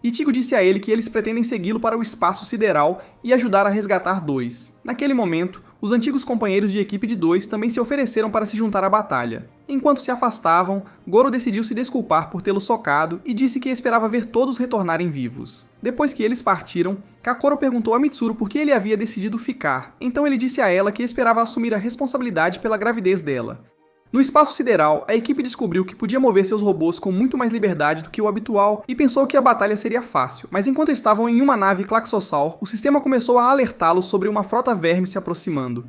Ichigo disse a ele que eles pretendem segui-lo para o espaço sideral e ajudar a resgatar 2. Naquele momento, os antigos companheiros de equipe de 2 também se ofereceram para se juntar à batalha. Enquanto se afastavam, Goro decidiu se desculpar por tê-lo socado e disse que esperava ver todos retornarem vivos. Depois que eles partiram, Kakoro perguntou a Mitsuru por que ele havia decidido ficar, então ele disse a ela que esperava assumir a responsabilidade pela gravidez dela. No espaço sideral, a equipe descobriu que podia mover seus robôs com muito mais liberdade do que o habitual e pensou que a batalha seria fácil, mas enquanto estavam em uma nave Claxossaur, o sistema começou a alertá-los sobre uma frota verme se aproximando.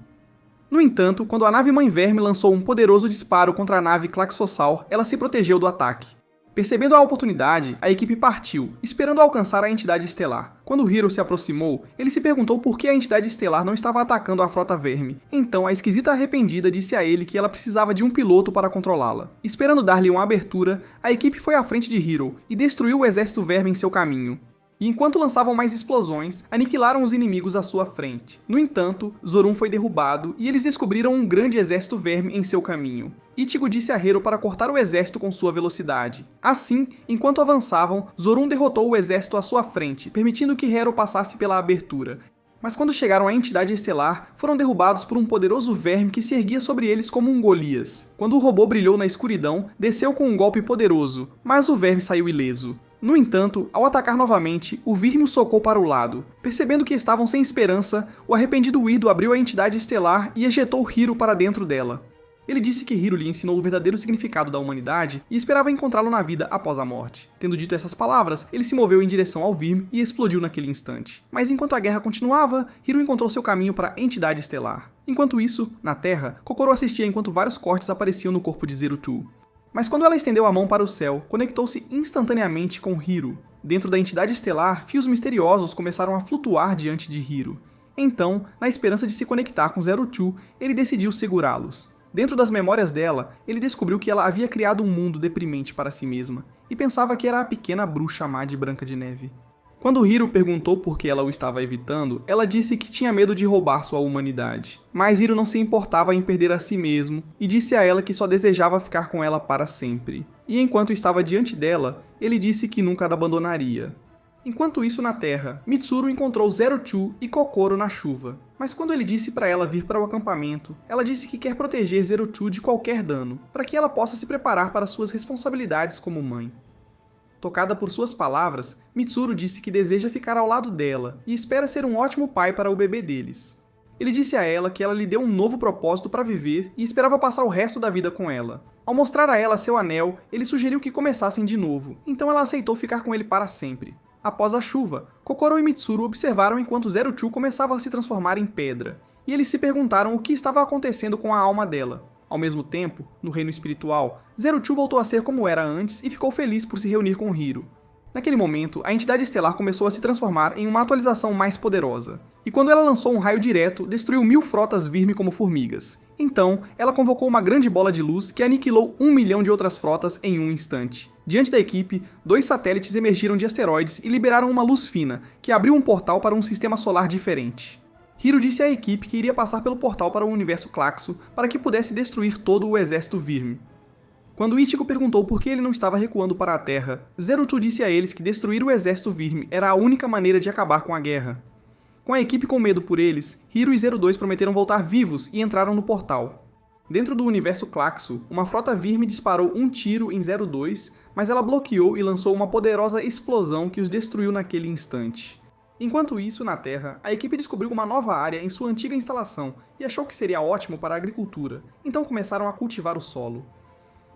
No entanto, quando a nave Mãe Verme lançou um poderoso disparo contra a nave Claxossaur, ela se protegeu do ataque. Percebendo a oportunidade, a equipe partiu, esperando alcançar a entidade estelar. Quando Hiro se aproximou, ele se perguntou por que a entidade estelar não estava atacando a frota verme. Então, a esquisita arrependida disse a ele que ela precisava de um piloto para controlá-la. Esperando dar-lhe uma abertura, a equipe foi à frente de Hiro e destruiu o exército verme em seu caminho. E enquanto lançavam mais explosões, aniquilaram os inimigos à sua frente. No entanto, Zorun foi derrubado e eles descobriram um grande exército verme em seu caminho. Ichigo disse a Hiro para cortar o exército com sua velocidade. Assim, enquanto avançavam, Zorun derrotou o exército à sua frente, permitindo que Hiro passasse pela abertura. Mas quando chegaram à entidade estelar, foram derrubados por um poderoso verme que se erguia sobre eles como um Golias. Quando o robô brilhou na escuridão, desceu com um golpe poderoso, mas o verme saiu ileso. No entanto, ao atacar novamente, o Virme o socou para o lado. Percebendo que estavam sem esperança, o arrependido Ido abriu a entidade estelar e ejetou Hiro para dentro dela. Ele disse que Hiro lhe ensinou o verdadeiro significado da humanidade e esperava encontrá-lo na vida após a morte. Tendo dito essas palavras, ele se moveu em direção ao Virme e explodiu naquele instante. Mas enquanto a guerra continuava, Hiro encontrou seu caminho para a entidade estelar. Enquanto isso, na Terra, Kokoro assistia enquanto vários cortes apareciam no corpo de Zero-Two. Mas quando ela estendeu a mão para o céu, conectou-se instantaneamente com Hiro. Dentro da entidade estelar, fios misteriosos começaram a flutuar diante de Hiro. Então, na esperança de se conectar com Zero-Two, ele decidiu segurá-los. Dentro das memórias dela, ele descobriu que ela havia criado um mundo deprimente para si mesma, e pensava que era a pequena bruxa má de Branca de Neve. Quando Hiro perguntou por que ela o estava evitando, ela disse que tinha medo de roubar sua humanidade. Mas Hiro não se importava em perder a si mesmo, e disse a ela que só desejava ficar com ela para sempre. E enquanto estava diante dela, ele disse que nunca a abandonaria. Enquanto isso na Terra, Mitsuru encontrou Zero-Two e Kokoro na chuva. Mas quando ele disse para ela vir para o acampamento, ela disse que quer proteger Zero-Two de qualquer dano, para que ela possa se preparar para suas responsabilidades como mãe. Tocada por suas palavras, Mitsuru disse que deseja ficar ao lado dela e espera ser um ótimo pai para o bebê deles. Ele disse a ela que ela lhe deu um novo propósito para viver e esperava passar o resto da vida com ela. Ao mostrar a ela seu anel, ele sugeriu que começassem de novo, então ela aceitou ficar com ele para sempre. Após a chuva, Kokoro e Mitsuru observaram enquanto Zero-Two começava a se transformar em pedra, e eles se perguntaram o que estava acontecendo com a alma dela. Ao mesmo tempo, no reino espiritual, Zero-Two voltou a ser como era antes e ficou feliz por se reunir com Hiro. Naquele momento, a entidade estelar começou a se transformar em uma atualização mais poderosa, e quando ela lançou um raio direto, destruiu 1000 frotas Virme como formigas. Então, ela convocou uma grande bola de luz que aniquilou 1 milhão de outras frotas em um instante. Diante da equipe, 2 satélites emergiram de asteroides e liberaram uma luz fina, que abriu um portal para um sistema solar diferente. Hiro disse à equipe que iria passar pelo portal para o universo Claxo para que pudesse destruir todo o exército Virme. Quando Ichigo perguntou por que ele não estava recuando para a Terra, Zero-Two disse a eles que destruir o exército Virme era a única maneira de acabar com a guerra. Com a equipe com medo por eles, Hiro e Zero-Dois prometeram voltar vivos e entraram no portal. Dentro do universo Claxo, uma frota Virme disparou um tiro em Zero-Dois, mas ela bloqueou e lançou uma poderosa explosão que os destruiu naquele instante. Enquanto isso, na Terra, a equipe descobriu uma nova área em sua antiga instalação e achou que seria ótimo para a agricultura, então começaram a cultivar o solo.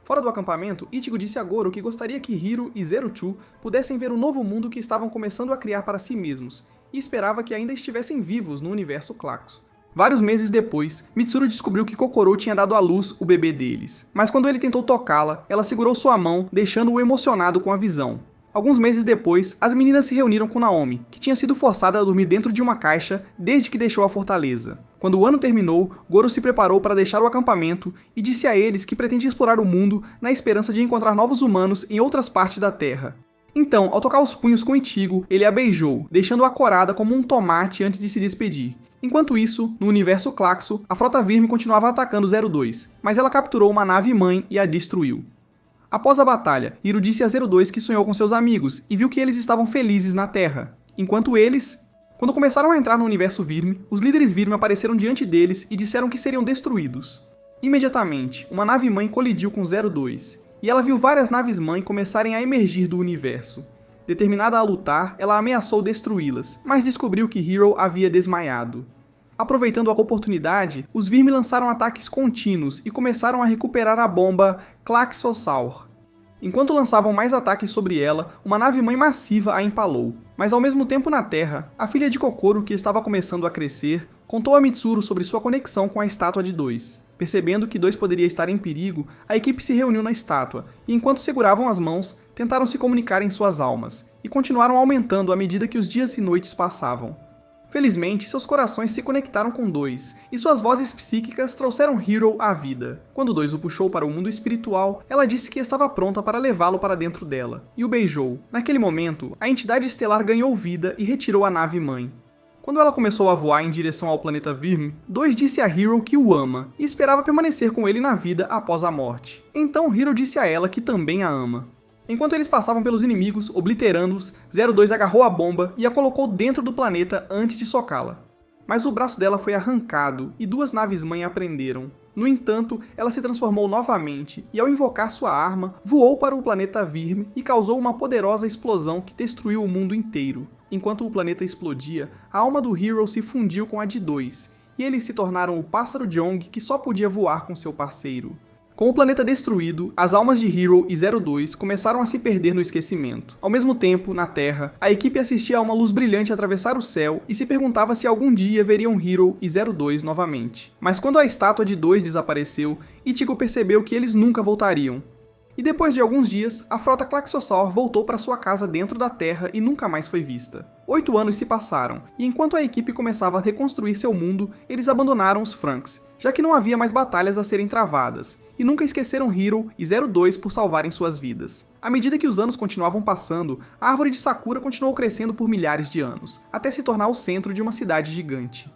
Fora do acampamento, Ichigo disse a Goro que gostaria que Hiro e Zero-Two pudessem ver o novo mundo que estavam começando a criar para si mesmos, e esperava que ainda estivessem vivos no universo Claxo. Vários meses depois, Mitsuru descobriu que Kokoro tinha dado à luz o bebê deles, mas quando ele tentou tocá-la, ela segurou sua mão, deixando-o emocionado com a visão. Alguns meses depois, as meninas se reuniram com Naomi, que tinha sido forçada a dormir dentro de uma caixa desde que deixou a fortaleza. Quando o ano terminou, Goro se preparou para deixar o acampamento e disse a eles que pretendia explorar o mundo na esperança de encontrar novos humanos em outras partes da Terra. Então, ao tocar os punhos com Ichigo, ele a beijou, deixando-a corada como um tomate antes de se despedir. Enquanto isso, no universo Claxo, a frota Virme continuava atacando Zero-Dois, mas ela capturou uma nave-mãe e a destruiu. Após a batalha, Hiro disse a 02 que sonhou com seus amigos e viu que eles estavam felizes na Terra, enquanto eles... Quando começaram a entrar no universo Virme, os líderes Virme apareceram diante deles e disseram que seriam destruídos. Imediatamente, uma nave-mãe colidiu com 02, e ela viu várias naves-mãe começarem a emergir do universo. Determinada a lutar, ela ameaçou destruí-las, mas descobriu que Hiro havia desmaiado. Aproveitando a oportunidade, os Virme lançaram ataques contínuos e começaram a recuperar a bomba Klaxosaur. Enquanto lançavam mais ataques sobre ela, uma nave-mãe massiva a empalou. Mas ao mesmo tempo na Terra, a filha de Kokoro, que estava começando a crescer, contou a Mitsuru sobre sua conexão com a estátua de 2. Percebendo que 2 poderia estar em perigo, a equipe se reuniu na estátua, e enquanto seguravam as mãos, tentaram se comunicar em suas almas, e continuaram aumentando à medida que os dias e noites passavam. Felizmente, seus corações se conectaram com 2, e suas vozes psíquicas trouxeram Hiro à vida. Quando 2 o puxou para o mundo espiritual, ela disse que estava pronta para levá-lo para dentro dela, e o beijou. Naquele momento, a entidade estelar ganhou vida e retirou a nave-mãe. Quando ela começou a voar em direção ao planeta Virme, 2 disse a Hiro que o ama, e esperava permanecer com ele na vida após a morte. Então Hiro disse a ela que também a ama. Enquanto eles passavam pelos inimigos, obliterando-os, 02 agarrou a bomba e a colocou dentro do planeta antes de socá-la. Mas o braço dela foi arrancado e 2 naves-mãe a prenderam. No entanto, ela se transformou novamente e, ao invocar sua arma, voou para o planeta Virme e causou uma poderosa explosão que destruiu o mundo inteiro. Enquanto o planeta explodia, a alma do Hiro se fundiu com a de 2, e eles se tornaram o pássaro Jong que só podia voar com seu parceiro. Com o planeta destruído, as almas de Hiro e 02 começaram a se perder no esquecimento. Ao mesmo tempo, na Terra, a equipe assistia a uma luz brilhante atravessar o céu e se perguntava se algum dia veriam Hiro e 02 novamente. Mas quando a estátua de 2 desapareceu, Ichigo percebeu que eles nunca voltariam. E depois de alguns dias, a frota Klaxosaur voltou para sua casa dentro da Terra e nunca mais foi vista. 8 anos se passaram, e enquanto a equipe começava a reconstruir seu mundo, eles abandonaram os Franks, já que não havia mais batalhas a serem travadas, e nunca esqueceram Hiro e 02 por salvarem suas vidas. À medida que os anos continuavam passando, a árvore de Sakura continuou crescendo por milhares de anos, até se tornar o centro de uma cidade gigante.